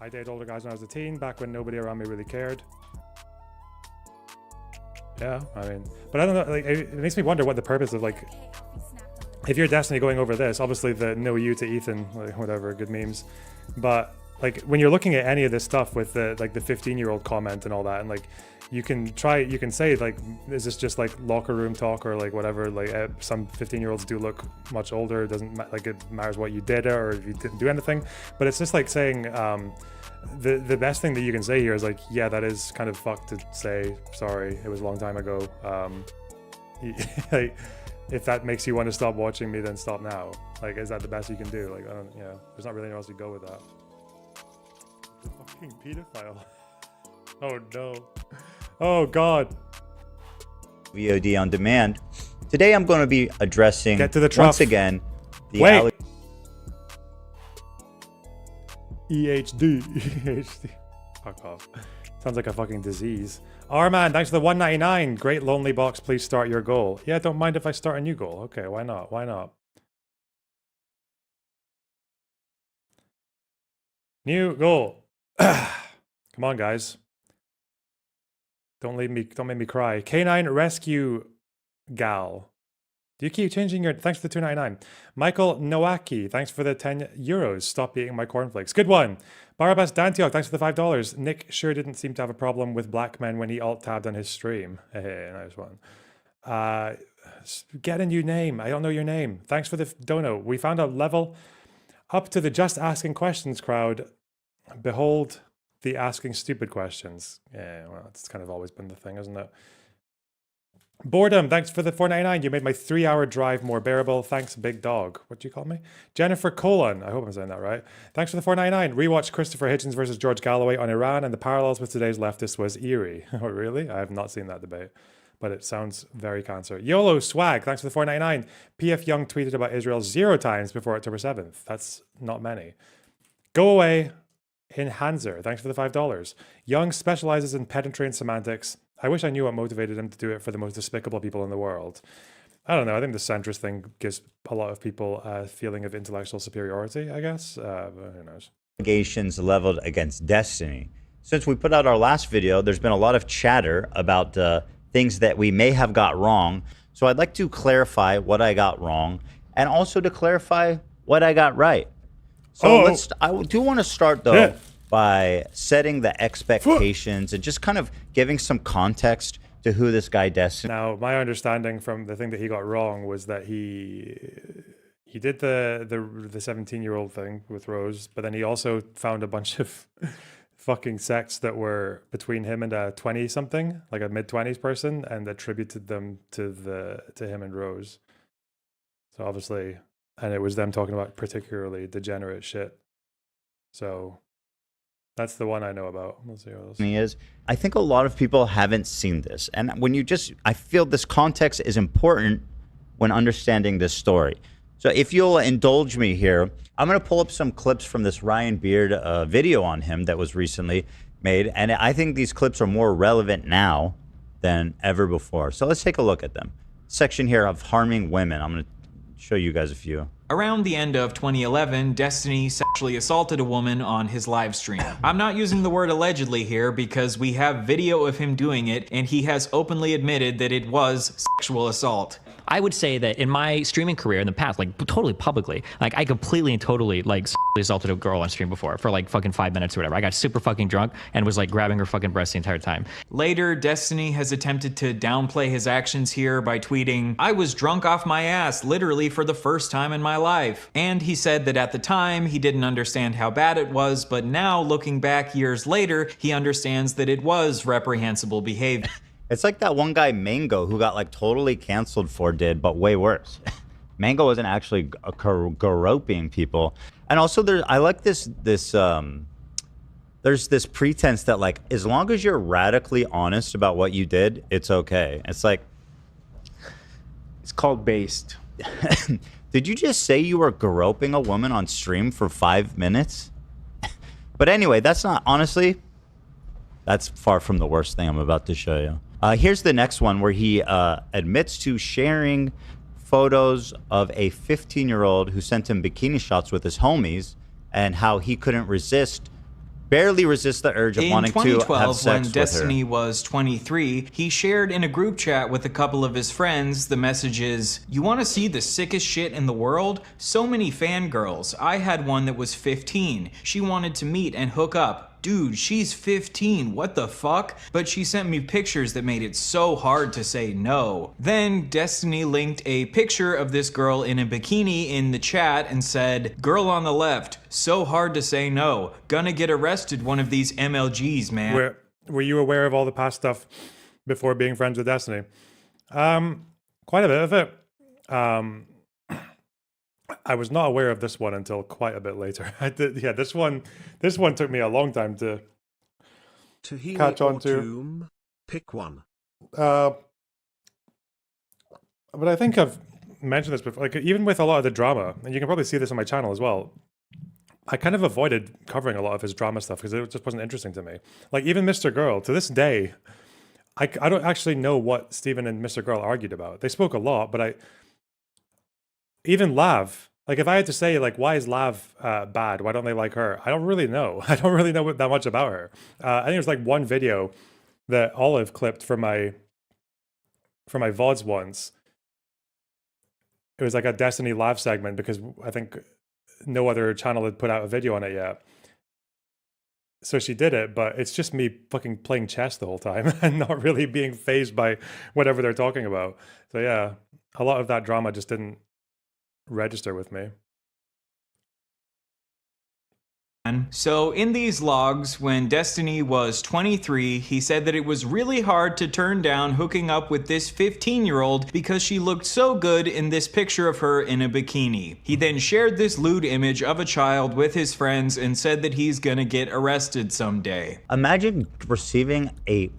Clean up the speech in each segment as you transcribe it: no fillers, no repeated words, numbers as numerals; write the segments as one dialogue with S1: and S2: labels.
S1: I dated older guys when I was a teen, back when nobody around me really cared. Yeah, I mean, but I don't know, like, it makes me wonder what the purpose of, like, if you're Destiny going over this, obviously the no you to Ethan, like, whatever, good memes, but like when you're looking at any of this stuff with the like the 15-year-old comment and all that, and like you can say like, is this just like locker room talk or like whatever, like some 15-year-olds do look much older, it doesn't like it matters what you did or if you didn't do anything, but it's just like saying the best thing that you can say here is like, yeah, that is kind of fucked to say, sorry, it was a long time ago, like, if that makes you want to stop watching me, then stop now. Like, is that the best you can do? Like, I don't, yeah, there's not really anywhere else to go with that. The fucking pedophile. Oh no. Oh God.
S2: VOD on demand. Today I'm going to be addressing,
S1: Get to the
S2: once again, the
S1: EHD. EHD. Fuck off. Sounds like a fucking disease. R-Man, thanks for the $1.99. Great Lonerbox, please start your goal. Yeah, don't mind if I start a new goal. Okay, why not? Why not? New goal. Come on, guys. Don't make me cry. Canine Rescue Gal. Do you keep changing your... Thanks for the $2.99. Michael Nowaki, thanks for the €10. Stop eating my cornflakes. Good one. Barabbas Dantiok, thanks for the $5. Nick sure didn't seem to have a problem with black men when he alt-tabbed on his stream. Hey, nice one. Get a new name. I don't know your name. Thanks for the dono. We found a level up to the just asking questions crowd. Behold the asking stupid questions. Yeah, well, it's kind of always been the thing, isn't it? Boredom, thanks for the $4.99. You made my 3-hour drive more bearable. Thanks, big dog. What do you call me? Jennifer Colon. I hope I'm saying that right. Thanks for the $4.99. Rewatched Christopher Hitchens versus George Galloway on Iran, and the parallels with today's leftists was eerie. Oh, really? I have not seen that debate, but it sounds very cancer. YOLO Swag, thanks for the $4.99. PF Young tweeted about Israel 0 times before October 7th. That's not many. Go away. Enhancer, thanks for the $5. Young specializes in pedantry and semantics. I wish I knew what motivated him to do it for the most despicable people in the world. I don't know. I think the centrist thing gives a lot of people a feeling of intellectual superiority, I guess. But who knows? Allegations
S2: leveled against Destiny. Since we put out our last video, there's been a lot of chatter about things that we may have got wrong. So I'd like to clarify what I got wrong and also to clarify what I got right. So I do want to start though by setting the expectations and just kind of giving some context to who this guy Destiny.
S1: Now, my understanding from the thing that he got wrong was that he did the 17-year-old thing with Rose, but then he also found a bunch of fucking sex that were between him and a 20-something, like a mid-20s person, and attributed them to him and Rose. So obviously. And it was them talking about particularly degenerate shit. So that's the one I know about. Let's see what else.
S2: I think a lot of people haven't seen this. And when I feel this context is important when understanding this story. So if you'll indulge me here, I'm going to pull up some clips from this Ryan Beard video on him that was recently made. And I think these clips are more relevant now than ever before. So let's take a look at them. Section here of harming women. I'm going to show you guys a few.
S3: Around the end of 2011, Destiny sexually assaulted a woman on his live stream. I'm not using the word allegedly here because we have video of him doing it and he has openly admitted that it was sexual assault.
S4: I would say that in my streaming career in the past, like totally publicly, like I completely and totally like sexually assaulted a girl on stream before for like fucking 5 minutes or whatever. I got super fucking drunk and was like grabbing her fucking breast the entire time.
S3: Later, Destiny has attempted to downplay his actions here by tweeting, "I was drunk off my ass literally for the first time in my life." And he said that at the time he didn't understand how bad it was, but now looking back years later, he understands that it was reprehensible behavior.
S2: It's like that one guy, Mango, who got like totally canceled for but way worse. Mango wasn't actually groping people. And also I like this, there's this pretense that like, as long as you're radically honest about what you did, it's okay. It's like,
S5: it's called based.
S2: Did you just say you were groping a woman on stream for 5 minutes? But anyway, that's not, honestly, that's far from the worst thing I'm about to show you. Here's the next one where he admits to sharing photos of a 15-year-old who sent him bikini shots with his homies and how he couldn't resist barely resist the urge of
S3: In
S2: wanting to have
S3: 2012,
S2: sex
S3: when
S2: with
S3: Destiny
S2: her.
S3: was 23, he shared in a group chat with a couple of his friends the messages, "You want to see the sickest shit in the world? So many fangirls. I had one that was 15. She wanted to meet and hook up. Dude, she's 15, what the fuck? But she sent me pictures that made it so hard to say no." Then Destiny linked a picture of this girl in a bikini in the chat and said, "Girl on the left, so hard to say no. Gonna get arrested one of these MLGs, man."
S1: Were you aware of all the past stuff before being friends with Destiny? Quite a bit of it. I was not aware of this one until quite a bit later. Yeah, this one took me a long time to catch on to.
S6: Pick one.
S1: But I think I've mentioned this before. Like, even with a lot of the drama, and you can probably see this on my channel as well, I kind of avoided covering a lot of his drama stuff because it just wasn't interesting to me. Like, even Mr. Girl, to this day, I don't actually know what Steven and Mr. Girl argued about. They spoke a lot, but even Lav, like, if I had to say, like, why is Lav bad? Why don't they like her? I don't really know. I don't really know that much about her. I think there's like one video that Olive clipped for my VODs once. It was like a Destiny Lav segment because I think no other channel had put out a video on it yet. So she did it, but it's just me fucking playing chess the whole time and not really being fazed by whatever they're talking about. So yeah, a lot of that drama just didn't register with me.
S3: So in these logs, when Destiny was 23, he said that it was really hard to turn down hooking up with this 15-year-old because she looked so good in this picture of her in a bikini. He then shared this lewd image of a child with his friends and said that he's gonna get arrested someday.
S2: Imagine receiving a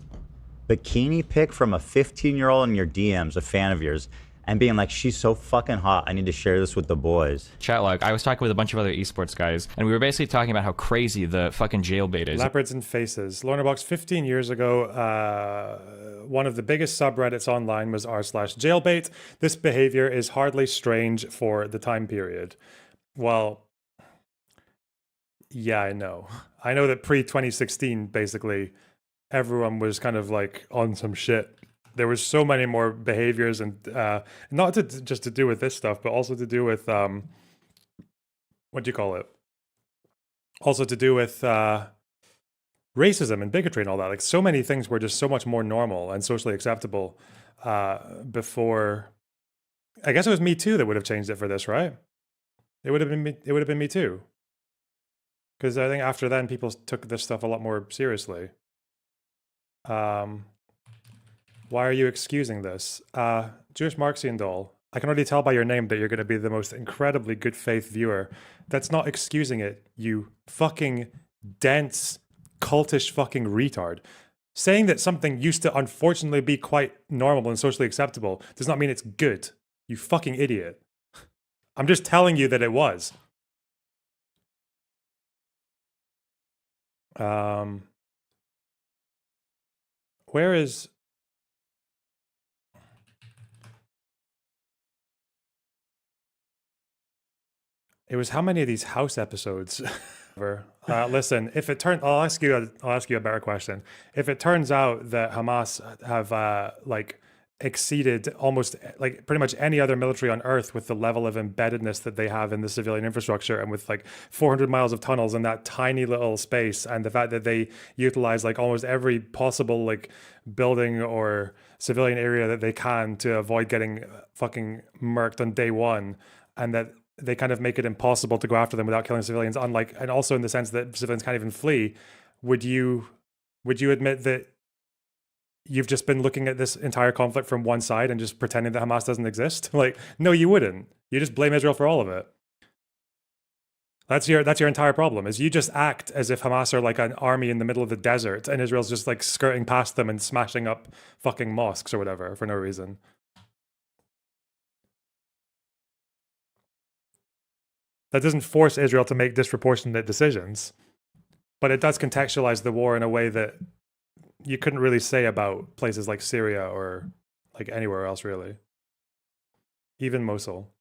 S2: bikini pic from a 15-year-old in your DMs, a fan of yours, and being like, she's so fucking hot, I need to share this with the boys.
S4: Chat log, I was talking with a bunch of other esports guys, and we were basically talking about how crazy the fucking jailbait is.
S1: Leopards and Faces. Lonerbox 15 years ago, one of the biggest subreddits online was r/jailbait. This behavior is hardly strange for the time period. Well, yeah, I know. I know that pre-2016, basically, everyone was kind of like on some shit. There was so many more behaviors, and not just to do with this stuff, but also to do with what do you call it? Also to do with racism and bigotry and all that. Like, so many things were just so much more normal and socially acceptable before. I guess it was Me Too that would have changed it for this, right? It would have been it would have been Me Too, because I think after then people took this stuff a lot more seriously. Why are you excusing this? Jewish Marxian doll, I can already tell by your name that you're going to be the most incredibly good faith viewer. That's not excusing it, you fucking dense, cultish fucking retard. Saying that something used to unfortunately be quite normal and socially acceptable does not mean it's good. You fucking idiot. I'm just telling you that it was. Where is... It was how many of these house episodes? Listen, if it turns, I'll ask you a better question. If it turns out that Hamas have like exceeded almost like pretty much any other military on earth with the level of embeddedness that they have in the civilian infrastructure, and with like 400 miles of tunnels in that tiny little space, and the fact that they utilize like almost every possible like building or civilian area that they can to avoid getting fucking murked on day one, and that they kind of make it impossible to go after them without killing civilians, unlike, and also in the sense that civilians can't even flee, would you admit that you've just been looking at this entire conflict from one side and just pretending that Hamas doesn't exist? Like, no, you wouldn't. You just blame Israel for all of it. That's your entire problem, is you just act as if Hamas are like an army in the middle of the desert and Israel's just like skirting past them and smashing up fucking mosques or whatever for no reason. That doesn't force Israel to make disproportionate decisions, but it does contextualize the war in a way that you couldn't really say about places like Syria or like anywhere else, really. Even Mosul.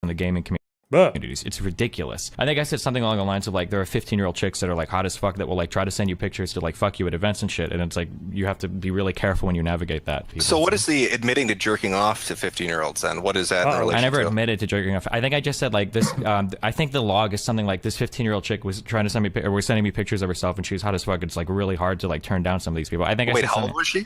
S4: In the gaming community. communities. It's ridiculous. I think I said something along the lines of like, there are 15-year-old chicks that are like hot as fuck that will like try to send you pictures to like fuck you at events and shit. And it's like, you have to be really careful when you navigate that.
S6: So what is the admitting to jerking off to 15-year-olds then? What is that in relation
S4: I never
S6: to?
S4: admitted to jerking off. I think I just said like this. I think the log is something like this 15-year-old chick was trying to send me, or was sending me pictures of herself and she was hot as fuck. It's like really hard to like turn down some of these people. I think I
S6: Wait,
S4: said
S6: how
S4: something,
S6: old was she?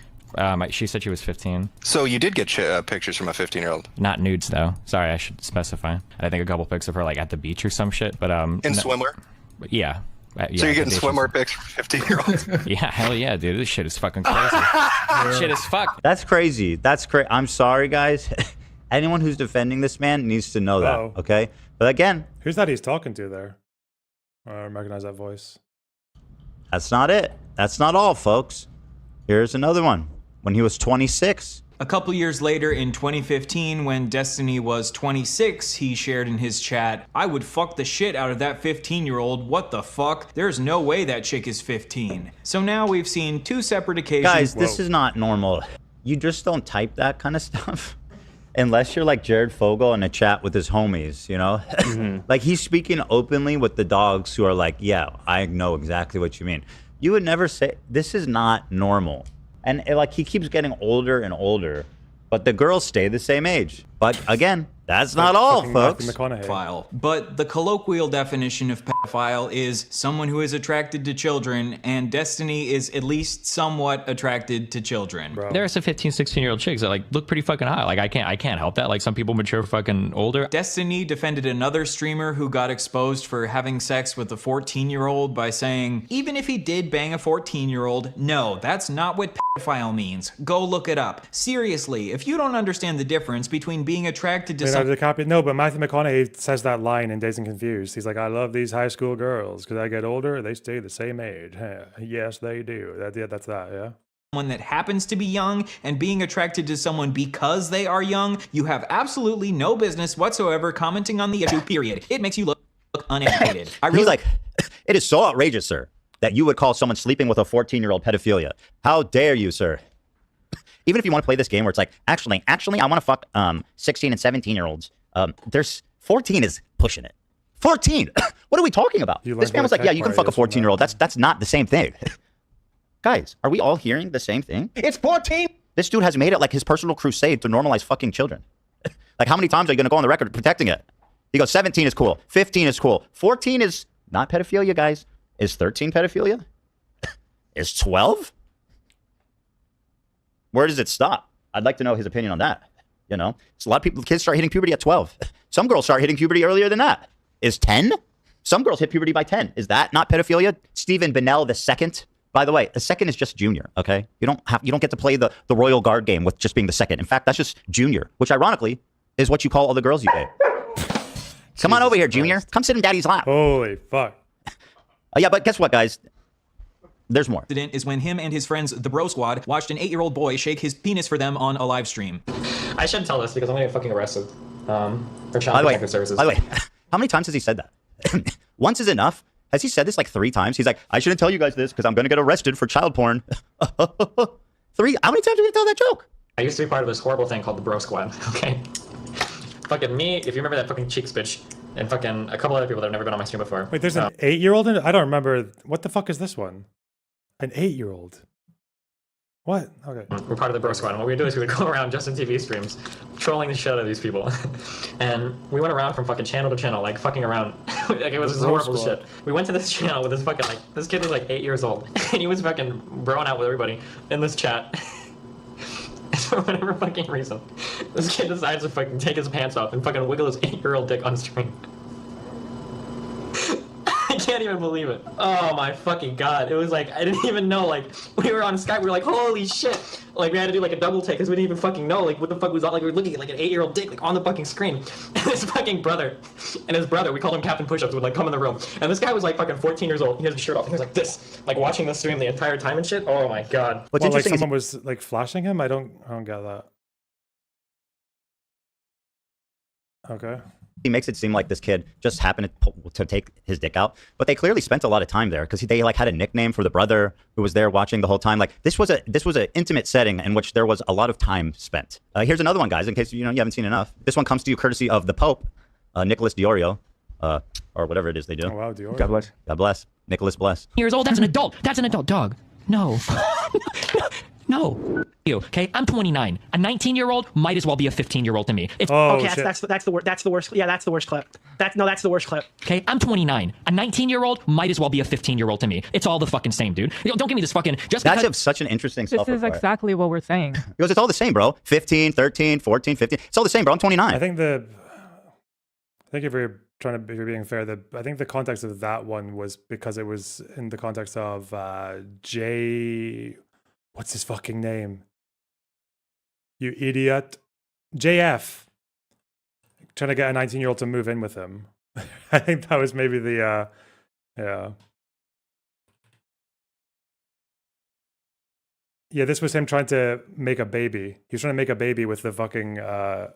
S4: She said she was 15.
S6: So you did get pictures from a 15-year-old?
S4: Not nudes though. Sorry, I should specify. I think a couple pics of her like at the beach or some shit. But
S6: in swimwear?
S4: Yeah.
S6: So you're getting swimwear pics from 15-year-olds?
S4: Yeah, hell yeah, dude. This shit is fucking crazy. Shit is fuck.
S2: That's crazy. That's crazy. I'm sorry, guys. Anyone who's defending this man needs to know that, okay? But again,
S1: who's that he's talking to there? I recognize that voice.
S2: That's not it. That's not all, folks. Here's another one. When he was 26.
S3: A couple years later in 2015, when Destiny was 26, he shared in his chat, "I would fuck the shit out of that 15-year-old. What the fuck? There's no way that chick is 15. So now we've seen two separate occasions.
S2: Guys, this is not normal. You just don't type that kind of stuff. Unless you're like Jared Fogle in a chat with his homies, you know? Like he's speaking openly with the dogs who are like, yeah, I know exactly what you mean. You would never say, this is not normal. And like he keeps getting older and older, but the girls stay the same age. But again, that's not all, folks.
S3: Pedophile. But the colloquial definition of pedophile is someone who is attracted to children, and Destiny is at least somewhat attracted to children.
S1: Bro.
S4: There are some 15, 16-year-old chicks that like look pretty fucking hot. Like I can't help that. Like some people mature fucking older.
S3: Destiny defended another streamer who got exposed for having sex with a 14-year-old by saying, even if he did bang a 14-year-old, no, that's not what pedophile means. Go look it up. Seriously, if you don't understand the difference between being attracted to
S1: No, but Matthew McConaughey says that line in Dazed and Confused. He's like, I love these high school girls because I get older, they stay the same age. Yes, they do. That's that, yeah?
S3: Someone that happens to be young and being attracted to someone because they are young, you have absolutely no business whatsoever commenting on the issue, period. It makes you look uneducated.
S2: He's like, it is so outrageous, sir, that you would call someone sleeping with a 14-year-old pedophilia. How dare you, sir? Even if you want to play this game where it's like, actually, I want to fuck 16 and 17-year-olds. There's 14 is pushing it. 14. What are we talking about? This man was like, yeah, you can fuck a 14-year-old. That's not the same thing. Guys, are we all hearing the same thing? It's 14. This dude has made it like his personal crusade to normalize fucking children. Like, how many times are you going to go on the record protecting it? He goes, 17 is cool. 15 is cool. 14 is not pedophilia, guys. Is 13 pedophilia? Is 12? Where does it stop? I'd like to know his opinion on that. You know, so a lot of people, kids start hitting puberty at 12. Some girls start hitting puberty earlier than that. Is 10? Some girls hit puberty by 10. Is that not pedophilia? Stephen Bennell II. By the way, the second is just junior. Okay, you don't get to play the royal guard game with just being the second. In fact, that's just junior, which ironically is what you call all the girls you date. Come on over here, junior. Come sit in daddy's lap.
S1: Holy fuck.
S2: Yeah, but guess what, guys? There's more.
S3: Incident is when him and his friends, the Bro Squad, watched an 8-year-old boy shake his penis for them on a live stream.
S4: I shouldn't tell this because I'm gonna get fucking arrested for child protective services.
S2: By the way, how many times has he said that? Once is enough. Has he said this like 3 times? He's like, I shouldn't tell you guys this because I'm gonna get arrested for child porn. 3? How many times are you gonna tell that joke?
S4: I used to be part of this horrible thing called the Bro Squad. Okay. Fucking me, if you remember that fucking Cheeks bitch, and fucking a couple other people that have never been on my stream before.
S1: Wait, there's an 8-year-old in it? I don't remember. What the fuck is this one? An 8-year-old. What? Okay.
S4: We're part of the Bro Squad, and what we would do is we would go around Justin TV streams, trolling the shit out of these people. And we went around from fucking channel to channel, like fucking around. Like it was just horrible shit. We went to this channel with this fucking like, this kid was like 8 years old, and he was fucking broing out with everybody in this chat. And for whatever fucking reason, this kid decides to fucking take his pants off and fucking wiggle his 8-year-old dick on stream. I can't even believe it. Oh my fucking god. It was like, I didn't even know, like, we were on Skype, we were like, holy shit. Like, we had to do like a double take because we didn't even fucking know, like, what the fuck was on, like, we were looking at like an 8-year-old dick, like, on the fucking screen. And his fucking brother, we called him Captain Push-Ups, would like come in the room. And this guy was like fucking 14 years old. He has his shirt off. He was like this, like watching the stream the entire time and shit. Oh my god.
S1: What's interesting, like someone was like flashing him? I don't get that. Okay.
S2: He makes it seem like this kid just happened to take his dick out, but they clearly spent a lot of time there because they like had a nickname for the brother who was there watching the whole time. Like this was an intimate setting in which there was a lot of time spent. Here's another one, guys, in case you haven't seen enough. This one comes to you courtesy of the Pope. Nicholas Diorio, or whatever it is they do.
S1: Oh, wow, Dior.
S5: God bless.
S2: God bless. Nicholas bless.
S7: Years old. That's an adult. That's an adult dog. No. No. You. Okay. I'm 29. A 19-year-old might as well be a 15-year-old to me. If,
S1: Oh,
S8: Okay,
S1: shit.
S8: that's the worst. That's the worst. Yeah, that's the worst clip. That's the worst clip.
S7: Okay, I'm 29. A 19-year-old might as well be a 15-year-old to me. It's all the fucking same, dude. Don't give me this fucking just
S2: That's
S7: because.
S2: such an interesting
S9: This is
S2: self-report.
S9: exactly what we're saying.
S2: Because it's all the same, bro. 15, 13, 14, 15. It's all the same, bro. I'm 29.
S1: I think if you're being fair, I think the context of that one was because it was in the context of what's his fucking name? You idiot. JF. Trying to get a 19-year-old to move in with him. I think that was maybe the yeah. Yeah, this was him trying to make a baby. He was trying to make a baby with the fucking the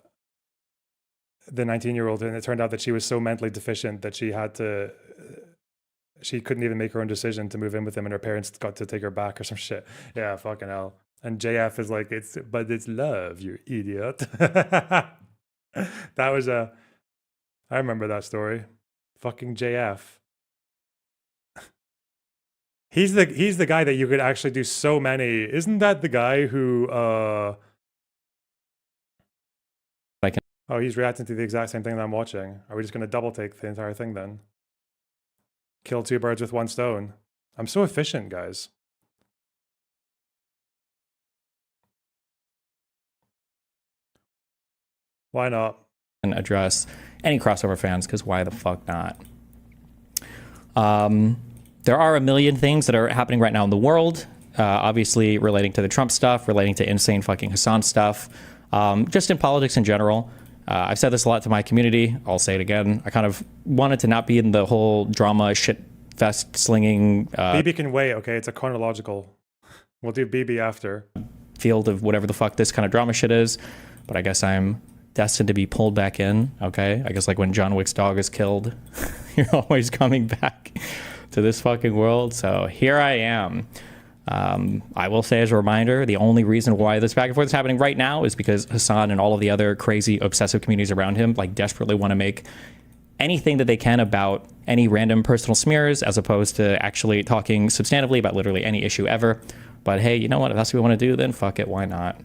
S1: 19-year-old, and it turned out that she was so mentally deficient that she couldn't even make her own decision to move in with him, and her parents got to take her back or some shit. Yeah, fucking hell. And JF is like, it's love, you idiot. That was I remember that story. Fucking JF. He's the guy that you could actually do so many. Isn't that the guy who Oh, he's reacting to the exact same thing that I'm watching. Are we just gonna double take the entire thing then? Kill two birds with one stone. I'm so efficient, guys. Why not?
S10: And address any crossover fans, because why the fuck not? There are a million things that are happening right now in the world, obviously relating to the Trump stuff, relating to insane fucking Hassan stuff, just in politics in general. I've said this a lot to my community. I'll say it again. I kind of wanted to not be in the whole drama shit fest slinging
S1: BB can wait, okay? It's a chronological. We'll do BB after.
S10: Field of whatever the fuck this kind of drama shit is, but I guess I'm destined to be pulled back in, okay? I guess like when John Wick's dog is killed, you're always coming back to this fucking world. So here I am. I will say as a reminder, the only reason why this back and forth is happening right now is because Hassan and all of the other crazy obsessive communities around him like desperately want to make anything that they can about any random personal smears as opposed to actually talking substantively about literally any issue ever. But hey, you know what? If that's what we want to do, then fuck it, why not?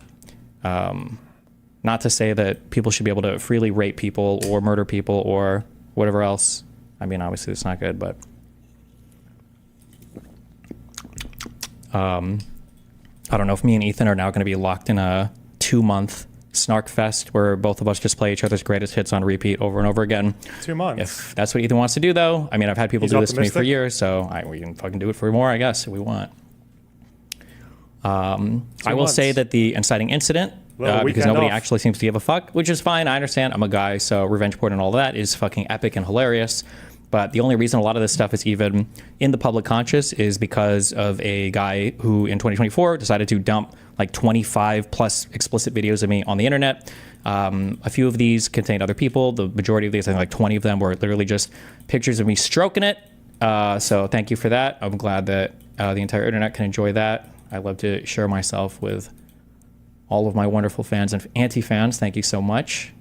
S10: Not to say that people should be able to freely rape people or murder people or whatever else. I mean, obviously it's not good, but I don't know if me and Ethan are now going to be locked in a 2-month snark fest where both of us just play each other's greatest hits on repeat over and over again.
S1: 2 months.
S10: If that's what Ethan wants to do, though, I mean, I've had people
S1: He's
S10: do this to me for
S1: optimistic.
S10: years, so we can fucking do it for more, I guess, if we want. I will say
S1: months.
S10: that the inciting incident,
S1: Well,
S10: because
S1: weekend
S10: nobody
S1: off.
S10: actually seems to give a fuck, which is fine. I understand. I'm a guy, so revenge porn and all that is fucking epic and hilarious. But the only reason a lot of this stuff is even in the public conscious is because of a guy who in 2024 decided to dump like 25 plus explicit videos of me on the internet. A few of these contained other people. The majority of these, I think like 20 of them, were literally just pictures of me stroking it. So thank you for that. I'm glad that the entire internet can enjoy that. I love to share myself with all of my wonderful fans and anti-fans. Thank you so much.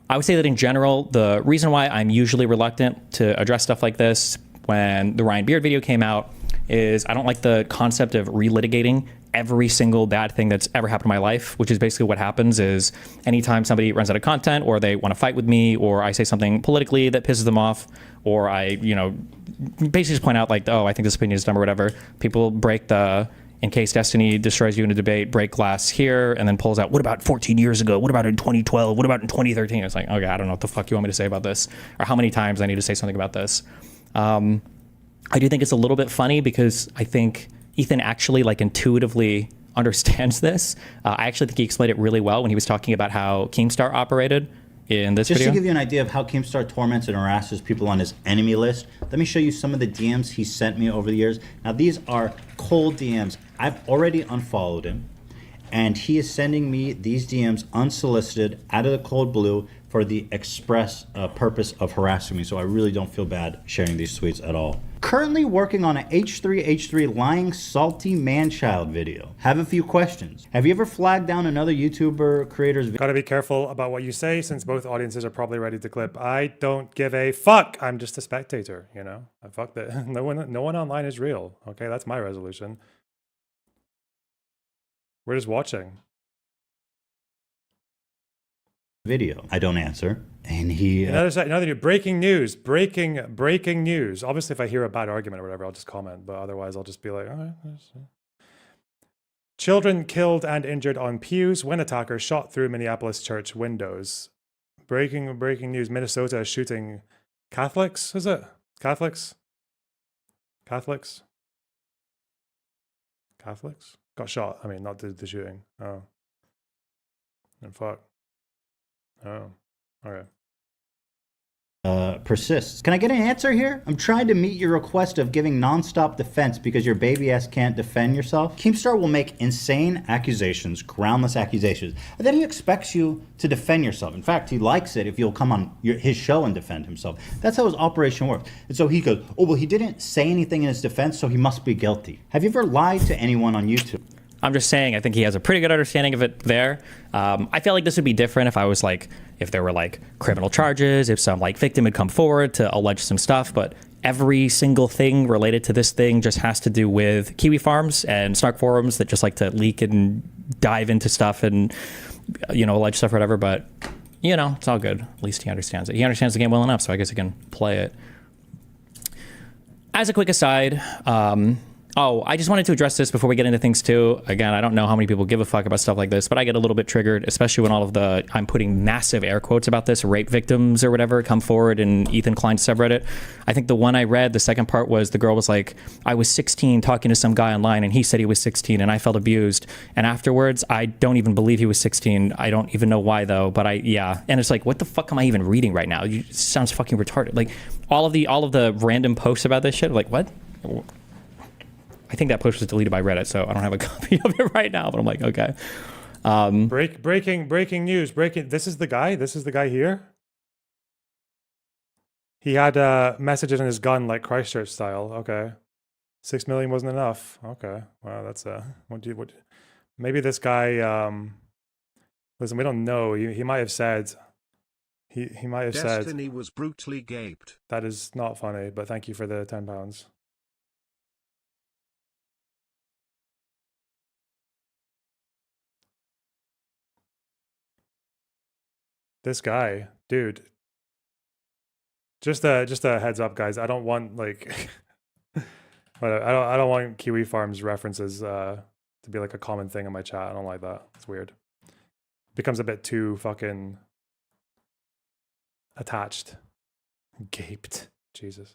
S10: I would say that in general, the reason why I'm usually reluctant to address stuff like this when the Ryan Beard video came out is I don't like the concept of relitigating every single bad thing that's ever happened in my life, which is basically what happens is anytime somebody runs out of content or they want to fight with me or I say something politically that pisses them off or I, basically just point out like, oh, I think this opinion is dumb or whatever, people break the in case Destiny destroys you in a debate, break glass here, and then pulls out, what about 14 years ago? What about in 2012? What about in 2013? It's like, okay, I don't know what the fuck you want me to say about this, or how many times I need to say something about this. I do think it's a little bit funny because I think Ethan actually like intuitively understands this. I actually think he explained it really well when he was talking about how Keemstar operated in this
S2: Just
S10: video.
S2: to give you an idea of how Keemstar torments and harasses people on his enemy list, let me show you some of the DMs he sent me over the years. Now, these are cold DMs. I've already unfollowed him, and he is sending me these DMs unsolicited, out of the cold blue, for the express purpose of harassing me. So I really don't feel bad sharing these tweets at all. Currently working on an H3H3 lying salty man-child video. Have a few questions. Have you ever flagged down another YouTuber creator's video?
S1: Gotta be careful about what you say since both audiences are probably ready to clip. I don't give a fuck. I'm just a spectator, you know? I fuck that. No one online is real. Okay, that's my resolution. We're just watching.
S2: Video. I don't answer. And he...
S1: Another breaking news. Breaking news. Obviously, if I hear a bad argument or whatever, I'll just comment. But otherwise, I'll just be like, all right. Children killed and injured on pews when attackers shot through Minneapolis church windows. Breaking news. Minnesota is shooting Catholics, is it? Catholics? Got shot. I mean, not the shooting. Oh. And fuck. Oh, okay.
S2: Persists. Can I get an answer here? I'm trying to meet your request of giving non-stop defense because your baby ass can't defend yourself. Keemstar will make insane accusations, groundless accusations, and then he expects you to defend yourself. In fact, he likes it if you'll come on his show and defend himself. That's how his operation works. And so he goes, oh, well, he didn't say anything in his defense, so he must be guilty. Have you ever lied to anyone on YouTube?
S10: I'm just saying, I think he has a pretty good understanding of it there. I feel like this would be different if I was like, if there were like criminal charges, if some like victim had come forward to allege some stuff, but every single thing related to this thing just has to do with Kiwi farms and snark forums that just like to leak and dive into stuff and, you know, allege stuff or whatever. But, you know, it's all good. At least he understands it. He understands the game well enough, so I guess he can play it. As a quick aside, oh, I just wanted to address this before we get into things too. Again, I don't know how many people give a fuck about stuff like this, but I get a little bit triggered, especially when all of the, I'm putting massive air quotes about this, rape victims or whatever come forward in Ethan Klein's subreddit. I think the one I read, the second part was the girl was like, I was 16 talking to some guy online and he said he was 16 and I felt abused. And afterwards, I don't even believe he was 16. I don't even know why though, but yeah. And it's like, what the fuck am I even reading right now? It sounds fucking retarded. Like all of the random posts about this shit, like what? I think that post was deleted by Reddit, so I don't have a copy of it right now, but I'm like, okay.
S1: Breaking news. This is the guy here. He had messages in his gun like Christchurch style. Okay. 6 million wasn't enough. Okay. Wow, that's maybe this guy listen, we don't know. He might have said he might have said
S9: Destiny was brutally gaped.
S1: That is not funny, but thank you for the £10. This guy, dude. Just a heads up, guys. I don't want like, I don't want Kiwi Farms references to be like a common thing in my chat. I don't like that. It's weird. Becomes a bit too fucking attached. Gaped. Jesus.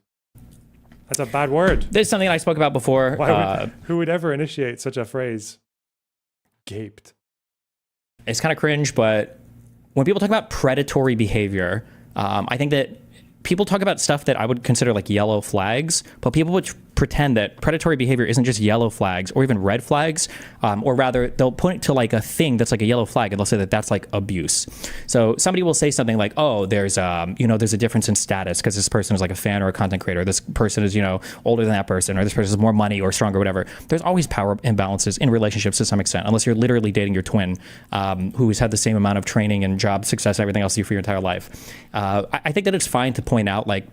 S1: That's a bad word.
S10: This is something I spoke about before.
S1: Who would ever initiate such a phrase? Gaped.
S10: It's kind of cringe, but when people talk about predatory behavior, I think that people talk about stuff that I would consider like yellow flags, but people would pretend that predatory behavior isn't just yellow flags or even red flags, or rather they'll point it to like a thing that's like a yellow flag and they'll say that that's like abuse. So somebody will say something like, oh, there's there's a difference in status because this person is like a fan or a content creator. This person is, older than that person, or this person has more money or stronger, whatever. There's always power imbalances in relationships to some extent, unless you're literally dating your twin, who's had the same amount of training and job success, everything else you for your entire life. I think that it's fine to point out like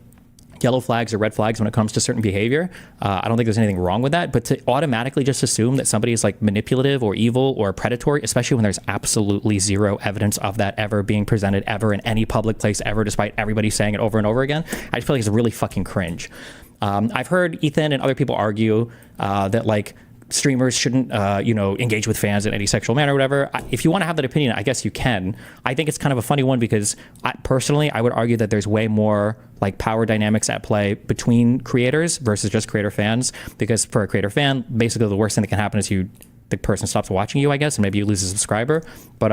S10: yellow flags or red flags when it comes to certain behavior. I don't think there's anything wrong with that, but to automatically just assume that somebody is like manipulative or evil or predatory, especially when there's absolutely zero evidence of that ever being presented ever in any public place ever, despite everybody saying it over and over again, I just feel like it's really fucking cringe. I've heard Ethan and other people argue that like streamers shouldn't, engage with fans in any sexual manner or whatever. If you want to have that opinion, I guess you can. I think it's kind of a funny one because personally, I would argue that there's way more like power dynamics at play between creators versus just creator fans. Because for a creator fan, basically the worst thing that can happen is the person stops watching you, I guess, and maybe you lose a subscriber. But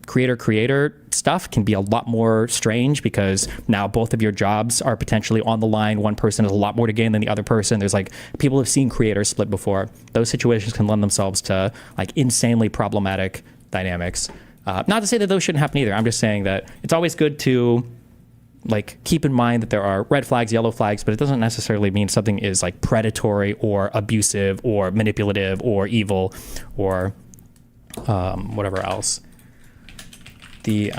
S10: creator stuff can be a lot more strange because now both of your jobs are potentially on the line. One person has a lot more to gain than the other person. There's like, people have seen creators split before. Those situations can lend themselves to like insanely problematic dynamics. Not to say that those shouldn't happen either. I'm just saying that it's always good to like keep in mind that there are red flags, yellow flags, but it doesn't necessarily mean something is like predatory or abusive or manipulative or evil or whatever else. The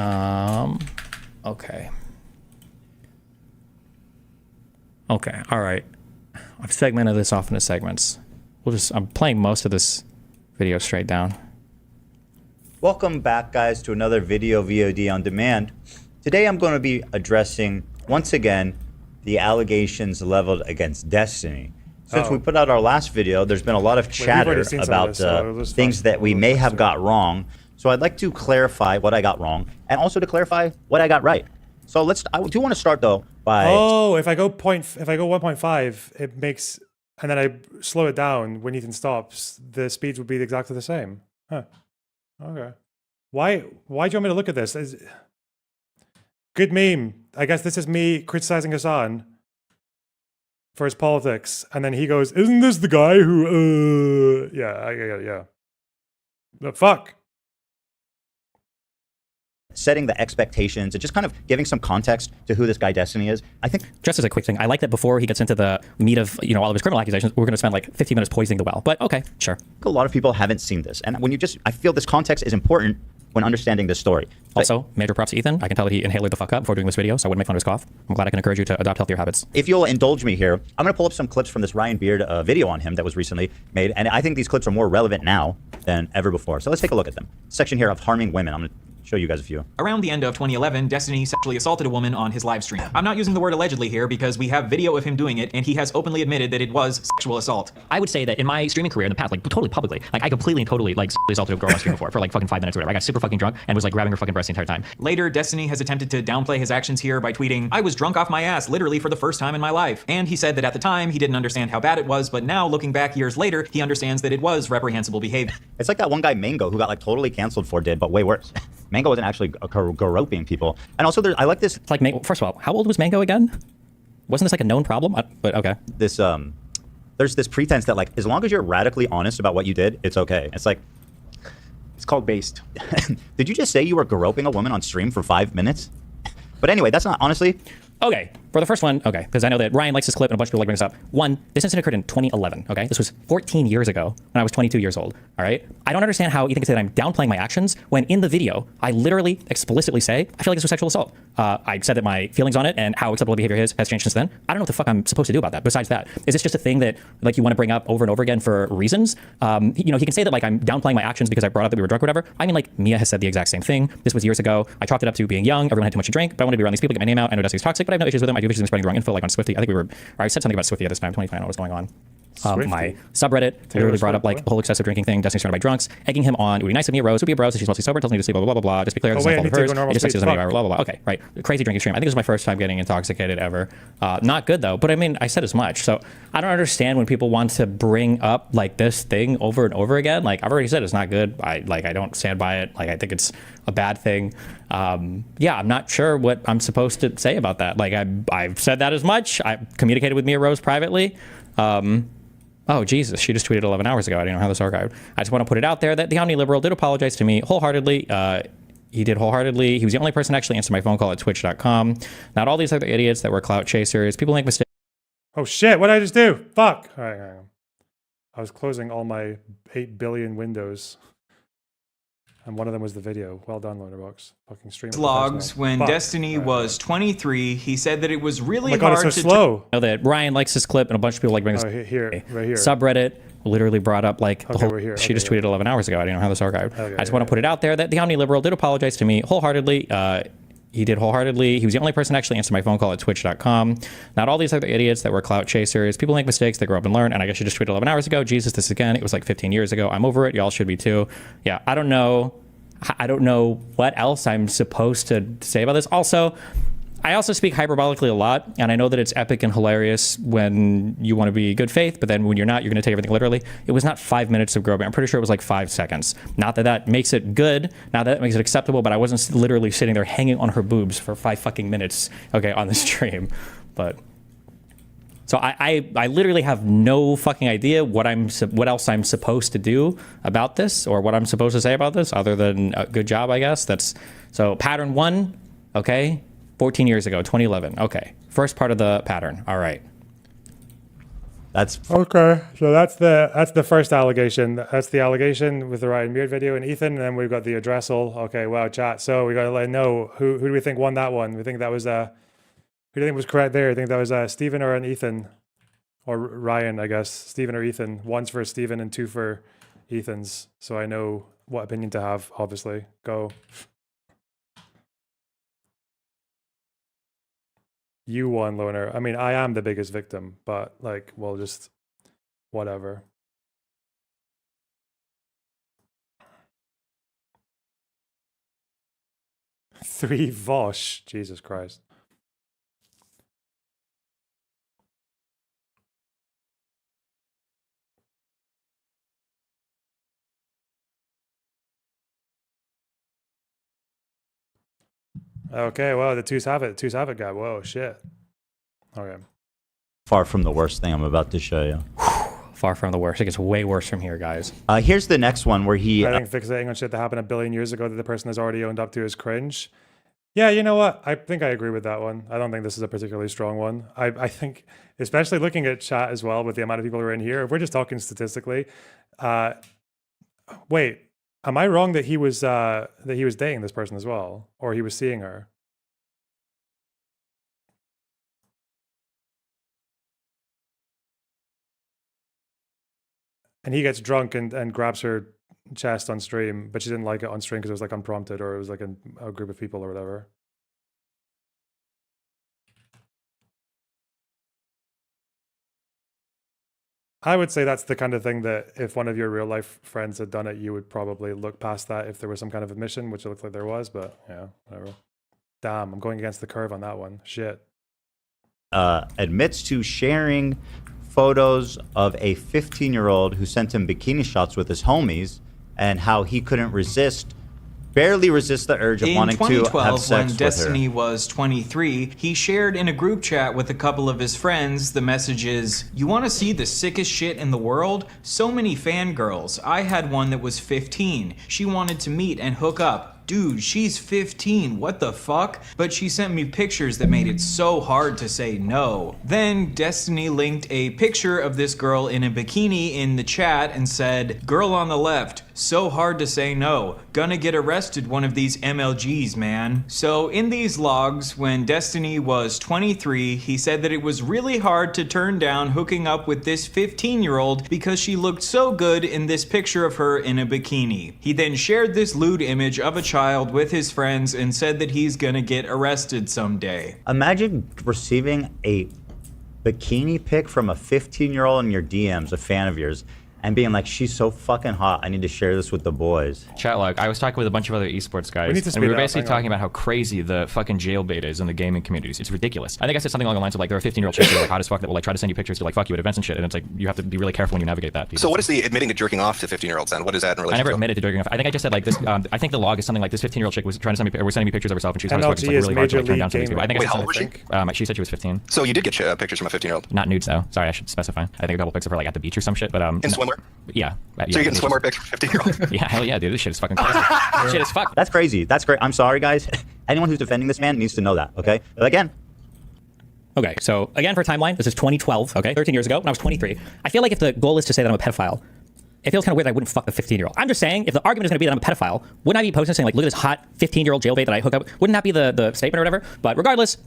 S10: okay, all right. I've segmented this off into segments. I'm playing most of this video straight down.
S2: Welcome back, guys, to another video VOD on demand. Today I'm going to be addressing, once again, the allegations leveled against Destiny. Since we put out our last video, there's been a lot of chatter about things that we may have got wrong. So I'd like to clarify what I got wrong, and also to clarify what I got right. So I do want to start though by...
S1: Oh, if I go 1.5, it makes, and then I slow it down when Ethan stops, the speeds would be exactly the same. Huh. Okay. Why do you want me to look at this? Good meme. I guess this is me criticizing Hassan for his politics, and then he goes, "Isn't this the guy who? Yeah. The fuck."
S2: Setting the expectations and just kind of giving some context to who this guy Destiny is. I think
S10: just as a quick thing, I like that before he gets into the meat of all of his criminal accusations, we're going to spend like 15 minutes poisoning the well. But okay, sure.
S2: A lot of people haven't seen this, and I feel this context is important when understanding this story.
S10: Also, major props to Ethan. I can tell that he inhaled the fuck up before doing this video, so I wouldn't make fun of his cough. I'm glad I can encourage you to adopt healthier habits.
S2: If you'll indulge me here, I'm going to pull up some clips from this Ryan Beard video on him that was recently made, and I think these clips are more relevant now than ever before. So let's take a look at them. Section here of harming women. I'm going to show you guys a few.
S3: Around the end of 2011, Destiny sexually assaulted a woman on his live stream. I'm not using the word allegedly here because we have video of him doing it, and he has openly admitted that it was sexual assault.
S7: I would say that in my streaming career in the past, like totally publicly, like I completely and totally like sexually assaulted a girl on stream before for like fucking 5 minutes or whatever. I got super fucking drunk and was like grabbing her fucking breast the entire time.
S3: Later, Destiny has attempted to downplay his actions here by tweeting, "I was drunk off my ass literally for the first time in my life." And he said that at the time he didn't understand how bad it was, but now looking back years later, he understands that it was reprehensible behavior.
S2: It's like that one guy Mango who got like totally canceled for did, but way worse. Mango wasn't actually groping people. And also I like this.
S10: Like, first of all, how old was Mango again? Wasn't this like a known problem? But okay.
S2: There's this pretense that like, as long as you're radically honest about what you did, it's okay. It's like,
S5: it's called based.
S2: Did you just say you were groping a woman on stream for 5 minutes? But anyway, that's not honestly.
S10: Okay, for the first one, okay, because I know that Ryan likes this clip and a bunch of people like bring this up. One, this incident occurred in 2011, okay? This was 14 years ago when I was 22 years old, all right? I don't understand how Ethan can say that I'm downplaying my actions when in the video, I literally explicitly say, I feel like this was sexual assault. I said that my feelings on it and how acceptable behavior has changed since then. I don't know what the fuck I'm supposed to do about that besides that. Is this just a thing that like you want to bring up over and over again for reasons? He can say that like I'm downplaying my actions because I brought up that we were drunk or whatever. I mean, like Mia has said the exact same thing. This was years ago. I chalked it up to being young. Everyone had too much to drink, but I wanted to be around these people, get my name out. I know Destiny's toxic, but I have no issues with them. I do issues in spreading the wrong info like on Swifty. I think I said something about Swifty at this time. 2020, what was going on. My subreddit literally brought up like the whole excessive drinking thing. Destiny's surrounded by drunks, egging him on. It would be nice of Mia Rose would be a bro, so she's mostly sober, tells me to sleep, blah, blah, blah, blah. Just be clear, this is not fault of hers. It just sexes blah, blah, blah. Okay, right. Crazy drinking stream. I think this is my first time getting intoxicated ever. Not good though, but I mean, I said as much. So I don't understand when people want to bring up like this thing over and over again. Like I've already said, it's not good. I don't stand by it. Like I think it's a bad thing. Yeah, I'm not sure what I'm supposed to say about that. Like I've said that as much. I communicated with Mia Rose privately. Oh, Jesus, she just tweeted 11 hours ago. I didn't know how this archived. I just want to put it out there that the omni-liberal did apologize to me wholeheartedly. He did wholeheartedly. He was the only person to actually answer my phone call at twitch.com. Not all these other idiots that were clout chasers. People make mistakes.
S1: Oh, shit. What did I just do? Fuck. All right, hang on. I was closing all my 8 billion windows. And one of them was the video. Well done, Lonerbox. Fucking stream.
S3: Logs when Destiny was 23, he said that it was really
S1: hard
S3: to...
S1: it's so slow.
S10: I know that Ryan likes this clip and a bunch of people like bring this.
S1: Oh, here, right here.
S10: Subreddit literally brought up like the whole.
S1: Here.
S10: She just tweeted 11 hours ago. I didn't know how this archived. I just want to put it out there that the omni-liberal did apologize to me wholeheartedly. He did wholeheartedly. He was the only person to actually answer my phone call at twitch.com. Not all these other idiots that were clout chasers. People make mistakes. They grow up and learn. And I guess you just tweeted 11 hours ago. Jesus, this again. It was like 15 years ago. I'm over it. Y'all should be too. Yeah, I don't know what else I'm supposed to say about this. Also, I also speak hyperbolically a lot, and I know that it's epic and hilarious when you want to be good faith, but then when you're not, you're going to take everything literally. It was not 5 minutes of groping. I'm pretty sure it was like 5 seconds. Not that that makes it good, not that makes it acceptable, but I wasn't literally sitting there hanging on her boobs for 5 fucking minutes, okay, on the stream. But so I literally have no fucking idea what else I'm supposed to do about this or what I'm supposed to say about this other than a good job, I guess. So pattern 1, okay, 14 years ago, 2011. Okay. First part of the pattern. All right.
S2: That's
S1: Okay, so that's the first allegation. That's the allegation with the Ryan Beard video and Ethan, and then we've got the addressal. Okay, wow, chat. So we got to let know who do we think won that one? We think that was who do you think was correct there? I think that was Stephen or an Ethan, or Ryan, I guess. Stephen or Ethan. One's for Stephen and two for Ethan's. So I know what opinion to have. Obviously, go. You won, Loner. I mean, I am the biggest victim, but like, well, just whatever. Three Vosh. Jesus Christ. Okay, well, the twos have it. Twos have it, guy. Whoa, shit. Okay.
S2: far from the worst thing I'm about to show you.
S10: Far from the worst. It gets way worse from here, guys.
S2: Here's the next one where he...
S1: I think fixating on shit that happened a billion years ago that the person has already owned up to is cringe. Yeah, you know what? I think I agree with that one. I don't think this is a particularly strong one. I think, especially looking at chat as well with the amount of people who are in here, if we're just talking statistically, wait, am I wrong that he was dating this person as well, or he was seeing her? And he gets drunk and grabs her chest on stream, but she didn't like it on stream because it was like unprompted, or it was like a group of people or whatever. I would say that's the kind of thing that if one of your real life friends had done it, you would probably look past that if there was some kind of admission, which it looks like there was, but yeah, whatever. Damn, I'm going against the curve on that one. Shit.
S2: Admits to sharing photos of a 15-year-old who sent him bikini shots with his homies, and how he couldn't barely resist the urge of wanting to have sex with her.
S3: In 2012, when Destiny was 23, he shared in a group chat with a couple of his friends the messages, "You want to see the sickest shit in the world? So many fangirls. I had one that was 15. She wanted to meet and hook up. Dude, she's 15, what the fuck? But she sent me pictures that made it so hard to say no." Then Destiny linked a picture of this girl in a bikini in the chat and said, "Girl on the left, so hard to say no. Gonna get arrested one of these MLGs, man." So in these logs, when Destiny was 23, he said that it was really hard to turn down hooking up with this 15-year-old because she looked so good in this picture of her in a bikini. He then shared this lewd image of a child with his friends and said that he's gonna get arrested someday.
S2: Imagine receiving a bikini pic from a 15-year-old in your DMs, a fan of yours, and being like, "She's so fucking hot, I need to share this with the boys."
S11: Chat log, I was talking with a bunch of other esports guys,
S1: need to
S11: and
S1: speed
S11: we were
S1: it up,
S11: basically
S1: hang
S11: talking
S1: on.
S11: about how crazy the fucking jailbait is in the gaming communities. It's ridiculous. I think I said something along the lines of like, there are 15-year-old chicks who are like hot as fuck that will like try to send you pictures to like fuck you at events and shit, and it's like, you have to be really careful when you navigate that.
S6: So what is the admitting to jerking off to 15-year-olds then? What is that in relation
S11: I never
S6: to?
S11: admitted to jerking off. I think I just said like this. I think the log is something like this 15-year-old chick was trying to send me, or was sending me pictures of herself, and she was hot as fuck. It's
S1: MLG
S11: like
S1: is
S11: really hard to like
S1: Major
S11: turn down some of
S1: League
S11: these people. I think
S6: Wait,
S11: I
S6: how
S11: said
S6: old was she?
S11: she said she was 15.
S6: So you did get pictures from a 15-year-old?
S11: Not nudes though. Sorry, I should specify. I think a couple pics of her like at the beach or some shit. But
S6: In swimwear?
S11: Yeah.
S6: So you're getting swimwear pics from 15-year-olds?
S11: Yeah, hell yeah, dude. This shit is fucking crazy. Shit is fuck.
S2: That's crazy. That's great. I'm sorry, guys. Anyone who's defending this man needs to know that, okay? But again,
S10: Okay, so again for timeline, this is 2012, okay, 13 years ago, when I was 23. I feel like if the goal is to say that I'm a pedophile, it feels kind of weird that I wouldn't fuck the 15-year-old. I'm just saying, if the argument is going to be that I'm a pedophile, wouldn't I be posting saying like, look at this hot 15-year-old jailbait that I hook up? Wouldn't that be the statement or whatever? But regardless,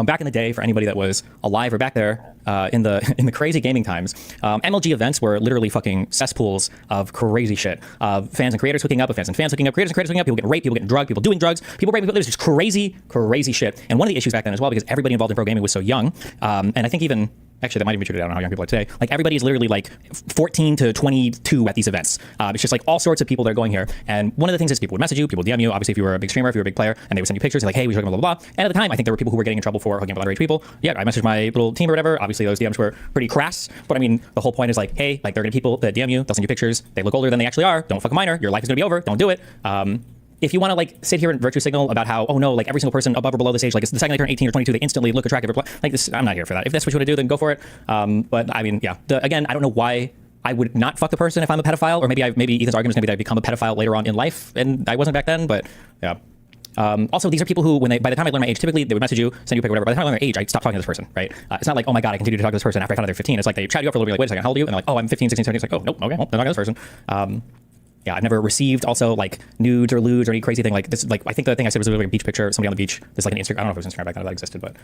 S10: back in the day, for anybody that was alive or back there in the crazy gaming times, MLG events were literally fucking cesspools of crazy shit. Fans and creators hooking up, fans and fans hooking up, creators and creators hooking up, people getting raped, people getting drugged, people doing drugs, people raping people. It was just crazy, crazy shit. And one of the issues back then as well, because everybody involved in pro gaming was so young, and I think even actually, that might even be true today. I don't know how young people are today. Like, everybody is literally like 14 to 22 at these events. It's just like all sorts of people that are going here. And one of the things is people would message you, people DM you. Obviously, if you were a big streamer, if you were a big player, and they would send you pictures, like, hey, we should blah, blah, blah. And at the time, I think there were people who were getting in trouble for hooking up with underage people. Yeah, I messaged my little team or whatever. Obviously, those DMs were pretty crass. But I mean, the whole point is like, hey, like, they're gonna be people that DM you, they'll send you pictures. They look older than they actually are. Don't fuck a minor. Your life is gonna be over. Don't do it. If you want to like sit here and virtue signal about how, oh no, like every single person above or below this age, like the second they turn 18 or 22, they instantly look attractive, like this, I'm not here for that. If that's what you want to do, then go for it. But I mean, yeah, again, I don't know why I would not fuck the person if I'm a pedophile, or maybe Ethan's argument is gonna be that I become a pedophile later on in life, and I wasn't back then, but yeah. Also, these are people who, by the time I learn my age, typically they would message you, send you a pic, whatever. By the time I learn their age, I stop talking to this person, right? It's not like, oh my God, I continue to talk to this person after I found out they're 15. It's like they chat you up for a little bit, like, wait a second, how old are you? And they're like, oh, I'm 15, 16, 17. It's like, oh, nope, okay, well, they're not this person. Yeah, I've never received also like nudes or lewds or any crazy thing like this. Like, I think the thing I said was literally a beach picture, somebody on the beach. There's like an Instagram, I don't know if it was Instagram back then that existed, but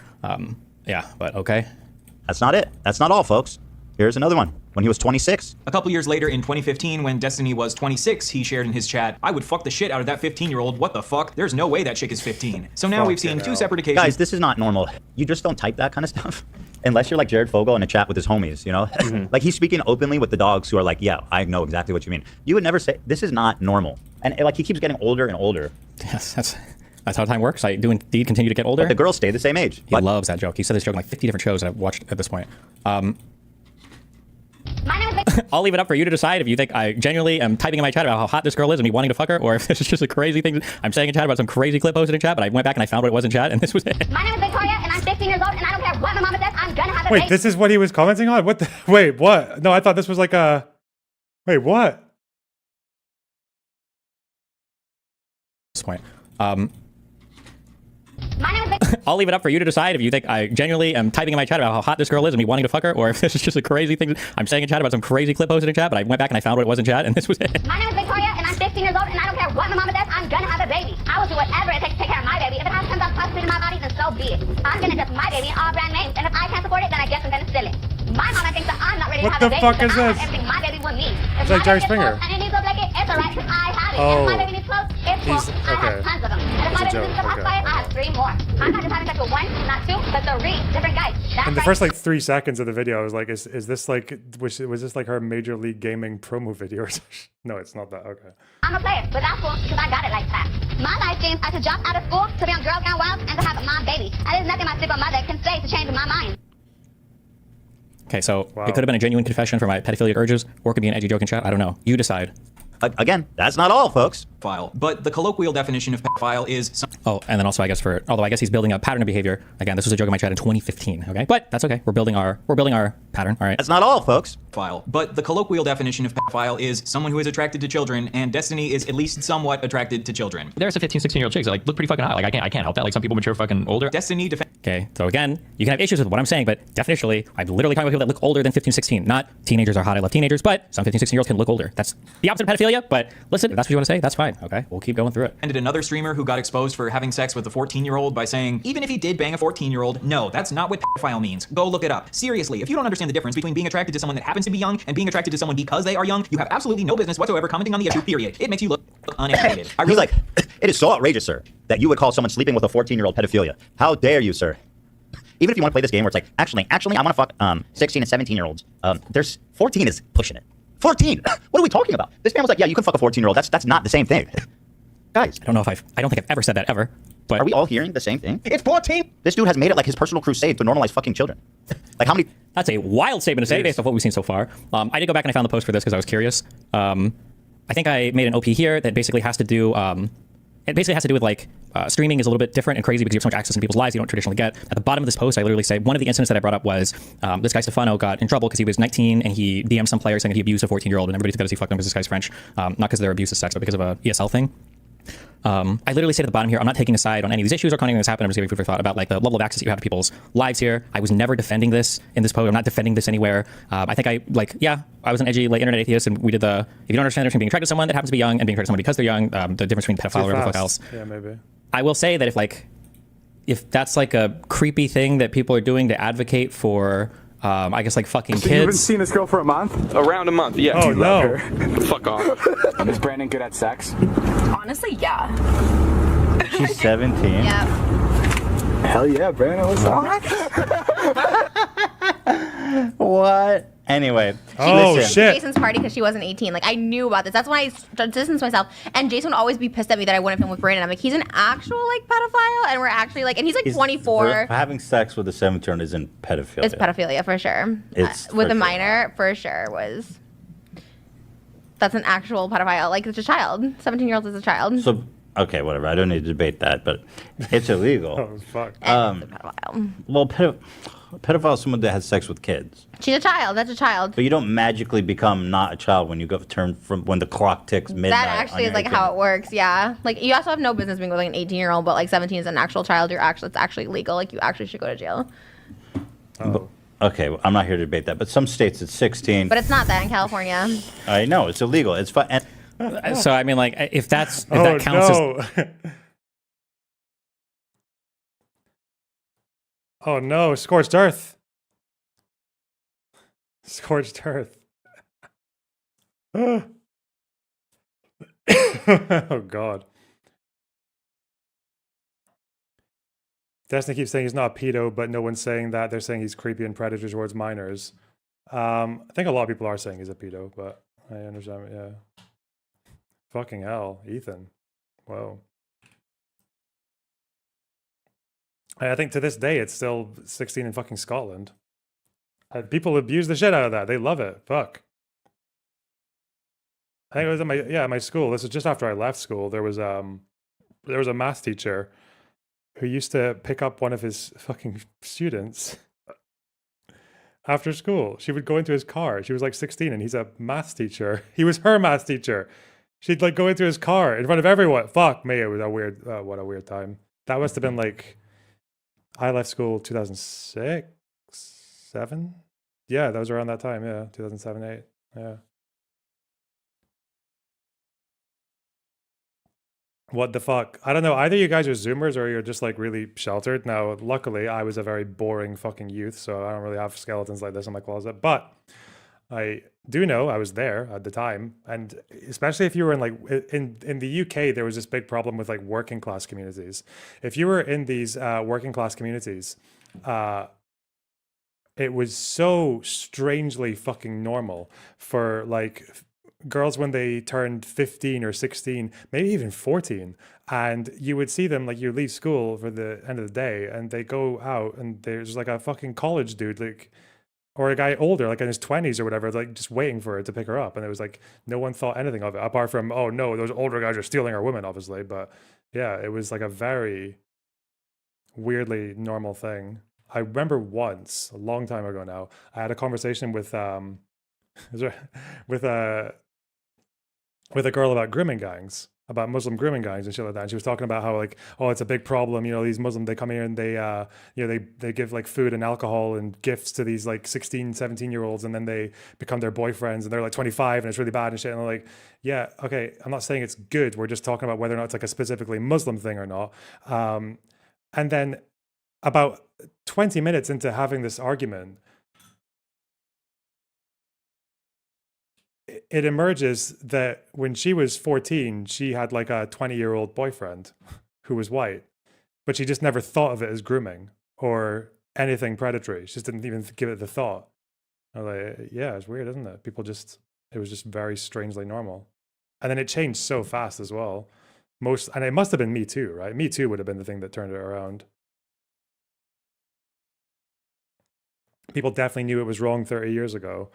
S10: yeah, but okay.
S2: That's not it. That's not all, folks. Here's another one. When he was 26.
S3: A couple years later in 2015, when Destiny was 26, he shared in his chat, I would fuck the shit out of that 15-year-old. What the fuck? There's no way that chick is 15. So now we've seen two separate occasions.
S2: Guys, this is not normal. You just don't type that kind of stuff. Unless you're like Jared Fogle in a chat with his homies, you know? Like he's speaking openly with the dogs who are like, yeah, I know exactly what you mean. You would never say, this is not normal. And like he keeps getting older and older.
S10: Yes, that's how time works. I do indeed continue to get older.
S2: But the girls stay the same age.
S10: He loves that joke. He said this joke in like 50 different shows that I've watched at this point. I'll leave it up for you to decide if you think I genuinely am typing in my chat about how hot this girl is and me wanting to fuck her, or if this is just a crazy thing I'm saying in chat about some crazy clip posted in chat, but I went back and I found what it was in chat, and this was it.
S12: My name is Victoria, and I'm 16 years old, and I don't care what my mama says, I'm gonna have a
S1: Wait,
S12: baby.
S1: this is what he was commenting on? What the? Wait, what? No, I thought this was like a... Wait, what?
S10: This point.
S12: My name is
S10: I'll leave it up for you to decide if you think I genuinely am typing in my chat about how hot this girl is and me wanting to fuck her, or if this is just a crazy thing I'm saying in chat about some crazy clip posted in chat, but I went back and I found what it was in chat, and this was it.
S12: My name is Victoria, and I'm 16 years old, and I don't care what my mama says, I'm gonna have a baby. I will do whatever it takes to take care of my baby. If it has comes out positive in my body, then so be it. I'm gonna test my baby in all brand names, and if I can't support it, then I guess I'm gonna steal it. My mama thinks that I'm not ready to have a baby.
S1: What the fuck is
S12: I
S1: this?
S12: have everything my baby will need. If
S1: It's like
S12: my
S1: Jerry
S12: baby
S1: Springer.
S12: Clothes and it needs a blanket, it's alright, because I have it.
S1: Oh.
S12: If my baby needs clothes, it's full. I have tons of them. And if my
S1: It's a
S12: baby needs
S1: joke.
S12: a pacifier, I have 3 more. I'm not just having sex with one, not 2, but 3 different guys. That's
S1: In the
S12: right.
S1: first like 3 seconds of the video, I was like, is this like, was this like her Major League Gaming promo video or something? No, it's not that. Okay.
S12: I'm a player, but that's cool because I got it like that. My life dream is to drop out of school, to be on Girl Gone Wild, and to have a mom baby. And there's nothing my stupid mother can say to change my mind.
S10: Okay, so it could have been a genuine confession for my pedophilic urges, or it could be an edgy joke in chat. I don't know. You decide.
S2: Again, that's not all, folks.
S3: But the colloquial definition of pedophile is...
S10: Oh, and then also I guess although I guess he's building a pattern of behavior. Again, this was a joke in my chat in 2015, okay? But that's okay. We're building our pattern, all right?
S2: That's not all, folks.
S3: But the colloquial definition of pedophile is someone who is attracted to children, and Destiny is at least somewhat attracted to children.
S11: There's some 15, 16-year-old chicks that like look pretty fucking hot. Like I can't help that. Like some people mature fucking older.
S3: Destiny
S10: Okay, so again, you can have issues with what I'm saying, but definitionally, I'm literally talking about people that look older than 15, 16. Not teenagers are hot, I love teenagers, but some 15, 16-year-olds can look older. That's the opposite of pedophilia, but listen, if that's what you want to say, that's fine, okay? We'll keep going through it.
S3: And another streamer who got exposed for having sex with a 14-year-old by saying, even if he did bang a 14-year-old, no, that's not what pedophile means. Go look it up. Seriously, if you don't understand the difference between being attracted to someone that happens to be young and being attracted to someone because they are young, you have absolutely no business whatsoever commenting on the issue, period. It makes you look uneducated.
S2: He's like, it is so outrageous, sir, that you would call someone sleeping with a 14-year-old pedophilia. How dare you, sir? Even if you want to play this game where it's like, actually, I want to fuck 16 and 17-year-olds. There's 14 is pushing it. 14? What are we talking about? This man was like, yeah, you can fuck a 14-year-old. That's not the same thing. Guys.
S10: I don't think I've ever said that ever. But
S2: are we all hearing the same thing? It's 14! This dude has made it like his personal crusade to normalize fucking children. Like how many...
S10: That's a wild statement to say based off what we've seen so far. I did go back and I found the post for this because I was curious. I think I made an OP here that basically has to do... it basically has to do with like streaming is a little bit different and crazy because you have so much access in people's lives you don't traditionally get. At the bottom of this post, I literally say one of the incidents that I brought up was this guy Stefano got in trouble because he was 19 and he DM'd some player saying that he abused a 14-year-old and everybody took it as he fucked him because this guy's French. Not because of their abuse of sex, but because of a ESL thing. I literally say at the bottom here, I'm not taking a side on any of these issues or anything that's happened. I'm just giving food for thought about like the level of access that you have to people's lives here. I was never defending this in this post. I'm not defending this anywhere. I think I was an edgy late internet atheist, and we did if you don't understand the difference between being attracted to someone that happens to be young and being attracted to someone because they're young, the difference between pedophile or whatever the fuck else.
S1: Yeah, maybe.
S10: I will say that if that's like a creepy thing that people are doing to advocate for, I guess like fucking
S13: so
S10: kids.
S13: You've been seeing this girl for a month? Around a month, yeah.
S1: Oh no!
S13: Fuck off. Is Brandon good at sex?
S14: Honestly, yeah.
S2: She's 17.
S14: Yeah.
S13: Hell yeah, Brandon. What's up?
S2: What? Anyway.
S14: She came to Jason's party because she wasn't 18. Like, I knew about this. That's why I distanced myself. And Jason would always be pissed at me that I wouldn't film with Brandon. I'm like, he's an actual, like, pedophile. And we're actually, like, and he's, like, 24.
S2: Having sex with a 17-year-old isn't pedophilia.
S14: It's pedophilia, for sure.
S2: It's
S14: with a minor, for sure, was... That's an actual pedophile. Like, it's a child. 17-year-old is a child.
S2: So, okay, whatever. I don't need to debate that, but it's illegal.
S1: Oh, fuck.
S14: And it's a pedophile.
S2: Well, A pedophile is someone that has sex with kids.
S14: She's a child. That's a child.
S2: But you don't magically become not a child when you go turn from when the clock ticks midnight.
S14: That actually is like how it works. Yeah. Like you also have no business being with like an 18-year-old, but like 17 is an actual child. It's actually legal. Like you actually should go to jail.
S2: Okay, well, I'm not here to debate that, but some states it's 16.
S14: But it's not that in California.
S2: I know it's illegal. It's fine.
S10: So I mean, like, if that counts as
S1: Oh no, scorched earth. Scorched earth. Oh god. Destiny keeps saying he's not a pedo, but no one's saying that. They're saying he's creepy and predator towards minors. I think a lot of people are saying he's a pedo, but I understand. Yeah. Fucking hell, Ethan. Whoa. I think to this day it's still 16 in fucking Scotland. People abuse the shit out of that. They love it. Fuck. I think it was at my school. This was just after I left school. There was a math teacher who used to pick up one of his fucking students after school. She would go into his car. She was like 16 and he's a math teacher. He was her math teacher. She'd like go into his car in front of everyone. Fuck me. It was a weird, what a weird time. That must have been like, I left school 2006, 7? Yeah, that was around that time. Yeah, 2007, 8. Yeah. What the fuck? I don't know. Either you guys are Zoomers or you're just like really sheltered. Now, luckily, I was a very boring fucking youth, so I don't really have skeletons like this in my closet. But I do know I was there at the time, and especially if you were in like in the UK, there was this big problem with like working class communities. If you were in these working class communities, it was so strangely fucking normal for like girls when they turned 15 or 16, maybe even 14, and you would see them like you leave school for the end of the day and they go out and there's like a fucking college dude like, or a guy older like in his 20s or whatever, like just waiting for her to pick her up, and it was like no one thought anything of it apart from, oh no, those older guys are stealing our women, obviously. But yeah, it was like a very weirdly normal thing. I remember once a long time ago now, I had a conversation with with a girl about grooming gangs, about Muslim grooming gangs and shit like that. And she was talking about how like, oh, it's a big problem. You know, these Muslims, they come here and they, you know, they give like food and alcohol and gifts to these like 16, 17-year-olds, and then they become their boyfriends and they're like 25 and it's really bad and shit. And they're like, yeah, okay, I'm not saying it's good. We're just talking about whether or not it's like a specifically Muslim thing or not. And then about 20 minutes into having this argument, it emerges that when she was 14, she had like a 20-year-old boyfriend who was white, but she just never thought of it as grooming or anything predatory. She just didn't even give it the thought. I was like, yeah, it's weird, isn't it? People just, it was just very strangely normal. And then it changed so fast as well. And it must have been Me Too, right? Me Too would have been the thing that turned it around. People definitely knew it was wrong 30 years ago.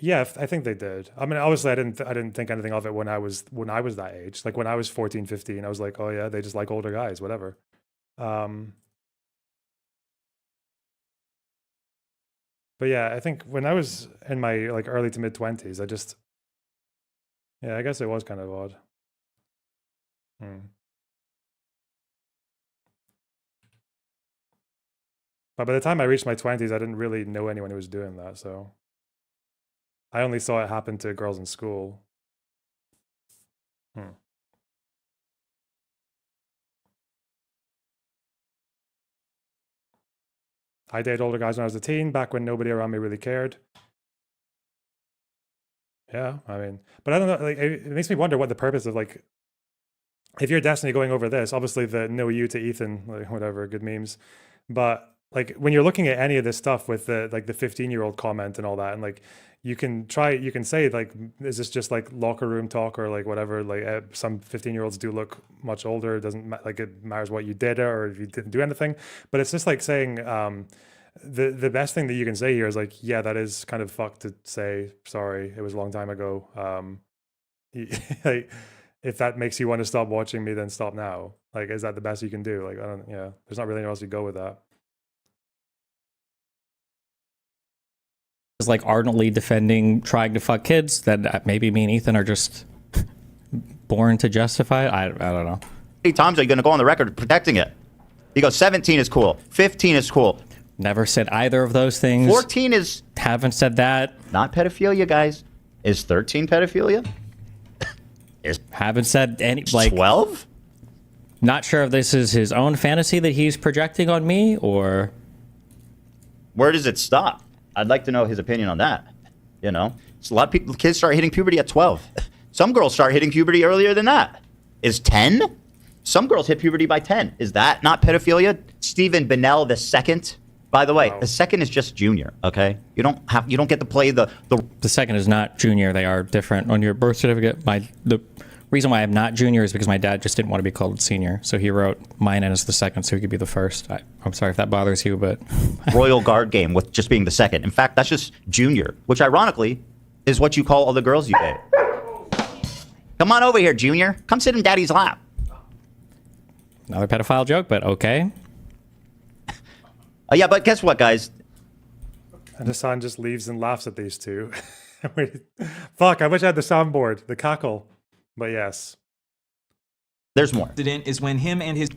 S1: Yeah, I think they did. I mean, obviously, I didn't think anything of it when I was that age. Like when I was 14, 15, I was like, oh yeah, they just like older guys, whatever. But yeah, I think when I was in my like early to mid 20s, I guess it was kind of odd. But by the time I reached my 20s, I didn't really know anyone who was doing that, so I only saw it happen to girls in school. I dated older guys when I was a teen, back when nobody around me really cared. Yeah, I mean, but I don't know, like, it makes me wonder what the purpose of, like, if you're Destiny going over this, obviously the no you to Ethan, like, whatever, good memes. But like when you're looking at any of this stuff with the like the 15-year-old comment and all that, and like you can say like, is this just like locker room talk or like whatever, like some 15-year-olds do look much older, it doesn't like it matters what you did or if you didn't do anything, but it's just like saying the best thing that you can say here is like, yeah, that is kind of fucked to say, sorry, it was a long time ago. Like, if that makes you want to stop watching me, then stop now. Like, is that the best you can do? Like, I don't. Yeah, there's not really anywhere else you go with that.
S10: Is like ardently defending trying to fuck kids, then maybe me and Ethan are just born to justify it. I don't know.
S2: How many times are you going to go on the record protecting it? You go 17 is cool, 15 is cool.
S10: Never said either of those things.
S2: 14 is...
S10: Haven't said that.
S2: Not pedophilia, guys. Is 13 pedophilia?
S10: Haven't said any... Like
S2: 12?
S10: Not sure if this is his own fantasy that he's projecting on me, or...
S2: Where does it stop? I'd like to know his opinion on that. You know? So a lot of people, kids start hitting puberty at 12. Some girls start hitting puberty earlier than that. Is 10? Some girls hit puberty by 10. Is that not pedophilia? Stephen Bennell II, by the way, the second is just junior, okay? You don't get to play the
S10: second is not junior. They are different on your birth certificate. The reason why I'm not junior is because my dad just didn't want to be called senior. So he wrote mine in as the second so he could be the first. I'm sorry if that bothers you, but...
S2: Royal Guard game with just being the second. In fact, that's just junior, which ironically is what you call all the girls you date. Come on over here, junior. Come sit in daddy's lap.
S10: Another pedophile joke, but okay.
S2: Yeah, but guess what, guys?
S1: And Hassan just leaves and laughs at these two. Fuck, I wish I had the soundboard, the cackle. But yes.
S2: There's more.
S3: Incident is when him and his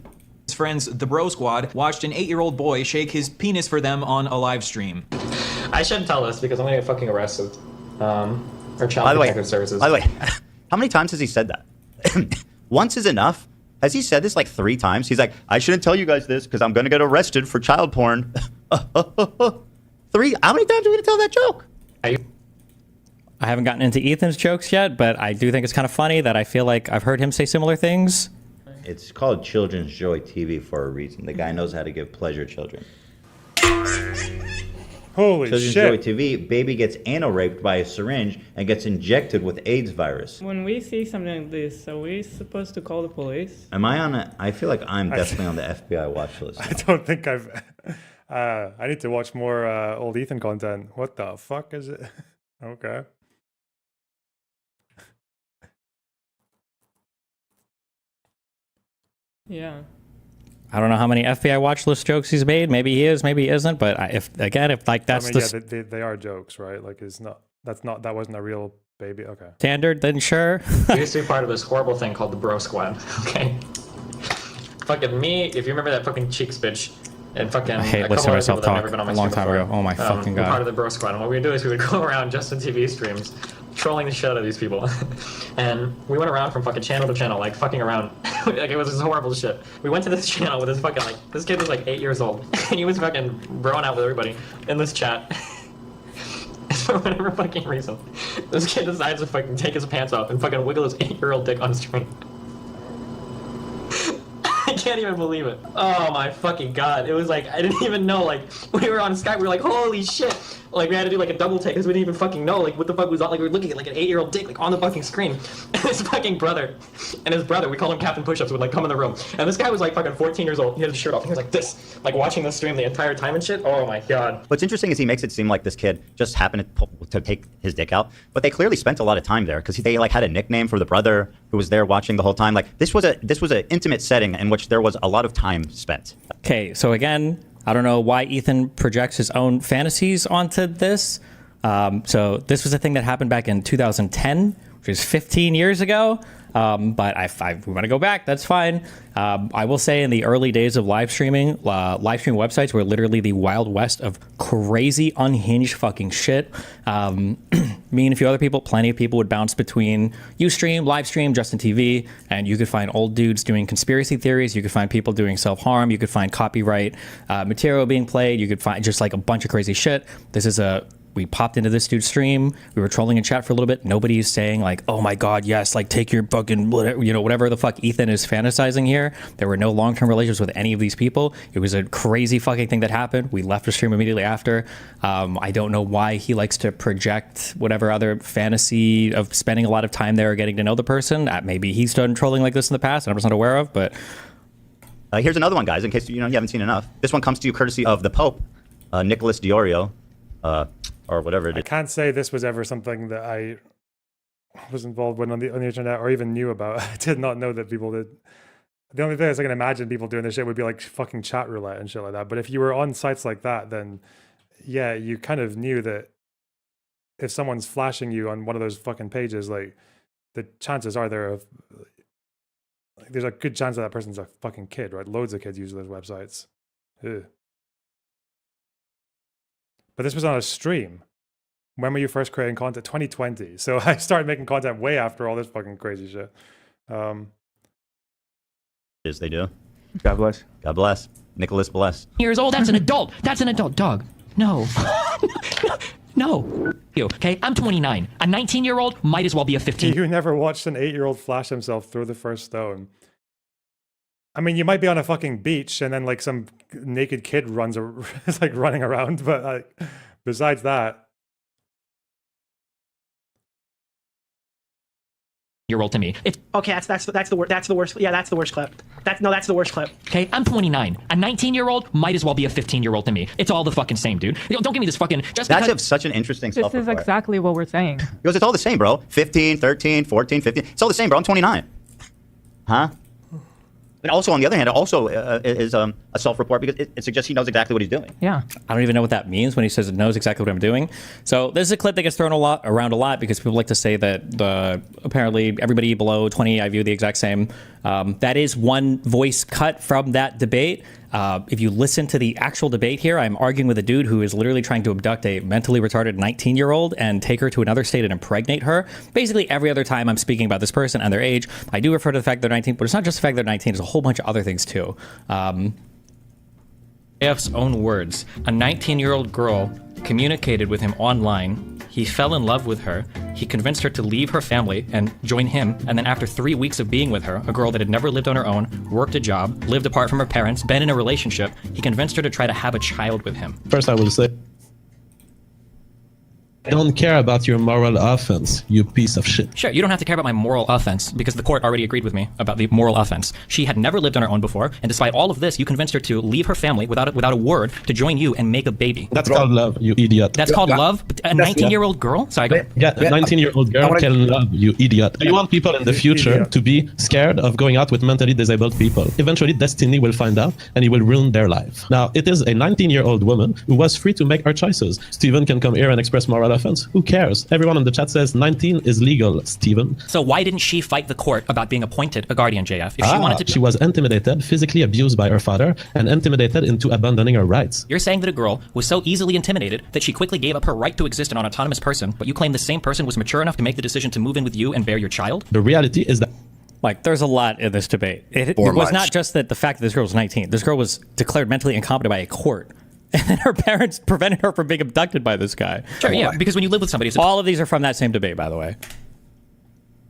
S3: friends, the Bro Squad, watched an 8-year-old boy shake his penis for them on a live stream.
S4: I shouldn't tell this because I'm gonna get fucking arrested. Or child protective services.
S2: By the way, how many times has he said that? Once is enough. Has he said this like 3 times? He's like, I shouldn't tell you guys this because I'm going to get arrested for child porn. 3? How many times are we going to tell that joke?
S10: I haven't gotten into Ethan's jokes yet, but I do think it's kind of funny that I feel like I've heard him say similar things.
S2: It's called Children's Joy TV for a reason. The guy knows how to give pleasure children.
S1: Holy
S2: Children's
S1: shit.
S2: Joy TV, baby gets anal raped by a syringe and gets injected with AIDS virus.
S15: When we see something like this, are we supposed to call the police?
S2: Am I on I feel like I'm definitely on the FBI watch list.
S1: I don't think I've... I need to watch more old Ethan content. What the fuck is it? Okay.
S15: Yeah.
S10: I don't know how many FBI watch list jokes he's made. Maybe he is, maybe he isn't. But if like that's
S1: they are jokes, right? Like that wasn't a real baby. Okay.
S10: Standard, then sure.
S4: We used to be part of this horrible thing called the Bro Squad. Okay. Fucking me, if you remember that fucking Cheeks bitch, and fucking
S10: I hate listening to myself talk
S4: a
S10: long time ago. Oh my fucking god.
S4: We're part of the Bro Squad, and what we would do is we would go around Justin TV streams, trolling the shit out of these people, and we went around from fucking channel to channel, like fucking around, like it was this horrible shit. We went to this channel with this fucking this kid was like 8 years old, and he was fucking broing out with everybody in this chat. For whatever fucking reason, this kid decides to fucking take his pants off and fucking wiggle his 8-year-old dick on screen. I can't even believe it. Oh my fucking god. It was like, I didn't even know, like, we were on Skype, we were like, holy shit. Like, we had to do like a double take because we didn't even fucking know, like, what the fuck was on, like, we were looking at like an 8-year-old dick, like, on the fucking screen. And his fucking brother, we called him Captain Push-Ups, would like come in the room. And this guy was like fucking 14 years old, he had his shirt off, he was like this, like watching the stream the entire time and shit. Oh my god.
S2: What's interesting is he makes it seem like this kid just happened to take his dick out, but they clearly spent a lot of time there because they like had a nickname for the brother who was there watching the whole time. Like this was an intimate setting in which there was a lot of time spent.
S10: Okay, so again, I don't know why Ethan projects his own fantasies onto this. So this was a thing that happened back in 2010, which is 15 years ago. But if we want to go back, that's fine. I will say in the early days of live streaming websites were literally the wild west of crazy, unhinged fucking shit. Me and a few other people, plenty of people would bounce between Ustream, Livestream, Justin TV, and you could find old dudes doing conspiracy theories. You could find people doing self-harm. You could find copyright material being played. You could find just like a bunch of crazy shit. We popped into this dude's stream. We were trolling in chat for a little bit. Nobody's saying like, oh my God, yes, like take your fucking, whatever the fuck Ethan is fantasizing here. There were no long-term relationships with any of these people. It was a crazy fucking thing that happened. We left the stream immediately after. I don't know why he likes to project whatever other fantasy of spending a lot of time there or getting to know the person. Maybe he's done trolling like this in the past and I'm just not aware of, but.
S2: Here's another one, guys, in case you haven't seen enough. This one comes to you courtesy of the Pope, Nicholas Diorio. Or whatever it is.
S1: I can't say this was ever something that I was involved when on the internet or even knew about. I did not know that people did. The only thing is I can imagine people doing this shit would be like fucking chat roulette and shit like that. But if you were on sites like that, then yeah, you kind of knew that if someone's flashing you on one of those fucking pages, like the chances are there's a good chance that person's a fucking kid, right? Loads of kids use those websites. Ugh. But this was on a stream. When were you first creating content? 2020. So I started making content way after all this fucking crazy shit.
S2: Yes, they do.
S5: God bless.
S2: God bless. Nicholas bless.
S7: Years old. That's an adult. That's an adult dog. No. No. You, okay? I'm 29. A 19-year-old might as well be a 15.
S1: You never watched an 8-year-old flash himself throw the first stone. I mean, you might be on a fucking beach and then like some naked kid is like running around, but like besides that.
S7: Year old to me. It's
S8: Okay, that's the worst. Yeah, that's the worst clip. That's the worst clip.
S7: okay. I'm 29. A 19-year-old might as well be a 15-year-old to me. It's all the fucking same, dude. Don't give me this fucking just
S2: That's
S7: because.
S2: such an interesting
S15: This
S2: self-report.
S15: is exactly what we're saying.
S2: Because it's all the same, bro. 15, 13, 14, 15. It's all the same, bro. I'm 29. Huh? But also, on the other hand, it also is a self-report because it suggests he knows exactly what he's doing.
S15: Yeah.
S10: I don't even know what that means when he says it knows exactly what I'm doing. So this is a clip that gets thrown around a lot because people like to say that apparently everybody below 20 I view the exact same. That is one voice cut from that debate. If you listen to the actual debate here, I'm arguing with a dude who is literally trying to abduct a mentally retarded 19-year-old and take her to another state and impregnate her. Basically, every other time I'm speaking about this person and their age, I do refer to the fact they're 19, but it's not just the fact they're 19, there's a whole bunch of other things too.
S11: AF's own words, a 19-year-old girl communicated with him online. He fell in love with her. He convinced her to leave her family and join him. And then after 3 weeks of being with her, a girl that had never lived on her own, worked a job, lived apart from her parents, been in a relationship, he convinced her to try to have a child with him.
S16: First, I will say, I don't care about your moral offense, you piece of shit.
S11: Sure, you don't have to care about my moral offense because the court already agreed with me about the moral offense. She had never lived on her own before, and despite all of this, you convinced her to leave her family without a word to join you and make a baby.
S16: That's called love, you idiot.
S11: That's called love? A 19-year-old girl? Sorry, go ahead.
S16: Yeah, a 19-year-old girl can love, you idiot. You want people in the future to be scared of going out with mentally disabled people. Eventually, destiny will find out, and it will ruin their life. Now, it is a 19-year-old woman who was free to make her choices. Steven can come here and express moral offense. Who cares? Everyone in the chat says 19 is legal, Steven.
S11: So why didn't she fight the court about being appointed a guardian, JF? If she wanted to,
S16: she was intimidated, physically abused by her father, and intimidated into abandoning her rights.
S11: You're saying that a girl was so easily intimidated that she quickly gave up her right to exist an autonomous person, but you claim the same person was mature enough to make the decision to move in with you and bear your child?
S16: The reality is that
S10: like, there's a lot in this debate. It was not just that the fact that this girl was 19. This girl was declared mentally incompetent by a court. And then her parents prevented her from being abducted by this guy.
S11: Sure, yeah, because when you live with somebody...
S10: All of these are from that same debate, by the way.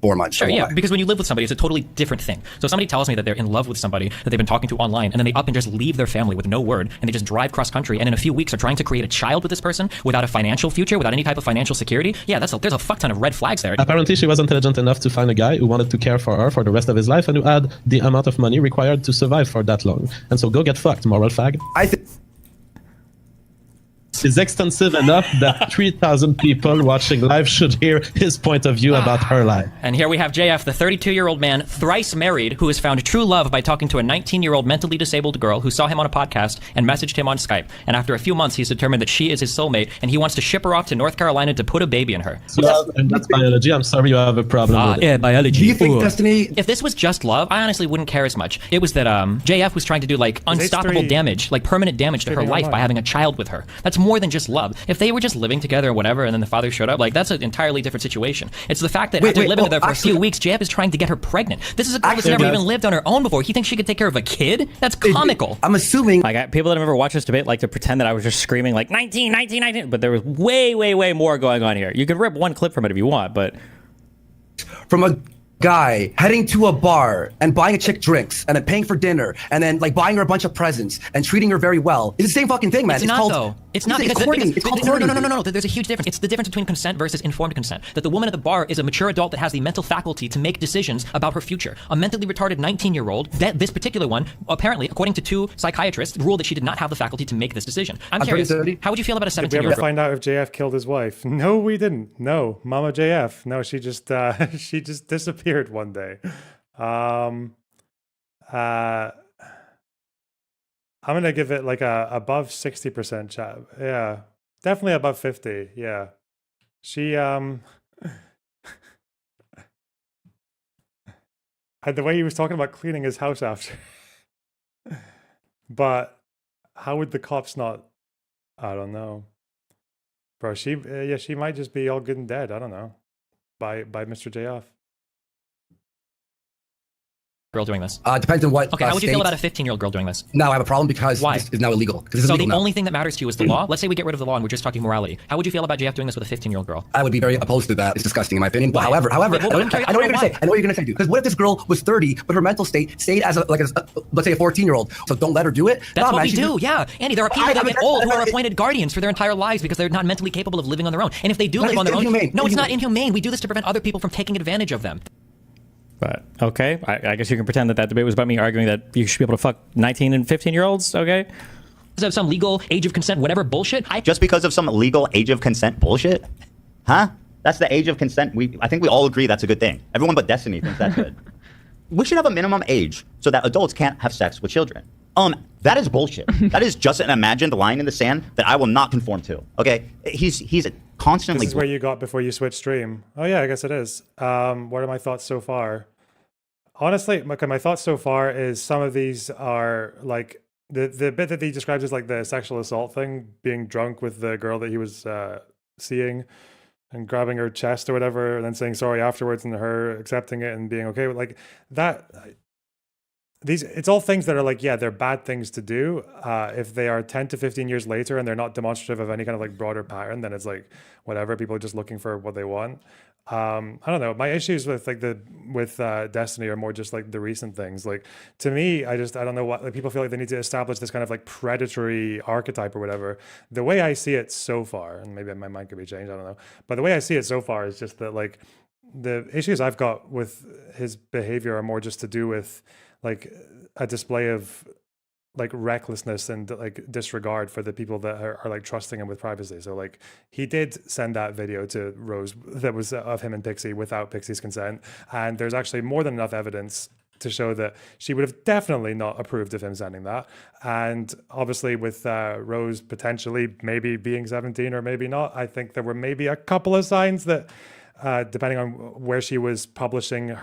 S17: 4 months.
S11: Sure, yeah, because when you live with somebody, it's a totally different thing. So if somebody tells me that they're in love with somebody that they've been talking to online, and then they up and just leave their family with no word, and they just drive cross-country, and in a few weeks are trying to create a child with this person without a financial future, without any type of financial security, yeah, there's a fuck ton of red flags there.
S16: Apparently, she was intelligent enough to find a guy who wanted to care for her for the rest of his life and who had the amount of money required to survive for that long. And so go get fucked, moral fag. Is extensive enough that 3,000 people watching live should hear his point of view about her life.
S11: And here we have JF, the 32-year-old man, thrice married, who has found true love by talking to a 19-year-old mentally disabled girl who saw him on a podcast and messaged him on Skype. And after a few months, he's determined that she is his soulmate, and he wants to ship her off to North Carolina to put a baby in her.
S16: Love, and that's biology. I'm sorry you have a problem with it.
S11: Yeah, biology.
S17: Do you think Destiny...
S11: If this was just love, I honestly wouldn't care as much. It was that JF was trying to do, like, unstoppable damage, like permanent damage to her life by having a child with her. That's more than just love. If they were just living together or whatever, and then the father showed up, like, that's an entirely different situation. It's the fact that after living with her for a few weeks, JF is trying to get her pregnant. This is a girl that's never even lived on her own before. He thinks she could take care of a kid? That's comical.
S17: I'm assuming...
S10: Like, people that have ever watched this debate like to pretend that I was just screaming, like, 19, 19, 19, but there was way, way, way more going on here. You can rip one clip from it if you want, but...
S17: From a guy heading to a bar and buying a chick drinks and then paying for dinner and then like buying her a bunch of presents and treating her very well. It's the same fucking thing, man.
S11: It's not
S17: called,
S11: though. It's not because
S17: courting. It's called courting.
S11: No. There's a huge difference. It's the difference between consent versus informed consent. That the woman at the bar is a mature adult that has the mental faculty to make decisions about her future. A mentally retarded 19-year-old, this particular one, apparently, according to 2 psychiatrists, ruled that she did not have the faculty to make this decision. I'm curious. How would you feel about a 17-year-old?
S1: Did we ever find out if JF killed his wife? No, we didn't. No, Mama JF. No, she just she just disappeared one day. I'm gonna give it like a above 60% chat. Yeah, definitely above 50. Yeah, she and the way he was talking about cleaning his house after. But how would the cops not? I don't know, bro. She yeah, she might just be all good and dead. I don't know. By Mr. JF.
S11: Girl doing this?
S17: Depends on what.
S11: Okay, how would you feel about a 15-year-old girl doing this?
S17: No, I have a problem because
S11: why?
S17: This is now illegal. This is
S11: so
S17: illegal
S11: the
S17: now.
S11: only thing that matters to you is the law. Let's say we get rid of the law and we're just talking morality. How would you feel about JF doing this with a 15-year-old girl?
S17: I would be very opposed to that. It's disgusting in my opinion. But
S11: Why?
S17: however,
S11: Okay, well,
S17: I know what you're gonna say. I know what you're gonna say, dude. Because what if this girl was 30, but her mental state stayed as let's say a 14-year-old? So don't let her do it.
S11: That's what we do. Yeah, Andy. There are people that get old who are appointed guardians for their entire lives because they're not mentally capable of living on their own. And if they do live on their own, no, it's not inhumane. We do this to prevent other people from taking advantage of them.
S10: But okay, I guess you can pretend that that debate was about me arguing that you should be able to fuck 19 and 15-year-olds. Okay.
S11: Of some legal age of consent, whatever bullshit.
S2: Just because of some legal age of consent bullshit? Huh? That's the age of consent. I think we all agree that's a good thing. Everyone but Destiny thinks that's good. We should have a minimum age so that adults can't have sex with children. That is bullshit. That is just an imagined line in the sand that I will not conform to. Okay? He's constantly.
S1: This is where you got before you switched stream. Oh yeah, I guess it is. What are my thoughts so far? Honestly, my thoughts so far is some of these are like the bit that he describes as like the sexual assault thing, being drunk with the girl that he was seeing and grabbing her chest or whatever, and then saying sorry afterwards, and her accepting it and being okay with like that. It's all things that are like, yeah, they're bad things to do. If they are 10 to 15 years later and they're not demonstrative of any kind of like broader pattern, then it's like whatever. People are just looking for what they want. I don't know. My issues with like with Destiny are more just like the recent things. Like to me, I don't know what like people feel like they need to establish this kind of like predatory archetype or whatever. The way I see it so far, and maybe my mind could be changed, I don't know. But the way I see it so far is just that like the issues I've got with his behavior are more just to do with like a display of like recklessness and like disregard for the people that are like trusting him with privacy. So like he did send that video to Rose that was of him and Pixie without Pixie's consent, and there's actually more than enough evidence to show that she would have definitely not approved of him sending that. And obviously with Rose potentially maybe being 17 or maybe not, I think there were maybe a couple of signs that depending on where she was publishing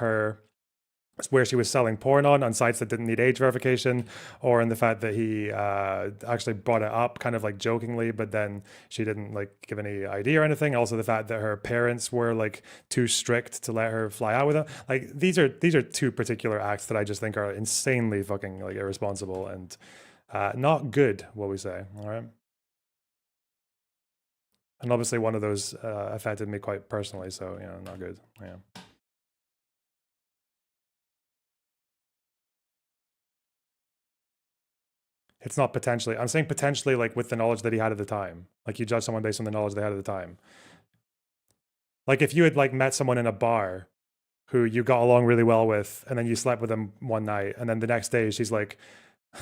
S1: where she was selling porn on sites that didn't need age verification, or in the fact that he actually brought it up kind of like jokingly, but then she didn't like give any ID or anything. Also the fact that her parents were like too strict to let her fly out with him. Like these are 2 particular acts that I just think are insanely fucking like irresponsible and not good, what we say. All right. And obviously one of those affected me quite personally, so not good. Yeah. It's not potentially. I'm saying potentially like with the knowledge that he had at the time. Like you judge someone based on the knowledge they had at the time. Like if you had like met someone in a bar who you got along really well with, and then you slept with them one night, and then the next day she's like,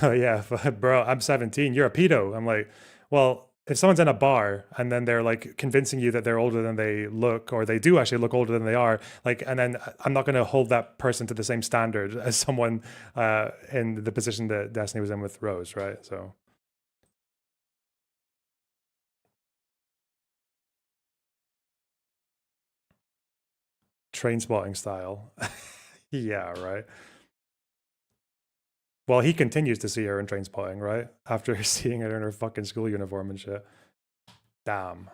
S1: oh yeah, bro, I'm 17, you're a pedo. I'm like, well, if someone's in a bar and then they're like convincing you that they're older than they look, or they do actually look older than they are, like, and then I'm not going to hold that person to the same standard as someone in the position that Destiny was in with Rose, right? So. Train spotting style. Yeah, right. Well, he continues to see her in Train Spotting, right? After seeing her in her fucking school uniform and shit. Damn.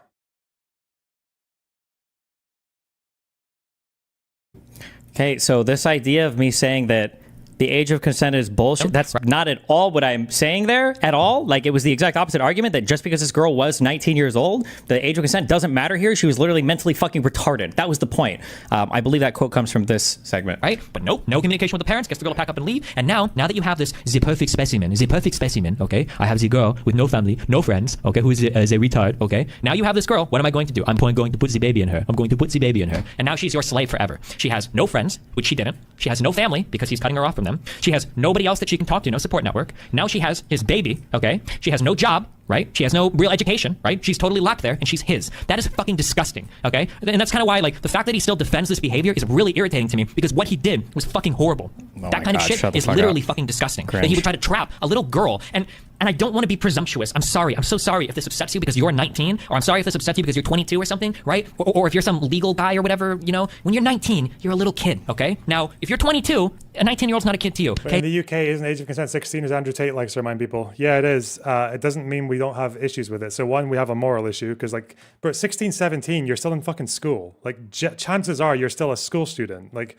S10: Okay, so this idea of me saying that The age of consent is bullshit. That's not at all what I'm saying there at all. Like, it was the exact opposite argument that just because this girl was 19 years old, the age of consent doesn't matter here. She was literally mentally fucking retarded. That was the point. I believe that quote comes from this segment.
S11: Right? But no communication with the parents, gets the girl to pack up and leave. And now that you have this, the perfect specimen, okay? I have the girl with no family, no friends, okay, who is a retard, okay? Now you have this girl, what am I going to do? I'm going to put the baby in her. I'm going to put the baby in her. And now she's your slave forever. She has no friends, which she didn't. She has no family because he's cutting her off from them. She has nobody else that she can talk to, no support network. Now she has his baby, okay? She has no job, right? She has no real education, right? She's totally locked there and she's his. That is fucking disgusting, okay? And that's kind of why, like, the fact that he still defends this behavior is really irritating to me because what he did was fucking horrible. That kind of shit is literally fucking disgusting. That he would try to trap a little girl and I don't want to be presumptuous. I'm sorry. I'm so sorry if this upsets you because you're 19, or I'm sorry if this upsets you because you're 22 or something, right? Or if you're some legal guy or whatever, you know, when you're 19, you're a little kid, okay? Now, if you're 22, a 19-year-old's not a kid to you, okay?
S1: In the UK, isn't age of consent 16, as Andrew Tate likes to remind people? Yeah, it is. It doesn't mean we don't have issues with it. So one, we have a moral issue because, like, bro, 16, 17, you're still in fucking school. Like, chances are you're still a school student. Like,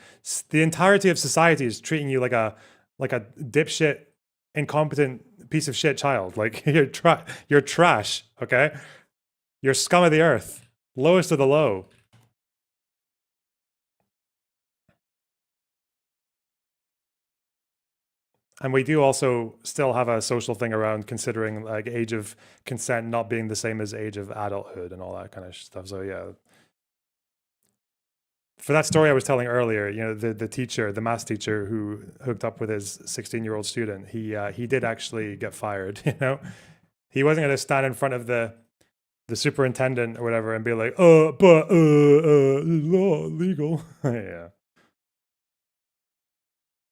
S1: the entirety of society is treating you like a dipshit, incompetent piece of shit child. Like, you're trash, okay? You're scum of the earth, lowest of the low. And we do also still have a social thing around considering, like, age of consent not being the same as age of adulthood and all that kind of stuff. So yeah, for that story I was telling earlier, you know, the teacher, the math teacher who hooked up with his 16-year-old student, he did actually get fired. You know, he wasn't going to stand in front of the superintendent or whatever and be like, it's not legal. Yeah.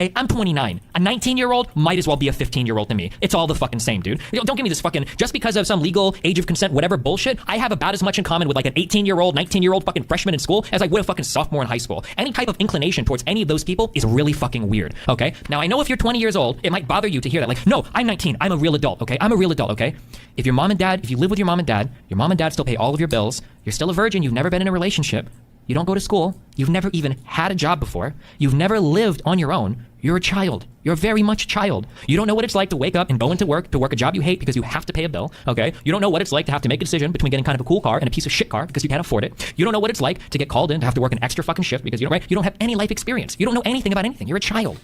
S11: Hey, I'm 29. A 19-year-old might as well be a 15-year-old to me. It's all the fucking same, dude. Don't give me this fucking, just because of some legal age of consent, whatever bullshit, I have about as much in common with like an 18-year-old, 19-year-old fucking freshman in school as I would a fucking sophomore in high school. Any type of inclination towards any of those people is really fucking weird, okay? Now, I know if you're 20 years old, it might bother you to hear that. Like, no, I'm 19. I'm a real adult, okay? I'm a real adult, okay? If your mom and dad, if you live with your mom and dad still pay all of your bills, you're still a virgin, you've never been in a relationship, you don't go to school, you've never even had a job before, you've never lived on your own, you're a child. You're very much a child. You don't know what it's like to wake up and go into work, to work a job you hate because you have to pay a bill, okay? You don't know what it's like to have to make a decision between getting kind of a cool car and a piece of shit car because you can't afford it. You don't know what it's like to get called in to have to work an extra fucking shift because you don't have any life experience. You don't know anything about anything. You're a child.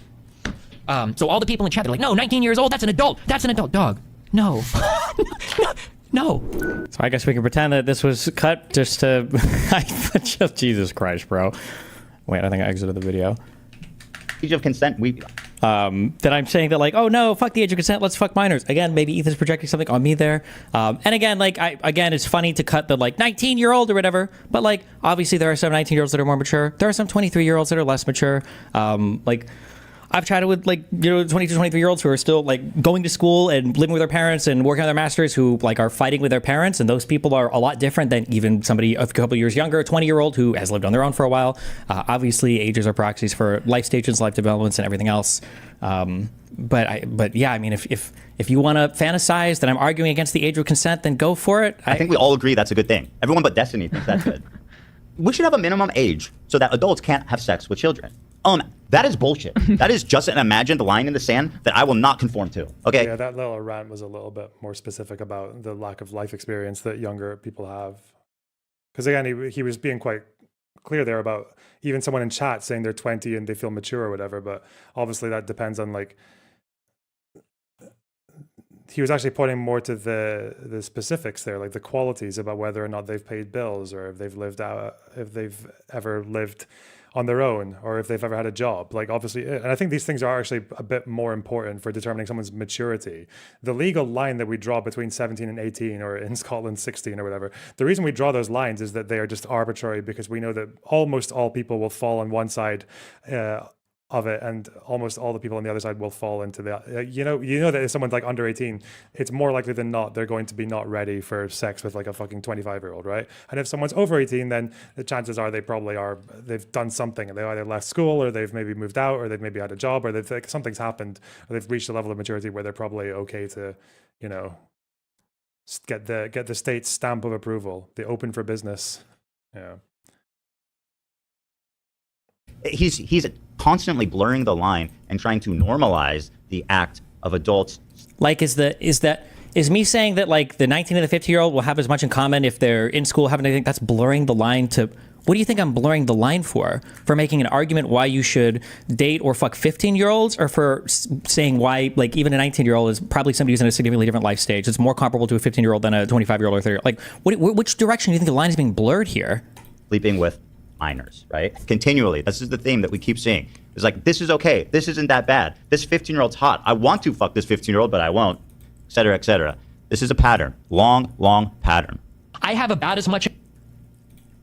S11: So all the people in chat, they're like, no, 19 years old, that's an adult. That's an adult. Dog. No. No.
S10: So I guess we can pretend that this was cut just to... just Jesus Christ, bro. Wait, I think I exited the video.
S2: Age of consent,
S10: that I'm saying that, like, oh no, fuck the age of consent, let's fuck minors. Again, maybe Ethan's projecting something on me there. And again, like, it's funny to cut the, like, 19-year-old or whatever, but, like, obviously there are some 19-year-olds that are more mature. There are some 23-year-olds that are less mature. Like, I've chatted with, like, you know, 22, 23-year-olds who are still, like, going to school and living with their parents and working on their masters who, like, are fighting with their parents. And those people are a lot different than even somebody a couple years younger, a 20-year-old who has lived on their own for a while. Obviously, ages are proxies for life stages, life developments, and everything else. But yeah, I mean, if you want to fantasize that I'm arguing against the age of consent, then go for it.
S2: I think we all agree that's a good thing. Everyone but Destiny thinks that's good. We should have a minimum age so that adults can't have sex with children. That is bullshit. That is just an imagined line in the sand that I will not conform to. Okay.
S1: Yeah, that little rant was a little bit more specific about the lack of life experience that younger people have. Because again, he was being quite clear there about even someone in chat saying they're 20 and they feel mature or whatever. But obviously that depends on, like, he was actually pointing more to the specifics there, like the qualities about whether or not they've paid bills or if they've ever lived on their own or if they've ever had a job. Like, obviously, and I think these things are actually a bit more important for determining someone's maturity. The legal line that we draw between 17 and 18, or in Scotland 16 or whatever, the reason we draw those lines is that they are just arbitrary because we know that almost all people will fall on one side of it, and almost all the people on the other side will fall into the, you know that if someone's like under 18, it's more likely than not they're going to be not ready for sex with like a fucking 25-year-old, right? And if someone's over 18, then the chances are they probably are, they've done something, and they either left school or they've maybe moved out or they've maybe had a job or they've, like, something's happened, or they've reached a level of maturity where they're probably okay to, you know, get the state's stamp of approval, the open for business. Yeah.
S2: He's constantly blurring the line and trying to normalize the act of adults.
S10: Like, is me saying that like the 19 and the 15-year-old will have as much in common if they're in school having anything, that's blurring the line to, what do you think I'm blurring the line for? For making an argument why you should date or fuck 15-year-olds, or for saying why like even a 19-year-old is probably somebody who's in a significantly different life stage. It's more comparable to a 15-year-old than a 25-year-old or 30-year-old. Like, which direction do you think the line is being blurred here?
S2: Sleeping with minors, right? Continually. This is the theme that we keep seeing. It's like, this is okay. This isn't that bad. This 15-year-old's hot. I want to fuck this 15-year-old, but I won't, et cetera, et cetera. This is a pattern. Long pattern.
S7: I have about as much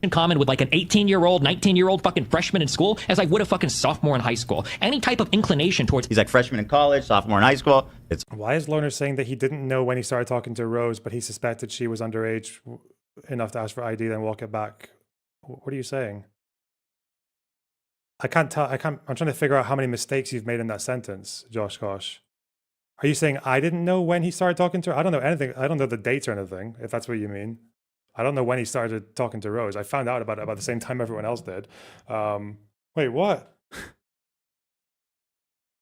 S7: in common with like an 18-year-old, 19-year-old fucking freshman in school as I would a fucking sophomore in high school. Any type of inclination towards...
S2: He's like freshman in college, sophomore in high school.
S1: Why is Loner saying that he didn't know when he started talking to Rose, but he suspected she was underage enough to ask for ID, then walk it back? What are you saying? I can't tell. I'm trying to figure out how many mistakes you've made in that sentence, Josh Kosh. Are you saying I didn't know when he started talking to her? I don't know anything. I don't know the dates or anything, if that's what you mean. I don't know when he started talking to Rose. I found out about it about the same time everyone else did. Wait, what?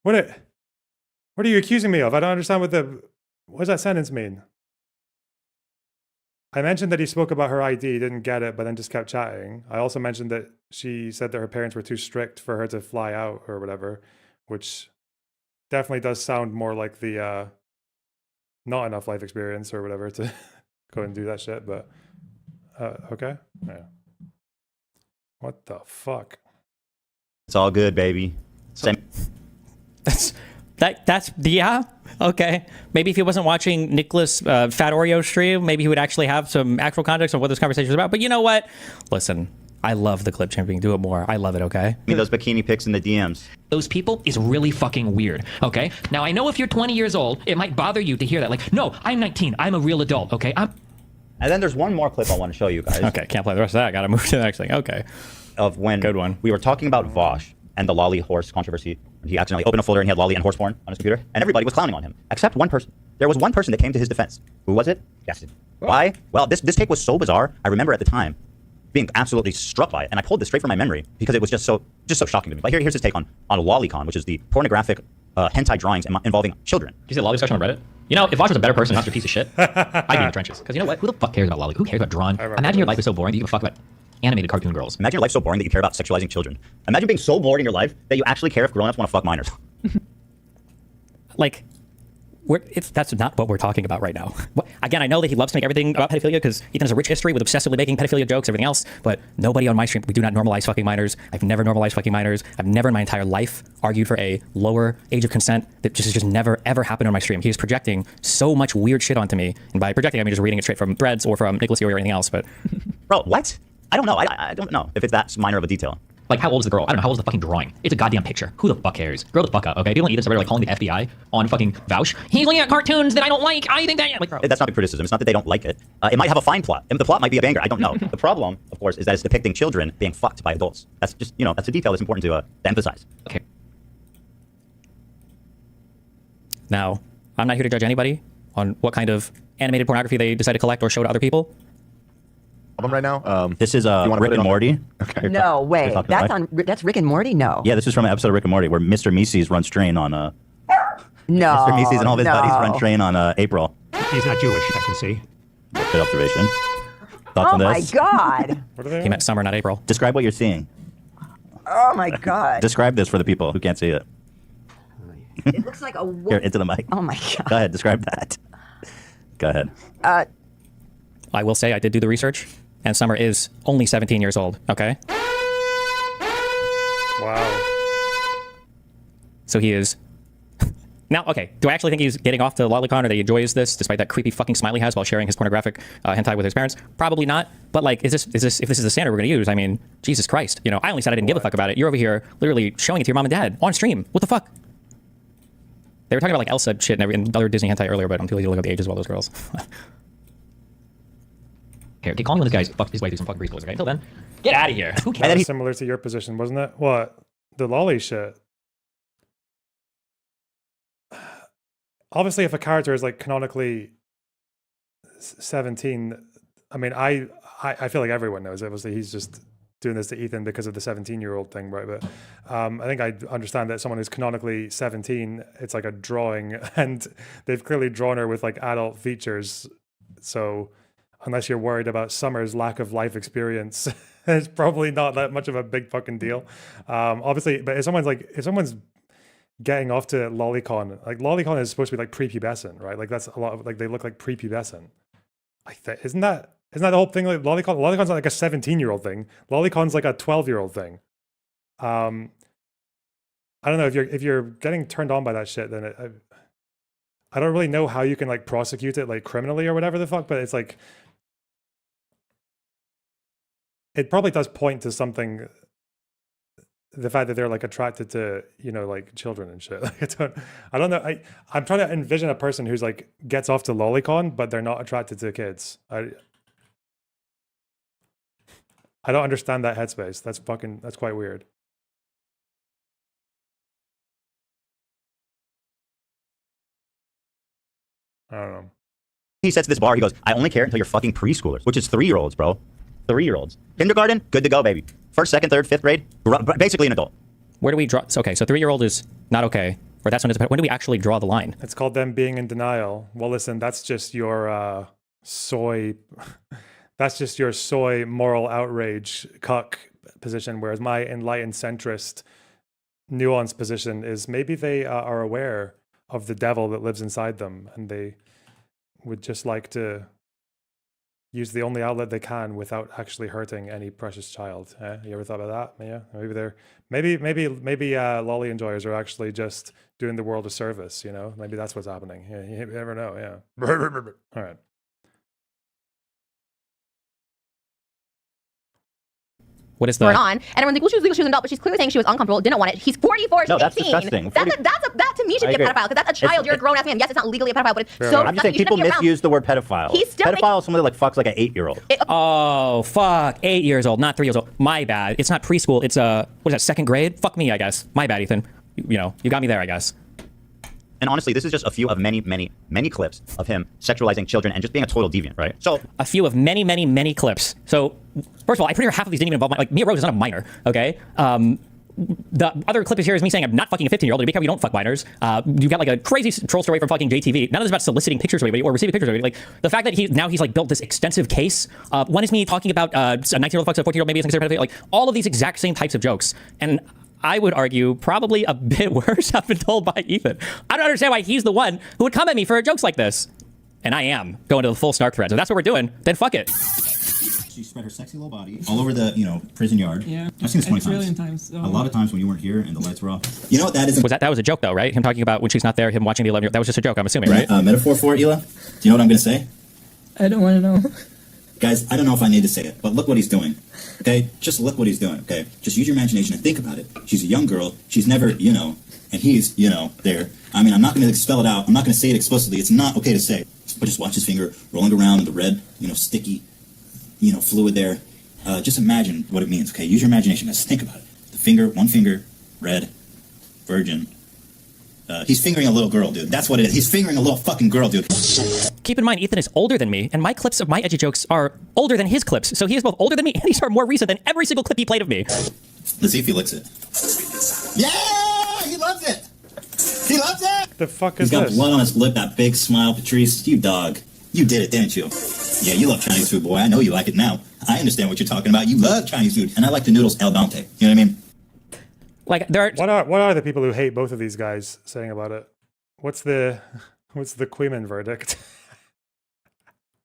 S1: What are you accusing me of? I don't understand what does that sentence mean? I mentioned that he spoke about her ID, didn't get it, but then just kept chatting. I also mentioned that she said that her parents were too strict for her to fly out or whatever, which definitely does sound more like the not enough life experience or whatever to go and do that shit, but okay. Yeah. What the fuck?
S2: It's all good, baby.
S10: That's yeah, okay. Maybe if he wasn't watching Nicholas Fat Oreo stream, maybe he would actually have some actual context of what this conversation is about. But you know what? Listen, I love the clip champion. Do it more. I love it, okay?
S2: I mean, those bikini pics in the DMs.
S7: Those people is really fucking weird, okay? Now, I know if you're 20 years old, it might bother you to hear that. Like, no, I'm 19. I'm a real adult, okay?
S2: And then there's one more clip I want to show you guys.
S10: Okay, can't play the rest of that. Gotta move to the next thing. Okay.
S2: Of when
S10: Good one.
S2: We were talking about Vosh and the lolly horse controversy. He accidentally opened a folder and he had lolly and horse porn on his computer, and everybody was clowning on him, except one person. There was one person that came to his defense. Who was it? Guessed it. Why? Well, this take was so bizarre. I remember at the time being absolutely struck by it, and I pulled this straight from my memory because it was just so shocking to me. Like here's his take on Lollycon, which is the pornographic hentai drawings involving children.
S11: Did you see the lolly discussion on Reddit? You know, if Vosh was a better person, not just a piece of shit, I'd be in the trenches. Because you know what? Who the fuck cares about lolly? Who cares about drawing? Imagine your life is so boring that you give a fuck about animated cartoon girls.
S2: Imagine your life so boring that you care about sexualizing children. Imagine being so bored in your life that you actually care if grown-ups want to fuck minors.
S10: Like, that's not what we're talking about right now. Again, I know that he loves to make everything about pedophilia because Ethan has a rich history with obsessively making pedophilia jokes, everything else, but nobody on my stream, we do not normalize fucking minors. I've never normalized fucking minors. I've never in my entire life argued for a lower age of consent. That just never, ever happened on my stream. He is projecting so much weird shit onto me. And by projecting, I mean just reading it straight from threads or from Nicholas or anything else, but...
S2: Bro, what? I don't know. I don't know if it's that minor of a detail.
S11: Like, how old is the girl? I don't know. How old is the fucking drawing? It's a goddamn picture. Who the fuck cares? Grow the fuck up, okay? People in Ethan's are like calling the FBI on fucking Vouch. He's looking at cartoons that I don't like. I think that... Like, bro.
S2: That's not a criticism. It's not that they don't like it. It might have a fine plot. And the plot might be a banger. I don't know. The problem, of course, is that it's depicting children being fucked by adults. That's just, you know, that's a detail that's important to emphasize.
S11: Okay.
S10: Now, I'm not here to judge anybody on what kind of animated pornography they decide to collect or show to other people.
S18: Right now,
S2: this is Rick and Morty.
S18: Okay.
S19: No way. That's Rick and Morty. No.
S2: Yeah, this is from an episode of Rick and Morty where Mr. Mises runs train on
S19: No.
S2: Mr. Mises and all of his buddies run train on April.
S20: He's not Jewish, I can see.
S2: Good observation. Thoughts on this?
S19: Oh my God.
S10: He meant summer, not April.
S2: Describe what you're seeing.
S19: Oh my God.
S2: Describe this for the people who can't see it.
S19: It looks like a wolf.
S2: Here, into the mic.
S19: Oh my God.
S2: Go ahead, describe that. Go ahead.
S10: I will say I did do the research, and Summer is only 17 years old, okay?
S1: Wow.
S10: So he is... Now, okay, do I actually think he's getting off the lolicon or that he enjoys this despite that creepy fucking smile he has while sharing his pornographic hentai with his parents? Probably not. But like, if this is the standard we're gonna use, I mean, Jesus Christ. You know, I only said I didn't give a fuck about it. You're over here literally showing it to your mom and dad on stream. What the fuck? They were talking about like Elsa shit and other Disney hentai earlier, but I'm too lazy to look at the ages of all those girls.
S11: Here, keep calling when this guy's fucked his way through some fucking preschools, okay? Until then, get out of here. Who cares?
S1: That was similar to your position, wasn't it? What? The lolly shit. Obviously, if a character is like canonically 17, I mean, I feel like everyone knows. Obviously, he's just doing this to Ethan because of the 17-year-old thing, right? But I think I understand that someone who's canonically 17, it's like a drawing, and they've clearly drawn her with like adult features. So unless you're worried about Summer's lack of life experience, it's probably not that much of a big fucking deal. Obviously, but if someone's getting off to lolicon, like lolicon is supposed to be like prepubescent, right? Like that's a lot of like they look like prepubescent. Like that, isn't that the whole thing? Like lolicon's not like a 17-year-old thing. Lolicon's like a 12-year-old thing. I don't know, if you're getting turned on by that shit, then I don't really know how you can like prosecute it like criminally or whatever the fuck, but it's like it probably does point to something, the fact that they're like attracted to, you know, like children and shit. Like I don't know. I'm trying to envision a person who's like gets off to lolicon, but they're not attracted to kids. I don't understand that headspace. That's quite weird. I don't know.
S2: He says to this bar, he goes, I only care until you're fucking preschoolers, which is 3-year-olds, bro. 3-year-olds. Kindergarten, good to go, baby. First, second, third, fifth grade, basically an adult.
S10: Where do we draw? Okay, so 3-year-old is not okay. Or that's when do we actually draw the line?
S1: It's called them being in denial. Well, listen, that's just your soy moral outrage cuck position, whereas my enlightened centrist nuanced position is maybe they are aware of the devil that lives inside them, and they would just like to use the only outlet they can without actually hurting any precious child. You ever thought about that? Yeah, maybe lolly enjoyers are actually just doing the world a service. You know, maybe that's what's happening. Yeah, you never know. Yeah. All right.
S10: What is that?
S14: On, and everyone's like, well, she was legal, she was an adult, but she's clearly saying she was uncomfortable, didn't want it. He's 44, she's 18.
S2: That's disgusting.
S14: That to me should be a pedophile, because that's a child. You're a grown-ass man. Yes, it's not legally a pedophile, but it's so.
S2: I'm just saying people misuse the word pedophile.
S14: He's still
S2: pedophile is somebody that like fucks like an 8-year-old.
S10: Oh, fuck. 8 years old, not 3 years old. My bad. It's not preschool. It's what is that, second grade? Fuck me, I guess. My bad, Ethan. You know, you got me there, I guess.
S2: And honestly, this is just a few of many, many, many clips of him sexualizing children and just being a total deviant, right? So
S10: a few of many, many, many clips. So first of all, I'm pretty sure half of these didn't even involve like Mia Rose is not a minor, okay? The other clip is here is me saying I'm not fucking a 15-year-old. Be careful, you don't fuck minors. You've got like a crazy troll story from fucking JTV. None of this is about soliciting pictures of anybody or receiving pictures of anybody. Like the fact that he's like built this extensive case. One is me talking about a 19-year-old fucks a 14-year-old, maybe it's considered pedophilia. Like all of these exact same types of jokes. And I would argue probably a bit worse have been told by Ethan. I don't understand why he's the one who would come at me for jokes like this. And I am going to the full snark thread. So that's what we're doing. Then fuck it.
S21: She spread her sexy little body all over the, prison yard. Yeah. I've seen this 20 times. A lot of times when you weren't here and the lights were off. You know what that is?
S10: That was a joke though, right? Him talking about when she's not there, him watching the 11-year-old. That was just a joke, I'm assuming, right?
S21: Metaphor for it, Ela? Do you know what I'm going to say?
S15: I don't want to know.
S21: Guys, I don't know if I need to say it, but look what he's doing. Okay? Just look what he's doing, okay? Just use your imagination and think about it. She's a young girl. She's never, and he's, there. I mean, I'm not going to spell it out. I'm not going to say it explicitly. It's not okay to say. But just watch his finger rolling around in the red, sticky, fluid there. Just imagine what it means, okay? Use your imagination. Just think about it. The finger, one finger, red, virgin. He's fingering a little girl, dude. That's what it is. He's fingering a little fucking girl, dude.
S10: Keep in mind, Ethan is older than me, and my clips of my edgy jokes are older than his clips. So he is both older than me, and these are more recent than every single clip he played of me.
S21: Let's see if he licks it. Yeah! He loves it! He loves it!
S1: The fuck is
S21: this? He's got
S1: this?
S21: blood on his lip, that big smile. Patrice, you dog. You did it, didn't you? Yeah, you love Chinese food, boy. I know you like it now. I understand what you're talking about. You love Chinese food, and I like the noodles al dente. You know what I mean?
S10: Like there are
S1: what are the people who hate both of these guys saying about it? What's the Queeman verdict?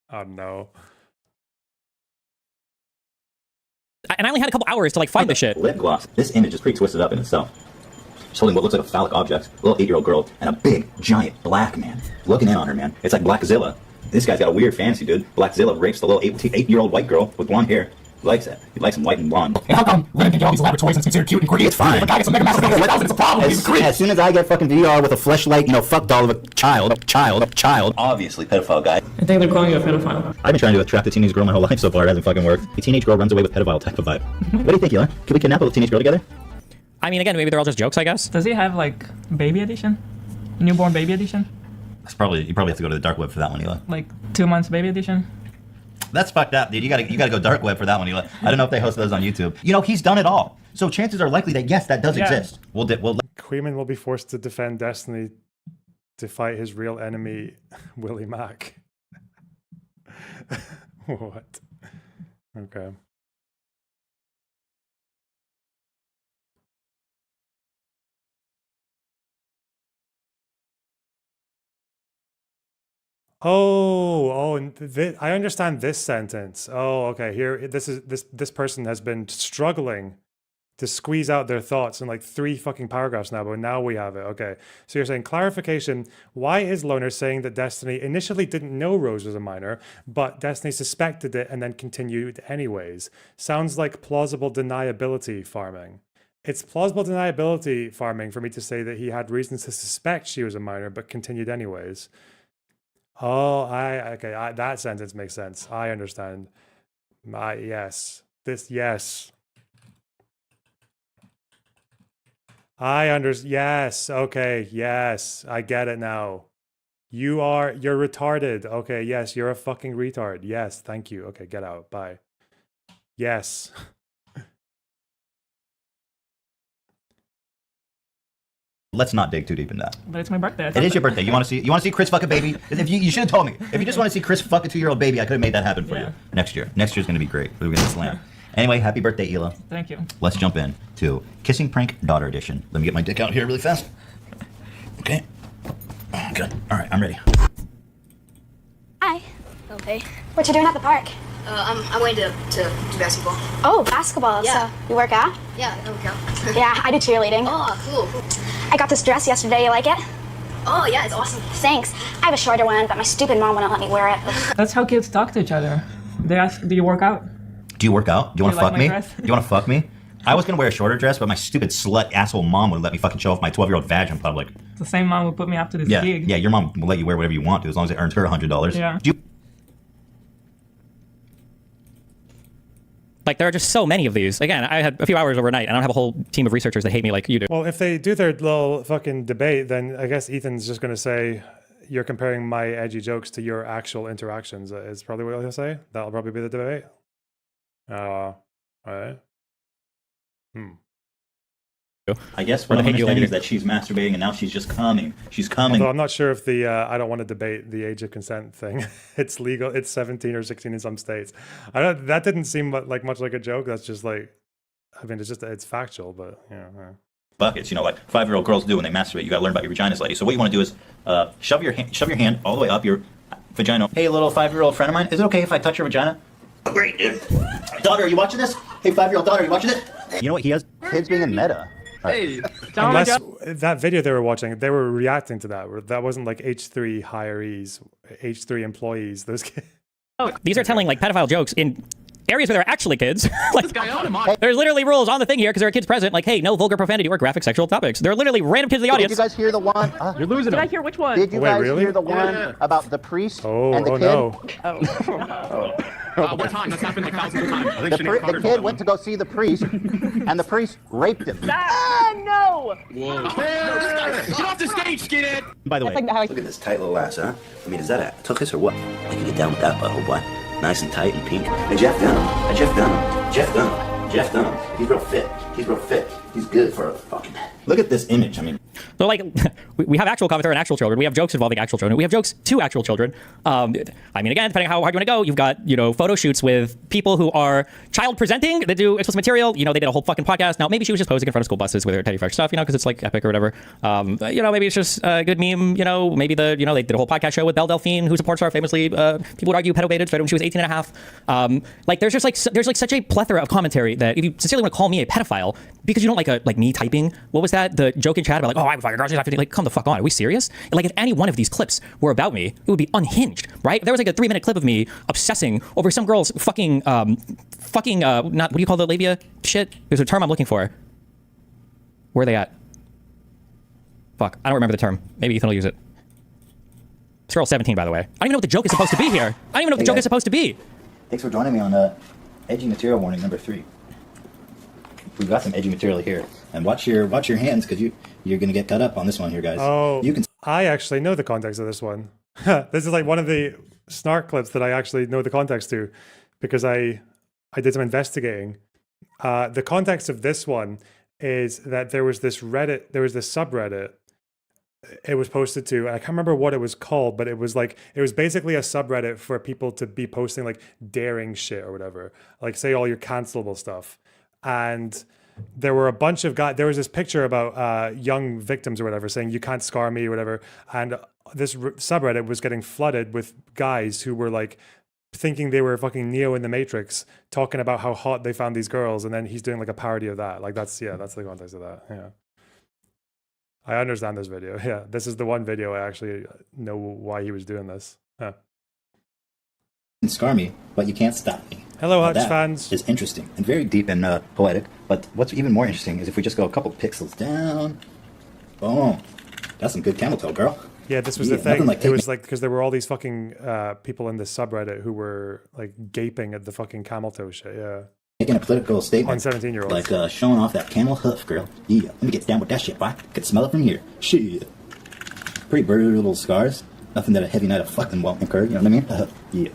S1: Oh no.
S10: And I only had a couple hours to like find the shit.
S21: Lip gloss. This image is pretty twisted up in itself. She's holding what looks like a phallic object, a little 8-year-old girl, and a big, giant black man looking in on her, man. It's like Blackzilla. This guy's got a weird fantasy, dude. Blackzilla rapes the little 8-year-old white girl with blonde hair. He likes that. He likes him white and blonde.
S20: And how come women can get all these elaborate toys and it's considered cute and quirky?
S21: It's fine.
S20: If a guy gets a mega massive it's a problem. He's a creep.
S21: As soon as I get fucking VR with a fleshlight, fuck doll of a child. Obviously, pedophile guy.
S15: I think they're calling you a pedophile.
S21: I've been trying to attract a teenage girl my whole life so far. It hasn't fucking worked. A teenage girl runs away with pedophile type of vibe. What do you think, Ela? Can we kidnap a little teenage girl together?
S10: I mean, again, maybe they're all just jokes, I guess.
S15: Does he have like baby edition? Newborn baby edition?
S21: You probably have to go to the dark web for that one, Ela.
S15: Like 2 months baby edition?
S2: That's fucked up, dude. You gotta go dark web for that one, Hila. I don't know if they host those on YouTube. You know, he's done it all. So chances are likely that yes, that does exist.
S1: Queeman will be forced to defend Destiny to fight his real enemy, Willie Mack. What? Okay. And I understand this sentence. Oh, okay. Here, this person has been struggling to squeeze out their thoughts in like 3 fucking paragraphs now, but now we have it. Okay. So you're saying clarification. Why is Loner saying that Destiny initially didn't know Rose was a minor, but Destiny suspected it and then continued anyways? Sounds like plausible deniability farming. It's plausible deniability farming for me to say that he had reasons to suspect she was a minor, but continued anyways. Oh, that sentence makes sense. I understand. Yes. Yes. Okay. Yes. I get it now. You're retarded. Okay. Yes. You're a fucking retard. Yes. Thank you. Okay. Get out. Bye. Yes.
S2: Let's not dig too deep in that.
S15: But it's my birthday.
S2: It is your birthday. You want to see Chris fuck a baby? If you should have told me. If you just want to see Chris fuck a 2-year-old baby, I could have made that happen for you. Next year. Next year's gonna be great. We're gonna slam. Anyway, happy birthday, Hila.
S15: Thank you.
S2: Let's jump in to Kissing Prank Daughter Edition. Let me get my dick out here really fast. Okay. Good. All right, I'm ready.
S9: Hi. Okay. What you doing at the park? I'm going to do basketball. Oh, basketball. Yeah. So you work out? Yeah, I work out. Yeah, I do cheerleading. Oh, cool. I got this dress yesterday. You like it? Oh, yeah, it's awesome. Thanks. I have a shorter one, but my stupid mom wouldn't let me wear it.
S15: That's how kids talk to each other. They ask, do you work out?
S2: Do you work out? Do you want to fuck me?
S15: Dress?
S2: Do you want to fuck me? I was going to wear a shorter dress, but my stupid slut asshole mom would let me fucking show off my 12-year-old vag in public.
S15: It's the same mom who put me up to this gig.
S2: Yeah, your mom will let you wear whatever you want to as long as it earns her $100.
S15: Yeah.
S10: Like, there are just so many of these. Again, I had a few hours overnight, and I don't have a whole team of researchers that hate me like you do.
S1: Well, if they do their little fucking debate, then I guess Ethan's just going to say, you're comparing my edgy jokes to your actual interactions, is probably what he'll say. That'll probably be the debate. Right.
S2: I guess what I'm understanding is that she's masturbating and now she's just coming. She's coming.
S1: Although I'm not sure if the I don't want to debate the age of consent thing. It's legal. It's 17 or 16 in some states. That didn't seem much like a joke. That's just like, I mean, it's factual, but yeah.
S2: Buckets, like 5-year-old girls do when they masturbate. You got to learn about your vaginas, lady. So what you want to do is shove your hand all the way up your vagina. Hey, little 5-year-old friend of mine, is it okay if I touch your vagina? Great, dude. Daughter, are you watching this? Hey, 5-year-old daughter, are you watching it? You know what? He has kids being a meta.
S1: Hey, unless that video they were watching, they were reacting to that. That wasn't like H3 hirees, H3 employees. Those kids.
S10: These are telling like pedophile jokes in areas where there are actually kids. Like, there's literally rules on the thing here because there are kids present. Like, hey, no vulgar profanity or graphic sexual topics. There are literally random kids in the audience.
S2: Did you guys hear the one?
S15: You're losing. Did I hear which one?
S2: Did you guys hear the one about the priest and the kid?
S15: No.
S20: One time, that's happened like thousands of times.
S2: The kid went to go see the priest, and the priest raped him.
S15: No!
S20: Whoa. Get off the stage, skinhead!
S2: By the way,
S22: look at this tight little ass, huh? I mean, is that a tuchus or what? I can get down with that butthole, boy. Nice and tight and pink. And Jeff Dunham. He's real fit. He's good for a fucking...
S2: Look at this image, I mean...
S10: So, like, we have actual commentary on actual children. We have jokes involving actual children. We have jokes to actual children. I mean, again, depending on how hard you want to go, you've got, photo shoots with people who are child presenting. They do explicit material. They did a whole fucking podcast. Now, maybe she was just posing in front of school buses with her Teddy Fresh stuff, because it's, like, epic or whatever. Maybe it's just a good meme. Maybe they did a whole podcast show with Belle Delphine, who's a porn star, famously. People would argue pedo-baited when she was 18 and a half. There's such a plethora of commentary that if you sincerely want to call me a pedophile, because you don't like me typing, what was that? The joke in chat about I would fuck your girl, she's not 15. Like, come the fuck on. Are we serious? Like, if any one of these clips were about me, it would be unhinged, right? If there was like a 3-minute clip of me obsessing over some girl's fucking, not, what do you call the labia shit? There's a term I'm looking for. Where are they at? Fuck, I don't remember the term. Maybe Ethan will use it. It's girl 17, by the way. I don't even know what the joke is supposed to be here. I don't even know what the joke is supposed to be.
S22: Thanks for joining me on edgy material warning number 3. We've got some edgy material here, and watch your hands because you're gonna get cut up on this one here, guys.
S1: Oh, I actually know the context of this one. This is like one of the snark clips that I actually know the context to, because I did some investigating. The context of this one is that there was this subreddit it was posted to. I can't remember what it was called, but it was basically a subreddit for people to be posting like daring shit or whatever, like say all your cancelable stuff. And there were a bunch of guys. There was this picture about young victims or whatever saying you can't scar me or whatever. And this subreddit was getting flooded with guys who were like thinking they were fucking Neo in the Matrix, talking about how hot they found these girls, and then he's doing like a parody of that. Like that's the context of that. Yeah. I understand this video. Yeah, this is the one video I actually know why he was doing this. Huh.
S22: You can scar me, but you can't stop me.
S1: Hello,
S22: Now
S1: Hutch
S22: that
S1: fans.
S22: is interesting and very deep and poetic. But what's even more interesting is if we just go a couple pixels down. Boom. That's some good camel toe, girl.
S1: Yeah, this was the thing. It was like because there were all these fucking people in this subreddit who were like gaping at the fucking camel toe shit. Yeah.
S22: Making a political statement
S1: on 17-year-olds,
S22: like showing off that camel hoof, girl. Yeah, let me get down with that shit, boy. Could smell it from here. Shit, pretty birdy little scars. Nothing that a heavy night of fucking won't incur. You know what I mean? Yeah.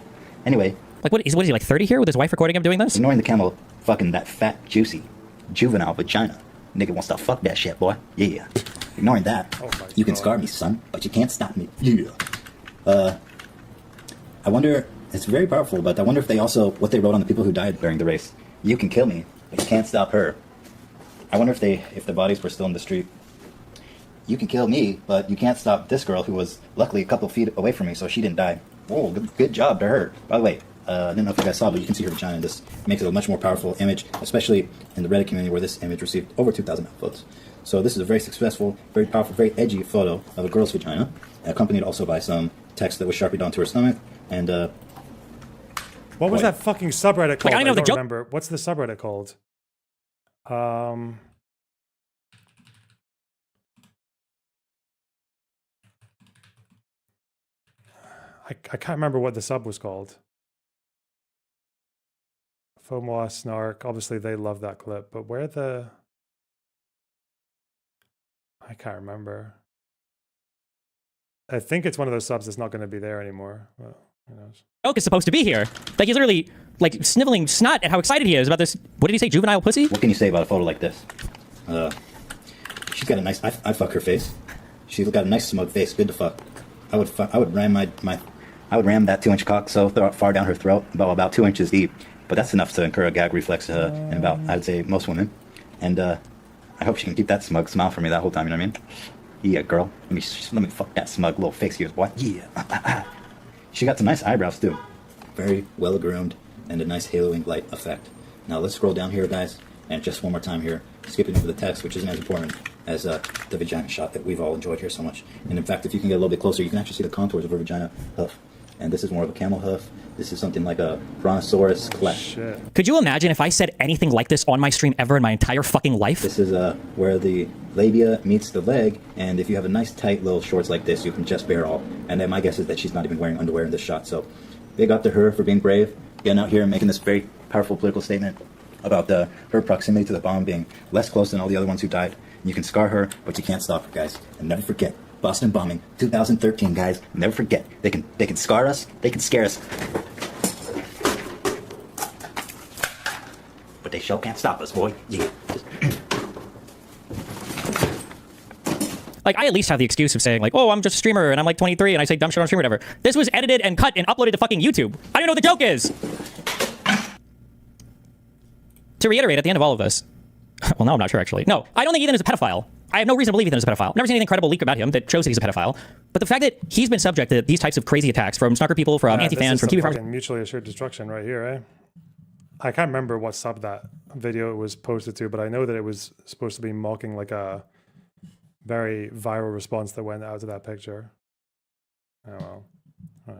S22: Anyway,
S11: like what is he like 30 here with his wife recording him doing this?
S22: Ignoring the camel, fucking that fat, juicy, juvenile vagina. Nigga wants to fuck that shit, boy. Yeah. Ignoring that, you can scar me, son, but you can't stop me. Yeah. I wonder. It's very powerful, but I wonder if they also what they wrote on the people who died during the race. You can kill me, but you can't stop her. I wonder if the bodies were still in the street. You can kill me, but you can't stop this girl who was luckily a couple feet away from me, so she didn't die. Oh, good job to her. By the way, I don't know if you guys saw, but you can see her vagina. This makes it a much more powerful image, especially in the Reddit community where this image received over 2,000 upvotes. So this is a very successful, very powerful, very edgy photo of a girl's vagina, accompanied also by some text that was sharpied onto her stomach, and
S1: what was that fucking subreddit called?
S11: Like, I don't
S1: remember. What's the subreddit called? I can't remember what the sub was called. FOMO Snark. Obviously, they love that clip, but where the... I can't remember. I think it's one of those subs that's not going to be there anymore. Well, who knows?
S11: Joke is supposed to be here. Like he's literally like sniveling snot at how excited he is about this. What did he say? Juvenile pussy?
S22: What can you say about a photo like this? She's got a nice. I fuck her face. She's got a nice smug face. Good to fuck. I would ram I would ram that 2-inch cock so far down her throat, about 2 inches deep. But that's enough to incur a gag reflex in about, I'd say, most women. And I hope she can keep that smug smile for me that whole time. You know what I mean? Yeah, girl. Let me fuck that smug little face of yours, boy. Yeah. She got some nice eyebrows too. Very well groomed and a nice haloing light effect. Now let's scroll down here, guys, and just one more time here, skipping over the text, which isn't as important as the vagina shot that we've all enjoyed here so much. And in fact, if you can get a little bit closer, you can actually see the contours of her vagina hoof. And this is more of a camel hoof. This is something like a brontosaurus cleft.
S11: Could you imagine if I said anything like this on my stream ever in my entire fucking life?
S22: This is where the labia meets the leg, and if you have a nice tight little shorts like this, you can just bear all. And then my guess is that she's not even wearing underwear in this shot. So big up to her for being brave, getting out here and making this very powerful political statement about her proximity to the bomb being less close than all the other ones who died. You can scar her, but you can't stop her, guys. And never forget, Boston bombing, 2013, guys. Never forget. They can scar us, they can scare us, but they sure can't stop us, boy. Yeah.
S11: Like, I at least have the excuse of saying, like, oh, I'm just a streamer, and I'm like 23, and I say dumb shit on stream or whatever. This was edited and cut and uploaded to fucking YouTube. I don't know what the joke is! To reiterate, at the end of all of this... Well, no, I'm not sure, actually. No, I don't think Ethan is a pedophile. I have no reason to believe Ethan is a pedophile. I've never seen anything credible leaked about him that shows that he's a pedophile. But the fact that he's been subject to these types of crazy attacks from snarker people, from anti-fans, from Kiwi farmers...
S1: mutually assured destruction right here, eh? I can't remember what sub that video was posted to, but I know that it was supposed to be mocking like a very viral response that went out to that picture. Oh well,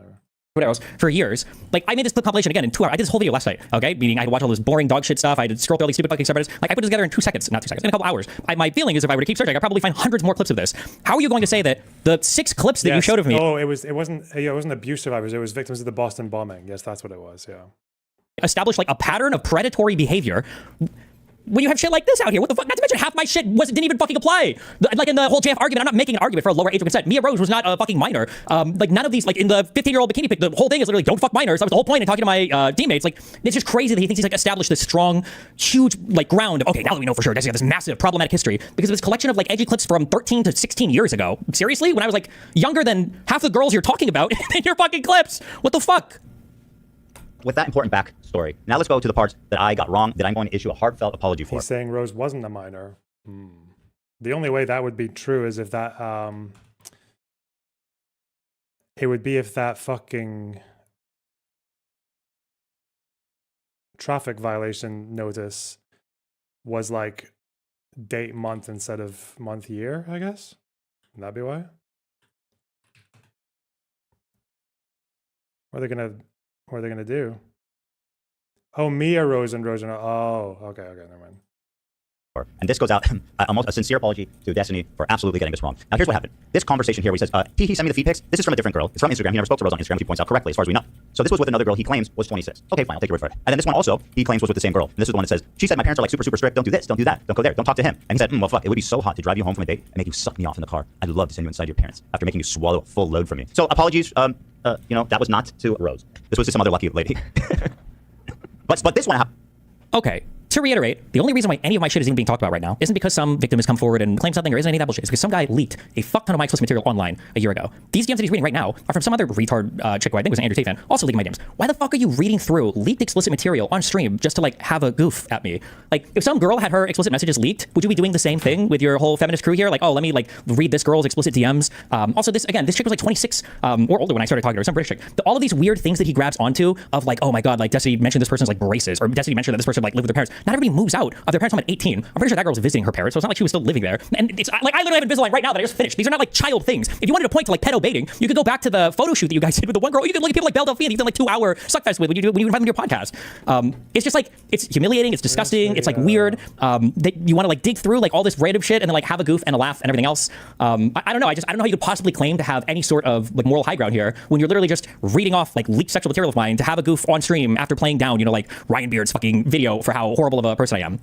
S1: whatever.
S11: Else for years. Like, I made this clip compilation again in 2 hours. I did this whole video last night, okay? Meaning I had watched all this boring dog shit stuff. I had to scroll through all these stupid fucking subreddits. Like, I put it together in 2 seconds. Not 2 seconds, in a couple hours. My feeling is if I were to keep searching, I'd probably find hundreds more clips of this. How are you going to say that the 6 clips that you showed of me...
S1: Oh, it wasn't abuse survivors. It was victims of the Boston bombing. Yes, that's what it was, yeah.
S11: Established, like, a pattern of predatory behavior
S7: when you have shit like this out here, what the fuck? Not to mention half my shit didn't even fucking apply. Like in the whole JF argument, I'm not making an argument for a lower age of consent. Mia Rose was not a fucking minor. Like none of these, like in the 15-year-old bikini pic, the whole thing is literally don't fuck minors. That was the whole point in talking to my teammates. Like it's just crazy that he thinks he's like established this strong, huge like ground of, okay, now that we know for sure, Destiny got this massive problematic history because of this collection of like edgy clips from 13 to 16 years ago. Seriously? When I was like younger than half the girls you're talking about in your fucking clips. What the fuck?
S2: With that important backstory, now let's go to the parts that I got wrong that I'm going to issue a heartfelt apology for.
S1: He's saying Rose wasn't a minor. The only way that would be true is if that it would be if that fucking traffic violation notice was like date month instead of month year, I guess. Would that be why? What are they gonna do? Oh, Mia Rose and Rose. Oh, okay, never mind.
S2: And this goes out almost a sincere apology to Destiny for absolutely getting this wrong. Now here's what happened. This conversation here where he says, he sent me the feed pics. This is from a different girl. It's from Instagram. He never spoke to Rose on Instagram. He points out correctly as far as we know. So this was with another girl he claims was 26. Okay, fine, I'll take your word for it. And then this one also he claims was with the same girl. And this is the one that says, she said my parents are like super strict. Don't do this, don't do that, don't go there, don't talk to him. And he said, well fuck, it would be so hot to drive you home from a date and make you suck me off in the car. I'd love to send you inside your parents after making you swallow a full load from me. So apologies, that was not to Rose. This was to some other lucky lady. but this one happened.
S7: Okay. To reiterate, the only reason why any of my shit is even being talked about right now isn't because some victim has come forward and claimed something or isn't any of that bullshit. It's because some guy leaked a fuck ton of my explicit material online a year ago. These DMs that he's reading right now are from some other retard chick who I think was an Andrew Tate fan, also leaking my DMs. Why the fuck are you reading through leaked explicit material on stream just to like have a goof at me? Like if some girl had her explicit messages leaked, would you be doing the same thing with your whole feminist crew here? Like, oh, let me like read this girl's explicit DMs. Also, this chick was like 26 or older when I started talking to her, some British chick. All of these weird things that he grabs onto of like, oh my god, like Destiny mentioned this person's like braces, or Destiny mentioned that this person like lived with their parents. Not everybody moves out of their parents home at 18. I'm pretty sure that girl was visiting her parents, so it's not like she was still living there. And it's like I literally have Invisalign right now that I just finished. These are not like child things. If you wanted to point to like pedo baiting, you could go back to the photo shoot that you guys did with the one girl. You could look at people like Belle Delphine, you've done like 2-hour suckfest with when you invite them to your podcast. It's just like it's humiliating, it's disgusting, it's like weird. That you want to like dig through like all this random shit and then like have a goof and a laugh and everything else. I don't know. I don't know how you could possibly claim to have any sort of like moral high ground here when you're literally just reading off like leaked sexual material of mine to have a goof on stream after playing down, like Ryan Beard's fucking video for how horrible of a person I am.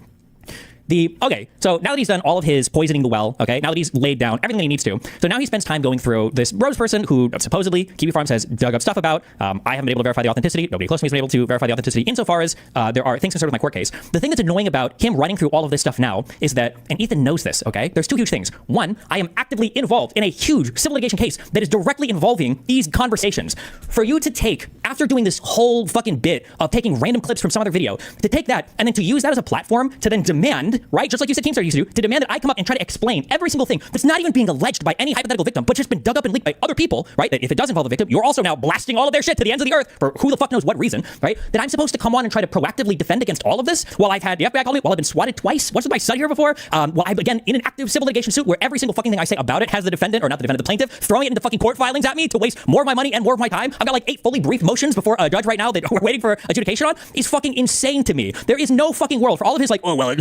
S7: Okay, so now that he's done all of his poisoning the well, okay, now that he's laid down everything that he needs to, so now he spends time going through this Rose person who supposedly Kiwi Farms has dug up stuff about. I haven't been able to verify the authenticity. Nobody close to me has been able to verify the authenticity insofar as there are things concerned with my court case. The thing that's annoying about him running through all of this stuff now is that, and Ethan knows this, okay, there's two huge things. One, I am actively involved in a huge civil litigation case that is directly involving these conversations. For you to take, after doing this whole fucking bit of taking random clips from some other video, to take that and then to use that as a platform to then demand, right, just like you said Keemstar used to demand that I come up and try to explain every single thing that's not even being alleged by any hypothetical victim, but just been dug up and leaked by other people, right? That if it does involve a victim, you're also now blasting all of their shit to the ends of the earth for who the fuck knows what reason, right? That I'm supposed to come on and try to proactively defend against all of this while I've had the FBI call me, while I've been swatted twice. Once with my son here before, while I'm again in an active civil litigation suit where every single fucking thing I say about it has the defendant, or not the defendant, the plaintiff, throwing it into fucking court filings at me to waste more of my money and more of my time. I've got like 8 fully briefed motions before a judge right now that we're waiting for adjudication on. Is fucking insane to me. There is no fucking world for all of his like, oh well,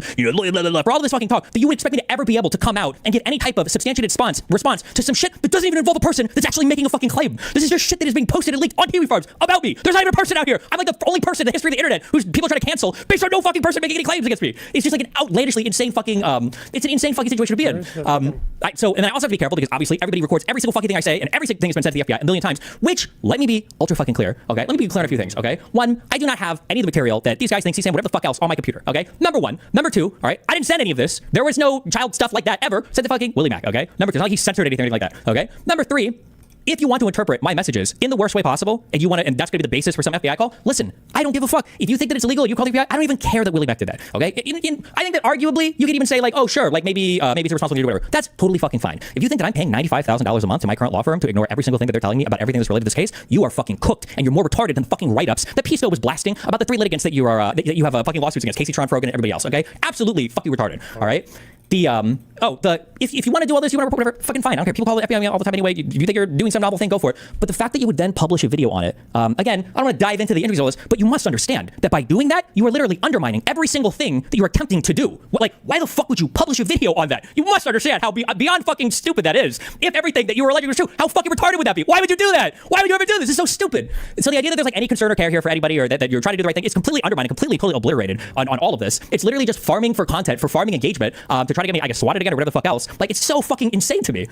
S7: for all of this fucking talk that you would expect me to ever be able to come out and give any type of substantiated response to some shit that doesn't even involve a person that's actually making a fucking claim. This is just shit that is being posted and leaked on Kiwi Farms about me. There's not even a person out here. I'm like the only person in the history of the internet who's people try to cancel based on no fucking person making any claims against me. It's just like an outlandishly insane fucking it's an insane fucking situation to be in. And I also have to be careful because obviously everybody records every single fucking thing I say and every single thing has been sent to the FBI a million times, which, let me be ultra fucking clear, okay? Let me be clear on a few things, okay? One, I do not have any of the material that these guys think he's saying whatever the fuck else on my computer, okay? Number one. Number two, all right? I didn't send any of this. There was no child stuff like that ever sent to fucking Willie Mac, okay? Number two, it's not like he censored anything like that, okay? Number three, if you want to interpret my messages in the worst way possible, and you want to, and that's going to be the basis for some FBI call, listen, I don't give a fuck. If you think that it's illegal and you call the FBI, I don't even care that Willie Mac did that, okay? I think that arguably, you could even say like, oh sure, like maybe it's irresponsible or whatever. That's totally fucking fine. If you think that I'm paying $95,000 a month to my current law firm to ignore every single thing that they're telling me about everything that's related to this case, you are fucking cooked, and you're more retarded than the fucking write-ups that Peacefield was blasting about the 3 litigants that you are, that you have fucking lawsuits against, Casey, Tron, Frogan, and everybody else, okay? Absolutely fucking retarded, all right? If you want to do all this, you want to report whatever, fucking fine. I don't care. People call it FBI all the time anyway. You think you're doing some novel thing, go for it. But the fact that you would then publish a video on it, again, I don't want to dive into the intricacies of all this, but you must understand that by doing that, you are literally undermining every single thing that you're attempting to do. Why the fuck would you publish a video on that? You must understand how beyond fucking stupid that is. If everything that you were alleging was true, how fucking retarded would that be? Why would you do that? Why would you ever do this? This is so stupid. So the idea that there's like any concern or care here for anybody, or that you're trying to do the right thing, is completely undermining, completely obliterated on all of this. It's literally just farming for content, for farming engagement, to try to get me, I guess, swatted again or whatever the fuck else. Like, it's so fucking insane to me.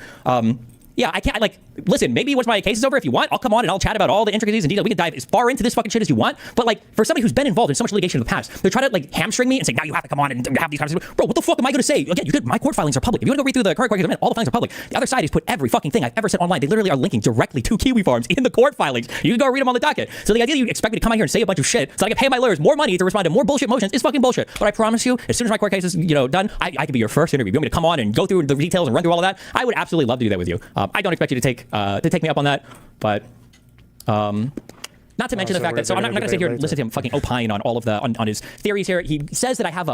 S7: Yeah, I can't, listen, maybe once my case is over, if you want, I'll come on and I'll chat about all the intricacies and details. We can dive as far into this fucking shit as you want. But for somebody who's been involved in so much litigation in the past, they're trying to hamstring me and say, now you have to come on and have these conversations. Bro, what the fuck am I going to say? Again, my court filings are public. If you want to go read through the current court case, all the filings are public. The other side has put every fucking thing I've ever said online. They literally are linking directly to Kiwi Farms in the court filings. You can go read them on the docket. So the idea you expect me to come out here and say a bunch of shit so I can pay my lawyers more money to respond to more bullshit motions is fucking bullshit. But I promise you, as soon as my court case is done, I can be your first interview. If you want me to come on and go through the details and run through all of that, I would absolutely love to do that with you. I don't expect you to take me up on that, but not to mention the fact that I'm not going to sit here and listen to him fucking opine on all of on his theories here. He says that I have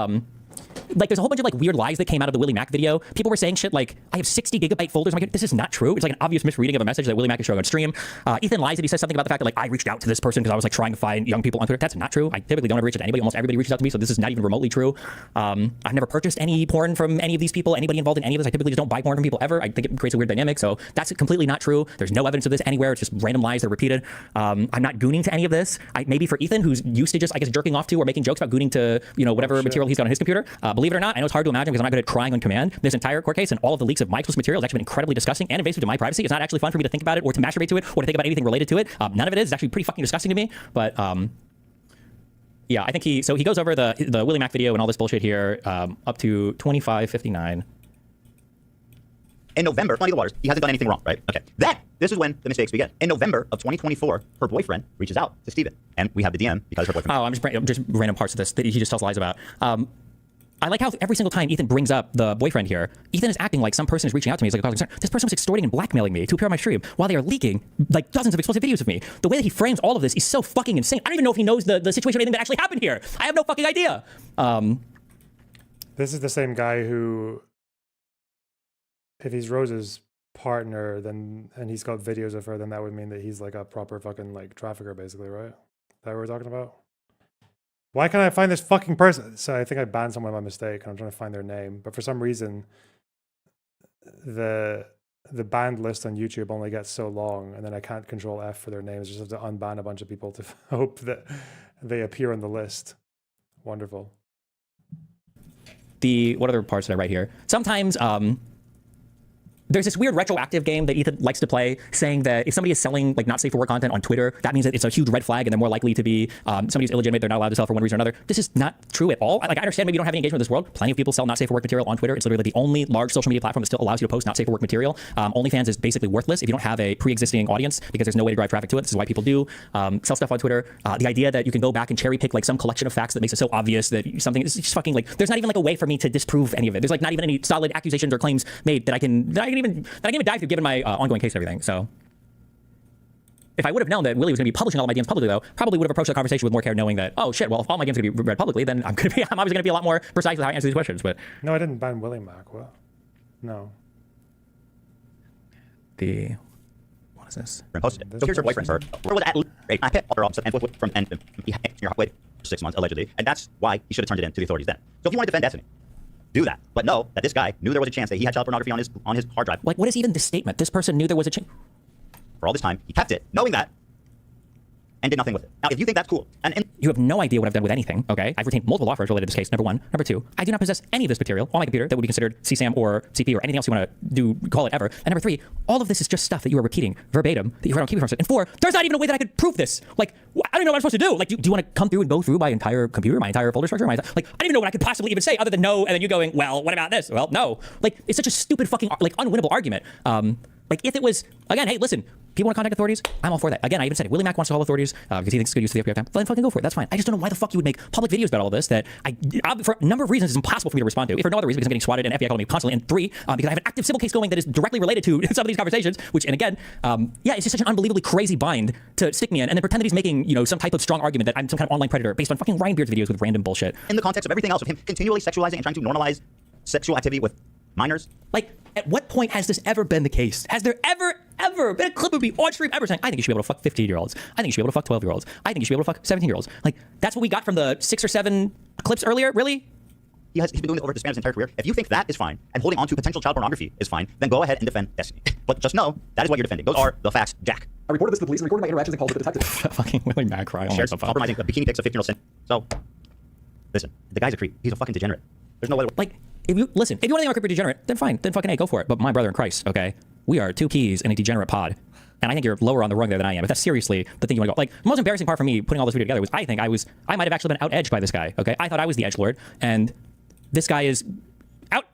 S7: there's a whole bunch of weird lies that came out of the Willie Mack video. People were saying shit like, I have 60 gigabyte folders. This is not true. It's like an obvious misreading of a message that Willie Mack is showing on stream. Ethan lies that he says something about the fact that I reached out to this person because I was trying to find young people on Twitter. That's not true. I typically don't ever reach out to anybody. Almost everybody reaches out to me, so this is not even remotely true. I've never purchased any porn from any of these people, anybody involved in any of this. I typically just don't buy porn from people ever. I think it creates a weird dynamic, so that's completely not true. There's no evidence of this anywhere. It's just random lies that are repeated. I'm not gooning to any of this. Maybe for Ethan, who's used to just, I guess, jerking off to or making jokes about gooning to, whatever material he's got on his computer. Believe it or not, I know it's hard to imagine because I'm not good at crying on command. This entire court case and all of the leaks of my exclusive material has actually been incredibly disgusting and invasive to my privacy. It's not actually fun for me to think about it or to masturbate to it or to think about anything related to it. None of it is. It's actually pretty fucking disgusting to me. But yeah, I think he goes over the Willie Mack video and all this bullshit here up to 25:59.
S22: In November, Money the Waters, he hasn't done anything wrong, right? Okay. Then, this is when the mistakes begin. In November of 2024, her boyfriend reaches out to Steven. And we have the DM because her boyfriend...
S7: Oh, I'm just random parts of this that he just tells lies about. I like how every single time Ethan brings up the boyfriend here, Ethan is acting like some person is reaching out to me. He's like, a concern. This person was extorting and blackmailing me to appear on my stream while they are leaking dozens of explicit videos of me. The way that he frames all of this is so fucking insane. I don't even know if he knows the situation or anything that actually happened here. I have no fucking idea.
S1: This is the same guy who, if he's Rose's partner, and he's got videos of her, then that would mean that he's a proper fucking trafficker, basically, right? Is that what we're talking about? Why can't I find this fucking person? So I think I banned someone by mistake, and I'm trying to find their name. But for some reason, the banned list on YouTube only gets so long, and then I can't control F for their names. I just have to unban a bunch of people to hope that they appear on the list. Wonderful.
S7: What other parts did I write here? Sometimes there's this weird retroactive game that Ethan likes to play, saying that if somebody is selling not safe for work content on Twitter, that means that it's a huge red flag and they're more likely to be somebody who's illegitimate. They're not allowed to sell for one reason or another. This is not true at all. I understand maybe you don't have any engagement with this world. Plenty of people sell not safe for work material on Twitter. It's literally the only large social media platform that still allows you to post not safe for work material. OnlyFans is basically worthless if you don't have a pre-existing audience because there's no way to drive traffic to it. This is why people do sell stuff on Twitter. The idea that you can go back and cherry pick some collection of facts that makes it so obvious that something is just fucking there's not even a way for me to disprove any of it. There's not even any solid accusations or claims made that I can even dive through given my ongoing case and everything. So if I would have known that Willie was going to be publishing all my DMs publicly, though, probably would have approached the conversation with more care, knowing that, oh shit, well, if all my DMs are going to be read publicly, then I'm obviously going to be a lot more precise with how I answer these questions. But
S1: no, I didn't ban Willie Mack. What? No.
S7: What is this?
S22: Posted it. So here's her boyfriend. Her was at I picked her up and from your way for 6 months allegedly, and that's why he should have turned it in to the authorities then. So if you want to defend Destiny, do that, but know that this guy knew there was a chance that he had child pornography on his hard drive.
S7: What is even this statement? This person knew there was a chance.
S22: For all this time, he kept it, knowing that, and did nothing with it. Now, if you think that's cool, and
S7: you have no idea what I've done with anything, okay? I've retained multiple offers related to this case, number one. Number two, I do not possess any of this material on my computer that would be considered CSAM or CP or anything else you want to call it ever. And number three, all of this is just stuff that you are repeating verbatim that you heard on Kiwi Farms. And four, there's not even a way that I could prove this. I don't even know what I'm supposed to do. Do you want to come through and go through my entire computer, my entire folder structure? I don't even know what I could possibly even say other than no, and then you going, well, what about this? Well, no. It's such a stupid fucking, unwinnable argument. If it was, again, hey, listen, people want to contact authorities, I'm all for that. Again, I even said it. Willie Mack wants to call authorities because he thinks it's good use of the FBI time. Then fucking go for it. That's fine. I just don't know why the fuck you would make public videos about all this that for a number of reasons, it's impossible for me to respond to. If for no other reason, because I'm getting swatted and FBI calling me constantly. And three, because I have an active civil case going that is directly related to some of these conversations, which, and again, yeah, it's just such an unbelievably crazy bind to stick me in and then pretend that he's making, some type of strong argument that I'm some kind of online predator based on fucking Ryan Beard's videos with random bullshit.
S22: In the context of everything else, of him continually sexualizing and trying to normalize
S2: sexual activity with minors?
S7: Like, at what point has this ever been the case? Has there ever been a clip of me on stream ever saying, I think you should be able to fuck 15-year-olds. I think you should be able to fuck 12-year-olds. I think you should be able to fuck 17-year-olds. Like, that's what we got from the 6 or 7 clips earlier? Really?
S2: He's been doing it over the span of his entire career. If you think that is fine, and holding on to potential child pornography is fine, then go ahead and defend Destiny. But just know, that is what you're defending. Those are the facts, Jack.
S17: I reported this to the police and recorded my interactions and calls with the detective.
S7: Fucking Willie Mac cry.
S2: Shares compromising bikini pics of 15-year-olds. So, listen, the guy's a creep. He's a fucking degenerate. There's no other way.
S7: Like, if you want to think I'm a creepy degenerate, then fine. Then fucking A, go for it. But my brother in Christ, okay? We are 2 peas in a degenerate pod. And I think you're lower on the rung there than I am. If that's seriously the thing you want to go. Like, the most embarrassing part for me putting all this video together was I might have actually been out-edged by this guy, okay? I thought I was the edgelord, and this guy is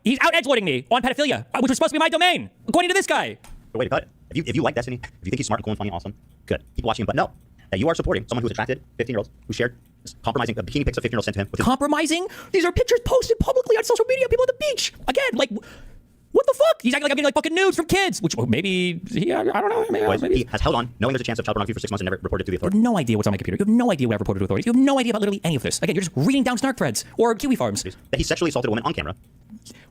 S7: he's out-edgelording me on pedophilia, which was supposed to be my domain, according to this guy.
S2: The way to cut it. If you like Destiny, if you think he's smart, cool, and funny, awesome, good. Keep watching him. But no, that you are supporting someone who's attracted, 15-year-olds, who shared compromising bikini pics of 15-year-olds sent to him.
S7: Compromising? These are pictures posted publicly on social media, people at the beach. Again, like, what the fuck? He's acting like I'm getting like fucking nudes from kids, which maybe, I don't know. Maybe.
S2: He has held on, knowing there's a chance of child pornography for 6 months and never reported to the authorities.
S7: You have no idea what's on my computer. You have no idea what I've reported to authorities. You have no idea about literally any of this. Again, you're just reading down snark threads or Kiwi farms.
S2: That he sexually assaulted a woman on camera.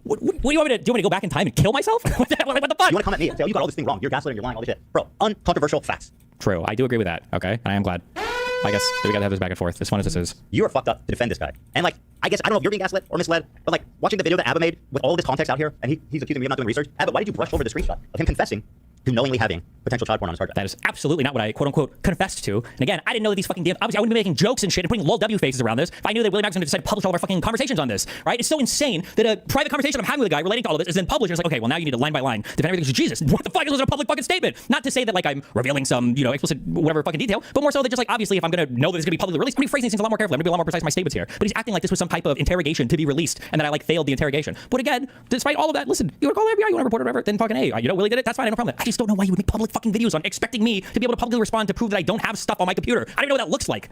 S7: What do you want me to do? You want me to go back in time and kill myself? What the fuck?
S2: You want to come at me and say, oh, you got all this thing wrong. You're gaslighting, you're lying, all this shit. Bro, uncontroversial facts.
S7: True. I do agree with that. Okay. And I am glad. I guess we gotta have this back and forth, as fun as this is.
S2: You are fucked up to defend this guy. And like, I guess, I don't know if you're being gaslit or misled, but like, watching the video that Abba made with all of this context out here, and he's accusing me of not doing research. Abba, why did you brush over the screenshot of him confessing to knowingly having potential child porn on his hard drive?
S7: That is absolutely not what I quote-unquote confessed to. And again, I didn't know that these fucking obviously I wouldn't be making jokes and shit and putting lol W faces around this if I knew that Willie Mac was going to decide to publish all of our fucking conversations on this, right? It's so insane that a private conversation I'm having with a guy relating to all of this is then published. It's like, okay, well now you need to line by line defend everything. Jesus, what the fuck is a public fucking statement? Not to say that like I'm revealing some, explicit whatever fucking detail, but more so that just like obviously if I'm going to know that it's going to be publicly released, I'm going to be phrasing things a lot more carefully. I'm going to be a lot more precise in my statements here. But he's acting like this was some type of interrogation to be released and that I like failed the interrogation. But again, despite all of that, listen, you want to call the FBI, you want to report it, whatever, then fucking A, Willie did it, that's fine, I have no problem. I just don't know why you would make public fucking videos on expecting me to be able to publicly respond to prove that I don't have stuff on my computer. I don't even know what that looks like.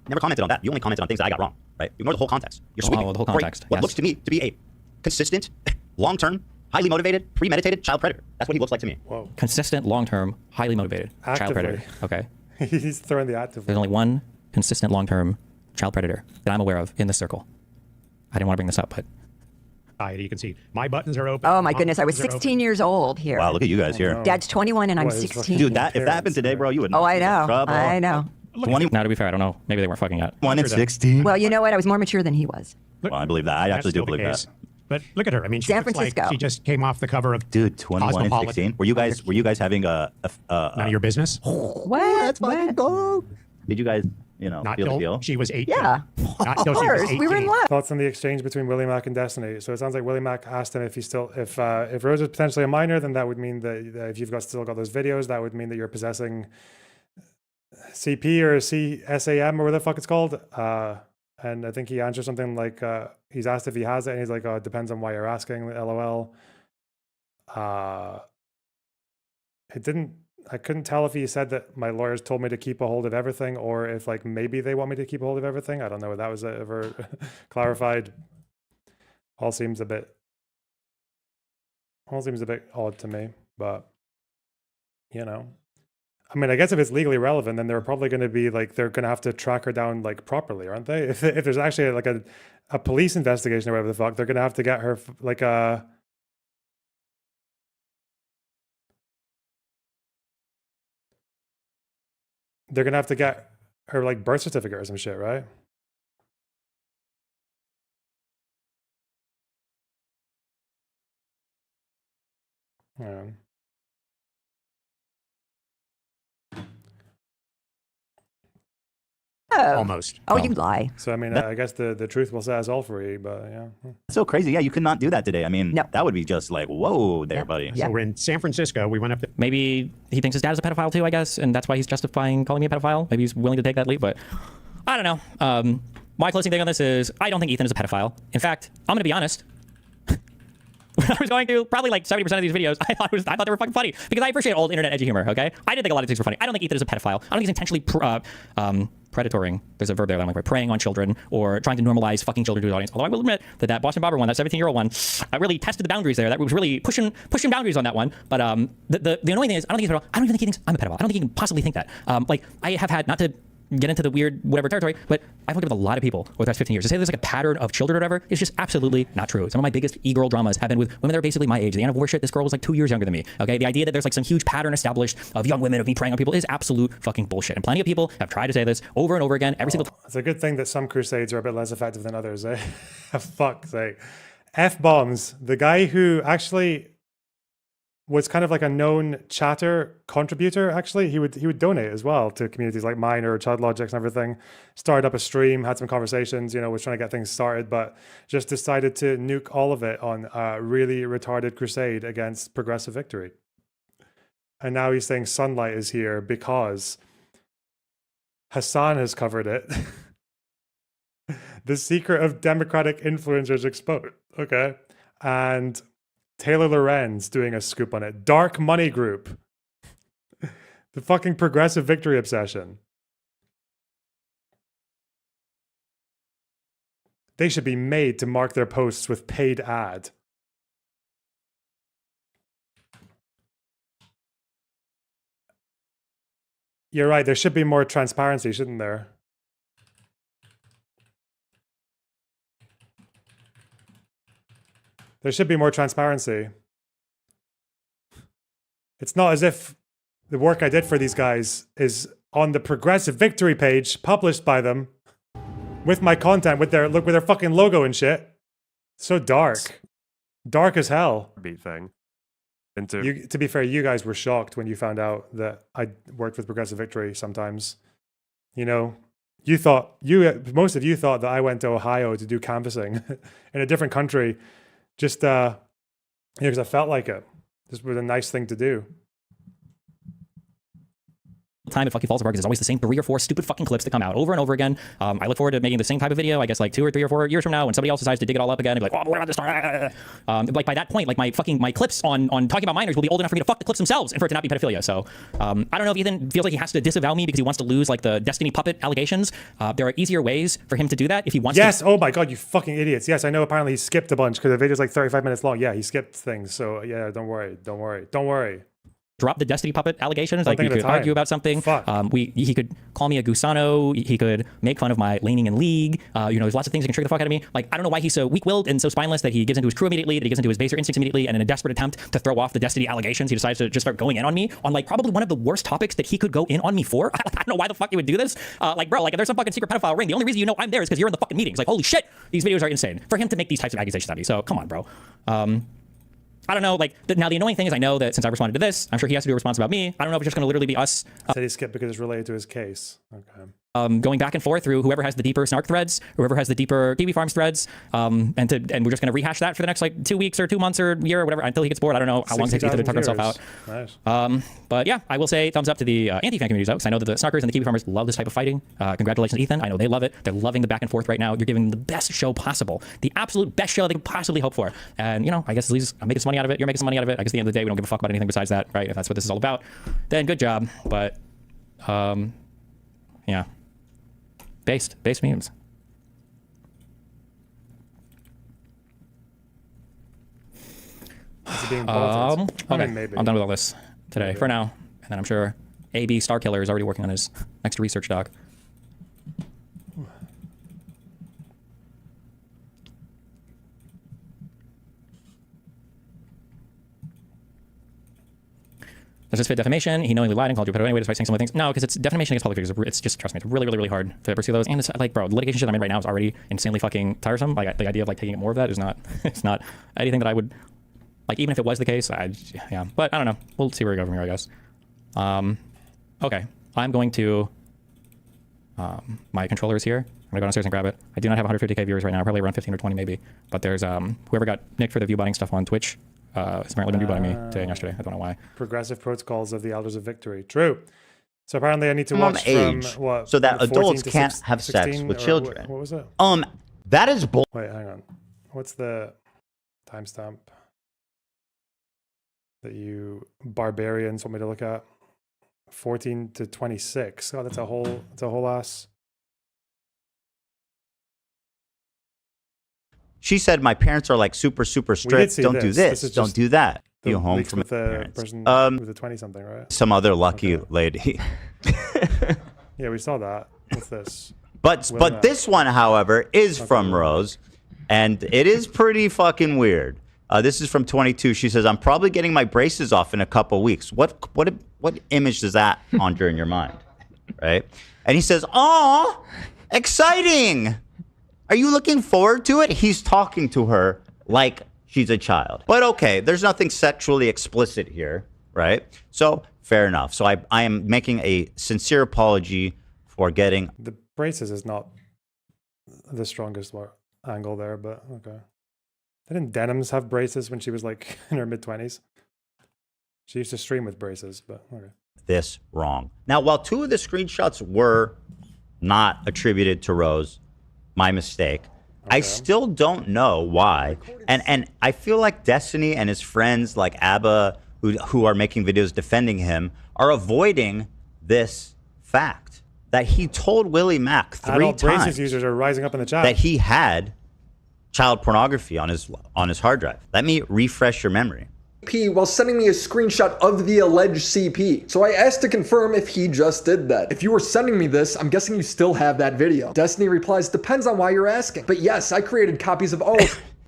S2: Never commented on that. You only commented on things that I got wrong, right? You ignore the whole context. You're sweeping
S7: the whole context.
S2: What looks to me to be a consistent, long-term, highly motivated, premeditated child predator. That's what he looks like to me.
S1: Whoa.
S7: Consistent, long-term, highly motivated child predator. Okay.
S1: He's throwing the active.
S7: There's only one consistent, long-term child predator that I'm aware of in this circle. I didn't want to bring this up, but
S6: You can see my buttons are open.
S19: Oh my goodness, I was 16 years old here.
S2: Wow, look at you guys here.
S19: Dad's 21 and I'm 16.
S2: Dude, if that happened today, bro, you would.
S19: Oh, I know. I know.
S2: 20.
S7: Now, to be fair, I don't know. Maybe they weren't fucking yet.
S2: 1 and 16.
S19: Well, you know what? I was more mature than he was.
S2: Well, I believe that. I actually do believe that.
S6: But look at her. I mean, she
S19: San
S6: looks
S19: Francisco.
S6: like she just came off the cover of
S2: 21 and 16. Were you guys having a
S6: none of your business?
S19: What?
S2: Let's fucking go. Did you guys,
S6: not
S2: feel the
S6: till
S2: deal?
S6: she was 18.
S19: Yeah.
S6: Not
S19: Of
S6: till she was
S19: course,
S6: 18.
S19: we were in love.
S1: Thoughts on the exchange between Willie Mac and Destiny. So it sounds like Willie Mac asked him if if Rose is potentially a minor, then that would mean that if you've still got those videos, that would mean that you're possessing CP or CSAM or whatever the fuck it's called. And I think he answered something like he's asked if he has it, and he's like, "Oh, it depends on why you're asking." LOL. I couldn't tell if he said that my lawyers told me to keep a hold of everything, or if like maybe they want me to keep a hold of everything. I don't know if that was ever clarified. All seems a bit odd to me, but I mean, I guess if it's legally relevant, then they're probably going to be like, they're going to have to track her down like properly, aren't they? If there's actually like a police investigation or whatever the fuck, they're going to have to get her like a. They're going to have to get her like birth certificate or some shit, right? Yeah.
S6: Almost.
S19: Oh, you lie.
S1: So I mean, I guess the truth will set us all free, but yeah.
S2: That's so crazy. Yeah, you could not do that today. I mean, that would be just like, whoa there, buddy.
S6: So we're in San Francisco. We went up to...
S7: Maybe he thinks his dad is a pedophile too, I guess, and that's why he's justifying calling me a pedophile. Maybe he's willing to take that leap, but I don't know. My closing thing on this is I don't think Ethan is a pedophile. In fact, I'm going to be honest. When I was going through probably like 70% of these videos, I thought they were fucking funny because I appreciate old internet edgy humor. Okay, I did think a lot of things were funny. I don't think Ethan is a pedophile. I don't think he's intentionally predatoring. There's a verb there that I'm like preying on children or trying to normalize fucking children to his audience. Although I will admit that Boston Barber one, that 17-year-old one, I really tested the boundaries there. That was really pushing boundaries on that one. But the annoying thing is I don't think he's a pedophile. I don't even think he thinks I'm a pedophile. I don't think he can possibly think that. Like I have had, not to get into the weird whatever territory, but I've worked with a lot of people over the past 15 years. To say there's like a pattern of children or whatever is just absolutely not true. Some of my biggest e-girl dramas have been with women that are basically my age. The end of war shit, this girl was like 2 years younger than me. Okay, the idea that there's like some huge pattern established of young women of me preying on people is absolute fucking bullshit. And plenty of people have tried to say this over and over again every single time.
S1: It's a good thing that some crusades are a bit less effective than others, eh? Fuck's sake. F-bombs. The guy who actually was kind of like a known chatter contributor, actually. He would donate as well to communities like mine or Child Logics and everything. Started up a stream, had some conversations, you know, was trying to get things started, but just decided to nuke all of it on a really retarded crusade against progressive victory. And now he's saying sunlight is here because Hassan has covered it. The secret of democratic influencers exposed. Okay. And Taylor Lorenz doing a scoop on it. Dark Money Group. The fucking progressive victory obsession. They should be made to mark their posts with paid ad. You're right. There should be more transparency, shouldn't there? There should be more transparency. It's not as if the work I did for these guys is on the Progressive Victory page, published by them, with my content, with their fucking logo and shit. So dark. Dark as hell.
S12: Beat thing.
S1: To be fair, you guys were shocked when you found out that I worked with Progressive Victory sometimes. You know, most of you thought that I went to Ohio to do canvassing in a different country. Just, because I felt like it. This was a nice thing to do.
S7: Time it fucking falls apart because it's always the same 3 or 4 stupid fucking clips that come out over and over again. I look forward to making the same type of video, I guess, like 2 or 3 or 4 years from now when somebody else decides to dig it all up again and be like, oh, what about this story? Like by that point, like my clips on talking about minors will be old enough for me to fuck the clips themselves and for it to not be pedophilia. So I don't know if Ethan feels like he has to disavow me because he wants to lose like the Destiny puppet allegations. There are easier ways for him to do that if he wants to.
S1: Yes, oh my God, you fucking idiots. Yes, I know apparently he skipped a bunch because the video's like 35 minutes long. Yeah, he skipped things. So yeah, don't worry.
S7: Drop the Destiny puppet allegations. Like we could argue about something. He could call me a gusano. He could make fun of my laning in league. There's lots of things that can trigger the fuck out of me. Like I don't know why he's so weak-willed and so spineless that he gives into his crew immediately, that he gives into his baser instincts immediately, and in a desperate attempt to throw off the Destiny allegations, he decides to just start going in on me on like probably one of the worst topics that he could go in on me for. I don't know why the fuck he would do this. Bro, if there's some fucking secret pedophile ring, the only reason you know I'm there is because you're in the fucking meetings. Like holy shit, these videos are insane. For him to make these types of accusations at me. So come on, bro. I don't know, now the annoying thing is I know that since I responded to this, I'm sure he has to do a response about me. I don't know if it's just going to literally be us.
S1: Said he skipped because it's related to his case. Okay.
S7: Going back and forth through whoever has the deeper snark threads, whoever has the deeper Kiwi Farms threads, and we're just going to rehash that for the next like 2 weeks or 2 months or a year or whatever until he gets bored. I don't know how long it takes Ethan to tuck himself out.
S1: Nice.
S7: But yeah, I will say thumbs up to the anti-fan communities though, because I know that the snarkers and the Kiwi Farmers love this type of fighting. Congratulations, Ethan. I know they love it. They're loving the back and forth right now. You're giving them the best show possible, the absolute best show they could possibly hope for. And I guess at least I'm making some money out of it. You're making some money out of it. I guess at the end of the day, we don't give a fuck about anything besides that, right? If that's what this is all about, then good job. But yeah. Based memes.
S1: Okay,
S7: I'm done with all this today for now, and then I'm sure AB Starkiller is already working on his next research doc. Does this fit defamation? He knowingly lied and called you a pedo anyway despite saying some of the things. No, because it's defamation against public figures. It's just, trust me, it's really, really, really hard to pursue those. And it's like, bro, the litigation shit I'm in right now is already insanely fucking tiresome. Like the idea of like taking more of that is not, it's not anything that I would, like even if it was the case, yeah. But I don't know. We'll see where we go from here, I guess. Okay, I'm going to, my controller is here. I'm gonna go downstairs and grab it. I do not have 150K viewers right now, probably around 15 or 20 maybe. But there's whoever got nicked for the view botting stuff on Twitch. It's apparently been rebutting me today and yesterday. I don't know why.
S1: Progressive protocols of the Elders of Victory. True. So apparently I need to watch
S2: age,
S1: from what?
S2: So that adults can't have sex with children.
S1: What was it?
S2: That is bull.
S1: Wait, hang on. What's the timestamp that you barbarians want me to look at? 14 to 26. Oh, that's a whole ass.
S2: She said, "My parents are like super strict. Don't do this. Don't do that. You home from
S1: with the person with the 20-something, right?
S2: Some other lucky lady."
S1: Yeah, we saw that. What's this?
S2: But this one, however, is from Rose, and it is pretty fucking weird. This is from 22. She says, "I'm probably getting my braces off in a couple weeks." What image does that conjure in your mind, right? And he says, "Aw, exciting! Are you looking forward to it?" He's talking to her like she's a child. But okay, there's nothing sexually explicit here, right? So fair enough. So I am making a sincere apology for getting
S1: the braces is not the strongest angle there, but okay. Didn't Denims have braces when she was like in her mid-20s? She used to stream with braces, but okay.
S2: This wrong. Now, while 2 of the screenshots were not attributed to Rose, my mistake, I still don't know why. And I feel like Destiny and his friends like Abba, who are making videos defending him, are avoiding this fact that he told Willie Mack 3
S1: Adult
S2: times
S1: braces users are rising up in the chat.
S2: that he had child pornography on his hard drive. Let me refresh your memory.
S12: While sending me a screenshot of the alleged CP. So I asked to confirm if he just did that. If you were sending me this, I'm guessing you still have that video. Destiny replies, "Depends on why you're asking. But yes, I created copies of all."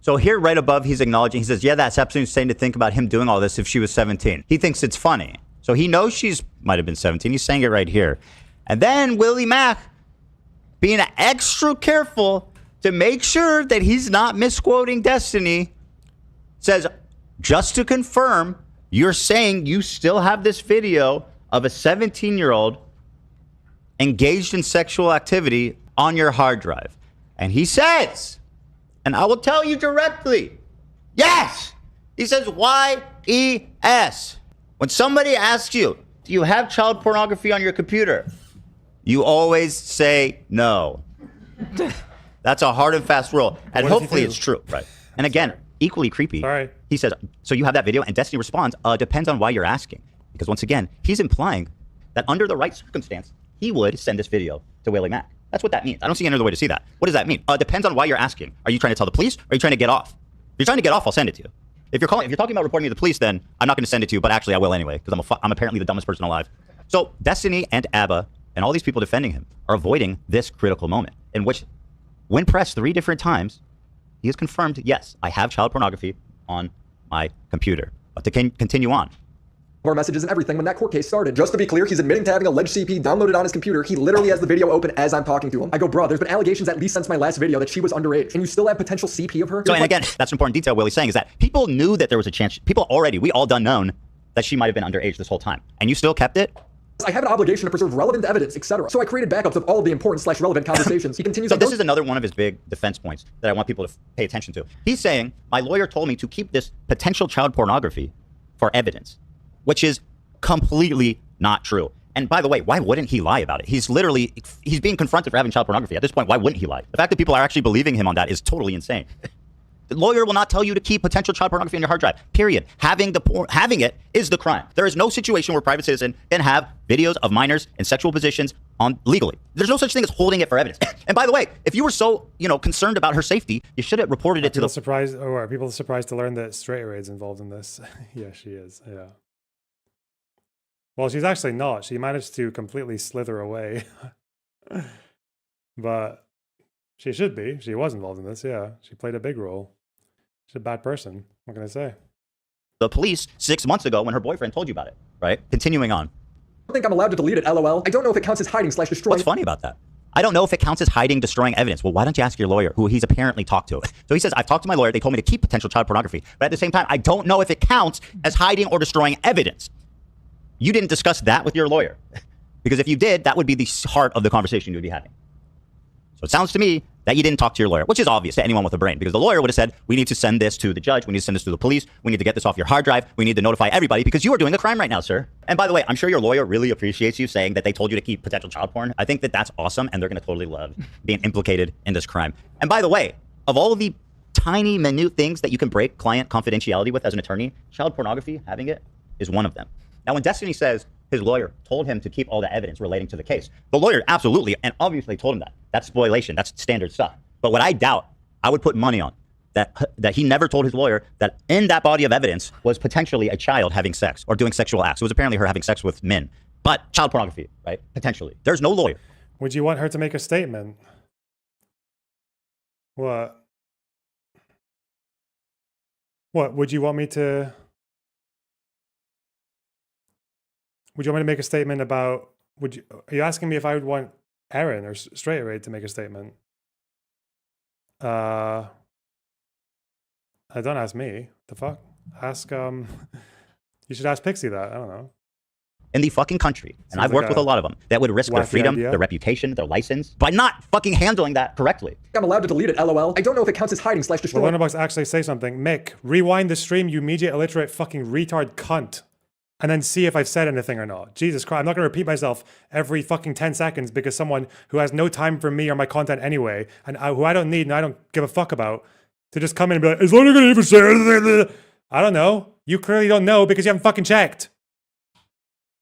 S2: So here right above, he's acknowledging, he says, yeah, that's absolutely insane to think about him doing all this if she was 17. He thinks it's funny. So he knows she's might have been 17. He's saying it right here. And then Willie Mack being extra careful to make sure that he's not misquoting Destiny says, just to confirm, you're saying you still have this video of a 17-year-old engaged in sexual activity on your hard drive. And he says, and I will tell you directly, yes! He says, Y-E-S. When somebody asks you, do you have child pornography on your computer? You always say no. That's a hard and fast rule. And hopefully it's true. Right. And again, equally creepy.
S1: Sorry.
S2: He says, so you have that video? And Destiny responds, depends on why you're asking. Because once again, he's implying that under the right circumstance, he would send this video to Willie Mack. That's what that means. I don't see any other way to see that. What does that mean? Depends on why you're asking. Are you trying to tell the police? Or are you trying to get off? If you're trying to get off, I'll send it to you. If you're talking about reporting me to the police, then I'm not going to send it to you, but actually I will anyway, because I'm apparently the dumbest person alive. So Destiny and Abba and all these people defending him are avoiding this critical moment in which, when pressed 3 different times, he has confirmed, yes, I have child pornography on my computer. But to continue on.
S12: Our messages and everything when that court case started. Just to be clear, he's admitting to having alleged CP downloaded on his computer. He literally has the video open as I'm talking to him. I go, bro, there's been allegations at least since my last video that she was underage, and you still have potential CP of her?
S2: So, and again, that's an important detail Willie's saying is that people knew that there was a chance, we all done known that she might have been underage this whole time. And you still kept it?
S12: I have an obligation to preserve relevant evidence, etc. So I created backups of all of the important / relevant conversations. He continues.
S2: So this is another one of his big defense points that I want people to pay attention to. He's saying, my lawyer told me to keep this potential child pornography for evidence, which is completely not true. And by the way, why wouldn't he lie about it? He's being confronted for having child pornography. At this point, why wouldn't he lie? The fact that people are actually believing him on that is totally insane. The lawyer will not tell you to keep potential child pornography on your hard drive. Period. Having it is the crime. There is no situation where a private citizen can have videos of minors in sexual positions on legally. There's no such thing as holding it for evidence. And by the way, if you were so, concerned about her safety, you should have reported it to the
S1: are people surprised to learn that Straight Raid's involved in this? Yeah, she is. Yeah. Well, she's actually not. She managed to completely slither away. But she should be. She was involved in this, yeah. She played a big role. She's a bad person. What can I say?
S2: The police 6 months ago when her boyfriend told you about it, right? Continuing on.
S12: I think I'm allowed to delete it, LOL. I don't know if it counts as hiding / destroying.
S2: What's funny about that? I don't know if it counts as hiding, destroying evidence. Well, why don't you ask your lawyer, who he's apparently talked to? So he says, I've talked to my lawyer. They told me to keep potential child pornography. But at the same time, I don't know if it counts as hiding or destroying evidence. You didn't discuss that with your lawyer. Because if you did, that would be the heart of the conversation you would be having. So it sounds to me that you didn't talk to your lawyer, which is obvious to anyone with a brain, because the lawyer would have said, we need to send this to the judge. We need to send this to the police. We need to get this off your hard drive. We need to notify everybody because you are doing a crime right now, sir. And by the way, I'm sure your lawyer really appreciates you saying that they told you to keep potential child porn. I think that that's awesome. And they're going to totally love being implicated in this crime. And by the way, of all of the tiny, minute things that you can break client confidentiality with as an attorney, child pornography, having it, is one of them. Now, when Destiny says his lawyer told him to keep all the evidence relating to the case, the lawyer absolutely and obviously told him that. That's spoliation. That's standard stuff. But what I doubt, I would put money on, that he never told his lawyer that in that body of evidence was potentially a child having sex or doing sexual acts. It was apparently her having sex with men. But child pornography, right? Potentially. There's no lawyer
S1: Would you want her to make a statement? What? What? Would you want me to... Would you want me to make a statement about... Are you asking me if I would want Erin or Straight Raid to make a statement? Don't ask me. The fuck? Ask, you should ask Pixie that. I don't know.
S2: In the fucking country, and I've worked with a lot of them, that would risk their freedom, their reputation, their license, by not fucking handling that correctly.
S12: I'm allowed to delete it, LOL. I don't know if it counts as hiding / destroying.
S1: Will Lonerbox actually say something? Mick, rewind the stream, you media illiterate fucking retard cunt. And then see if I've said anything or not. Jesus Christ, I'm not going to repeat myself every fucking 10 seconds because someone who has no time for me or my content anyway, and who I don't need and I don't give a fuck about, to just come in and be like, is Loner going to even say anything? I don't know. You clearly don't know because you haven't fucking checked.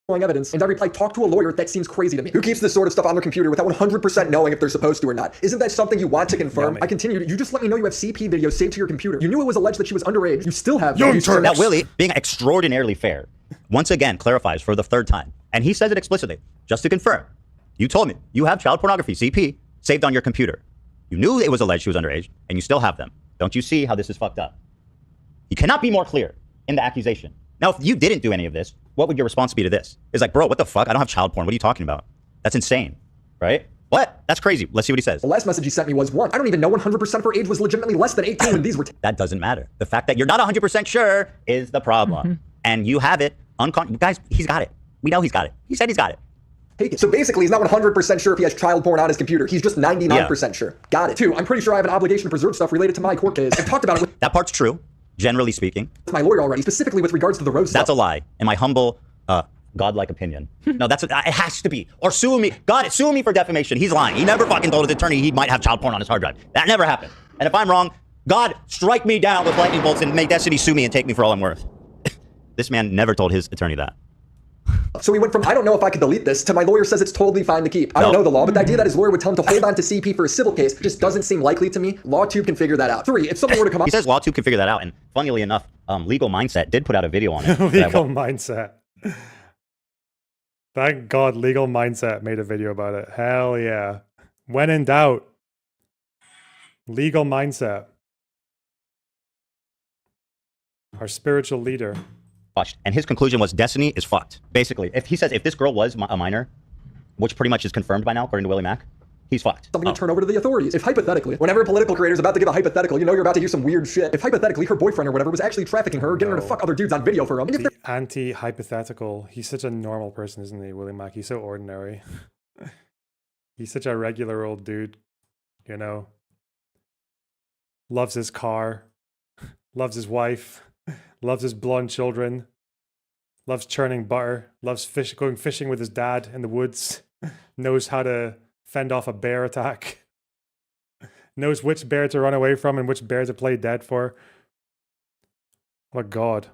S12: Evidence, and I reply, talk to a lawyer. That seems crazy to me. Who keeps this sort of stuff on their computer without 100% knowing if they're supposed to or not? Isn't that something you want to confirm? I continued. You just let me know you have CP videos saved to your computer. You knew it was alleged that she was underage. You still have them.
S2: Now, Willie, being extraordinarily fair, once again clarifies for the third time, and he says it explicitly, just to confirm. You told me you have child pornography, CP, saved on your computer. You knew it was alleged she was underage, and you still have them. Don't you see how this is fucked up? You cannot be more clear in the accusation. Now, if you didn't do any of this, what would your response be to this? It's like, bro, what the fuck? I don't have child porn. What are you talking about? That's insane, right? What? That's crazy. Let's see what he says.
S12: The last message he sent me was, one, I don't even know 100% of her age was legitimately less than 18 when these were...
S2: That doesn't matter. The fact that you're not 100% sure is the problem. And you have it. Guys, he's got it. We know he's got it. He said he's got it.
S12: So basically, he's not 100% sure if he has child porn on his computer. He's just 99% sure. Got it. Two, I'm pretty sure I have an obligation to preserve stuff related to my court case. I've talked about it with...
S2: That part's true, generally speaking.
S12: ...my lawyer already, specifically with regards to the Rose stuff.
S2: That's a lie, in my humble... godlike opinion. No, it has to be. Or sue me. God, sue me for defamation. He's lying. He never fucking told his attorney he might have child porn on his hard drive. That never happened. And if I'm wrong, God, strike me down with lightning bolts and make Destiny sue me and take me for all I'm worth. This man never told his attorney that.
S12: So he went from, I don't know if I could delete this, to my lawyer says it's totally fine to keep. I don't know the law, but the idea that his lawyer would tell him to hold on to CP for a civil case just doesn't seem likely to me. LawTube can figure that out. Three, if something were to come up...
S2: He says LawTube can figure that out, and funnily enough, Legal Mindset did put out a video on it.
S1: Legal Mindset. Thank God Legal Mindset made a video about it. Hell yeah. When in doubt, Legal Mindset. Our spiritual leader.
S2: And his conclusion was Destiny is fucked. Basically, if he says if this girl was a minor, which pretty much is confirmed by now, according to Willie Mack, he's fucked.
S12: Something to turn over to the authorities. If hypothetically, whenever a political creator is about to give a hypothetical, you know you're about to hear some weird shit. If hypothetically her boyfriend or whatever was actually trafficking her, getting her to fuck other dudes on video for him.
S1: The anti-hypothetical. He's such a normal person, isn't he, Willie Mack? He's so ordinary. He's such a regular old dude, you know. Loves his car. Loves his wife. Loves his blonde children. Loves churning butter. Loves going fishing with his dad in the woods. Knows how to fend off a bear attack. Knows which bear to run away from and which bear to play dead for. What God.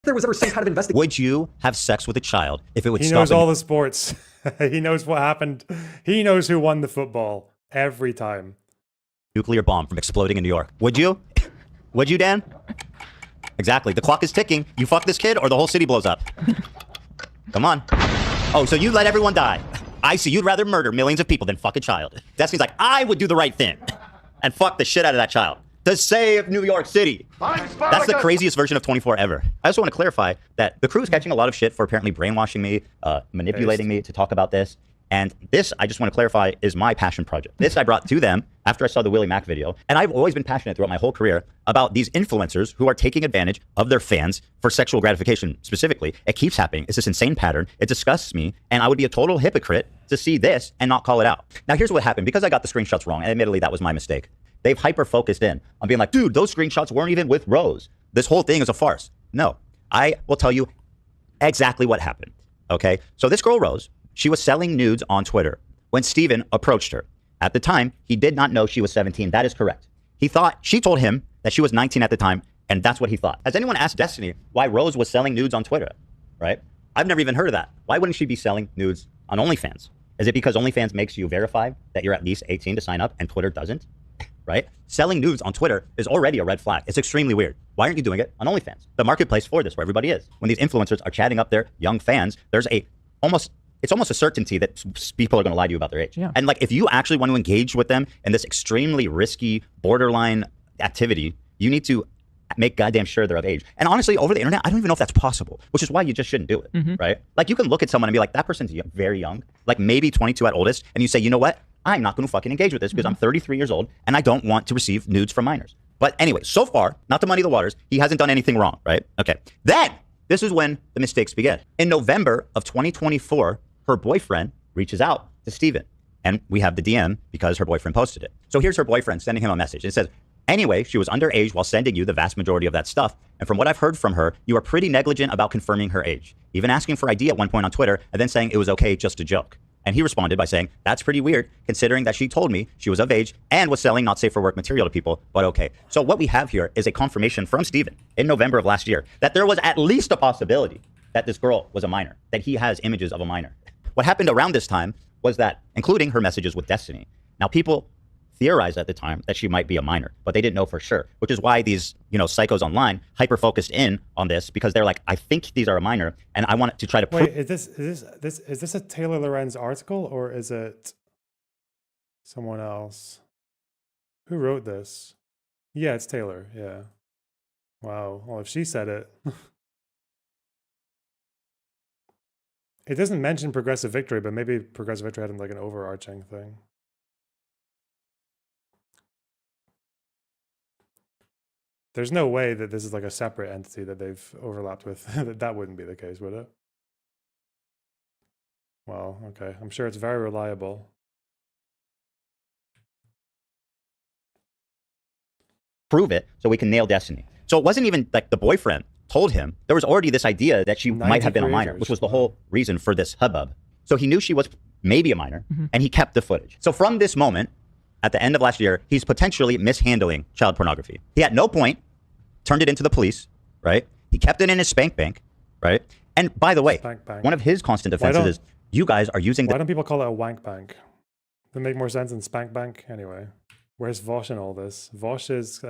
S12: If there was ever some kind of investigation.
S2: Would you have sex with a child if it would stop?
S1: He knows all the sports. He knows what happened. He knows who won the football every time.
S2: Nuclear bomb from exploding in New York. Would you? Would you, Dan? Exactly. The clock is ticking. You fuck this kid or the whole city blows up. Come on. Oh, so you let everyone die. I see. You'd rather murder millions of people than fuck a child. Destiny's like, I would do the right thing and fuck the shit out of that child to save New York City. That's the craziest version of 24 ever. I also want to clarify that the crew is catching a lot of shit for apparently brainwashing me, manipulating me to talk about this. And this, I just want to clarify, is my passion project. This I brought to them after I saw the Willie Mack video. And I've always been passionate throughout my whole career about these influencers who are taking advantage of their fans for sexual gratification specifically. It keeps happening. It's this insane pattern. It disgusts me. And I would be a total hypocrite to see this and not call it out. Now, here's what happened. Because I got the screenshots wrong, and admittedly, that was my mistake. They've hyper-focused in on being like, dude, those screenshots weren't even with Rose. This whole thing is a farce. No, I will tell you exactly what happened. Okay, so this girl, Rose, she was selling nudes on Twitter when Steven approached her. At the time, he did not know she was 17. That is correct. He thought, she told him that she was 19 at the time, and that's what he thought. Has anyone asked Destiny why Rose was selling nudes on Twitter, right? I've never even heard of that. Why wouldn't she be selling nudes on OnlyFans? Is it because OnlyFans makes you verify that you're at least 18 to sign up and Twitter doesn't, right? Selling nudes on Twitter is already a red flag. It's extremely weird. Why aren't you doing it on OnlyFans? The marketplace for this, where everybody is. When these influencers are chatting up their young fans, there's a almost it's almost a certainty that people are going to lie to you about their age.
S10: Yeah.
S2: And like, if you actually want to engage with them in this extremely risky, borderline activity, you need to make goddamn sure they're of age. And honestly, over the internet, I don't even know if that's possible, which is why you just shouldn't do it, right? Like, you can look at someone and be like, that person's very young, like maybe 22 at oldest, and you say, you know what? I'm not going to fucking engage with this because I'm 33 years old and I don't want to receive nudes from minors. But anyway, so far, not to muddy the waters, he hasn't done anything wrong, right? Okay. Then, this is when the mistakes begin. In November of 2024, her boyfriend reaches out to Steven. And we have the DM because her boyfriend posted it. So here's her boyfriend sending him a message. It says, anyway, she was underage while sending you the vast majority of that stuff. And from what I've heard from her, you are pretty negligent about confirming her age. Even asking for ID at one point on Twitter and then saying it was okay just to joke. And he responded by saying, that's pretty weird considering that she told me she was of age and was selling not safe for work material to people, but okay. So what we have here is a confirmation from Steven in November of last year that there was at least a possibility that this girl was a minor, that he has images of a minor. What happened around this time was that, including her messages with Destiny, now people theorized at the time that she might be a minor, but they didn't know for sure, which is why these, psychos online hyper-focused in on this because they're like, I think these are a minor, and I want to try to prove.
S1: Wait, is this a Taylor Lorenz article or is it someone else? Who wrote this? Yeah, it's Taylor. Yeah. Wow. Well, if she said it. It doesn't mention Progressive Victory, but maybe Progressive Victory had like an overarching thing. There's no way that this is like a separate entity that they've overlapped with. That wouldn't be the case, would it? Well, okay. I'm sure it's very reliable.
S2: Prove it so we can nail Destiny. So it wasn't even like the boyfriend told him. There was already this idea that she might have been a minor, which was the whole reason for this hubbub. So he knew she was maybe a minor, and he kept the footage. So from this moment, at the end of last year, he's potentially mishandling child pornography. He at no point turned it into the police, right? He kept it in his spank bank, right? And by the way, one of his constant defenses is, you guys are using
S1: Why don't people call it a wank bank? That make more sense than spank bank? Anyway, where's Vosh in all this? Vosh is...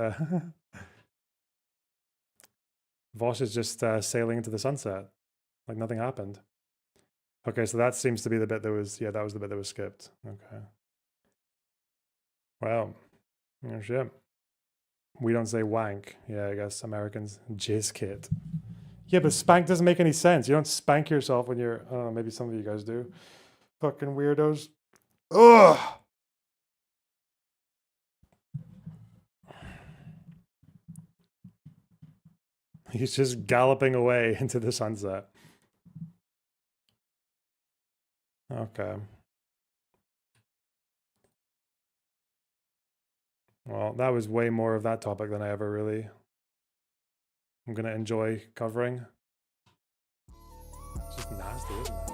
S1: Vosh is just sailing into the sunset. Like nothing happened. Okay, so that seems to be the bit that was... Yeah, that was the bit that was skipped. Okay. Wow. Oh, shit. We don't say wank. Yeah, I guess Americans jizz kit. Yeah, but spank doesn't make any sense. You don't spank yourself when you're... Oh, maybe some of you guys do. Fucking weirdos. Ugh! He's just galloping away into the sunset. Okay. Well, that was way more of that topic than I ever really I'm going to enjoy covering. It's just nasty, isn't it?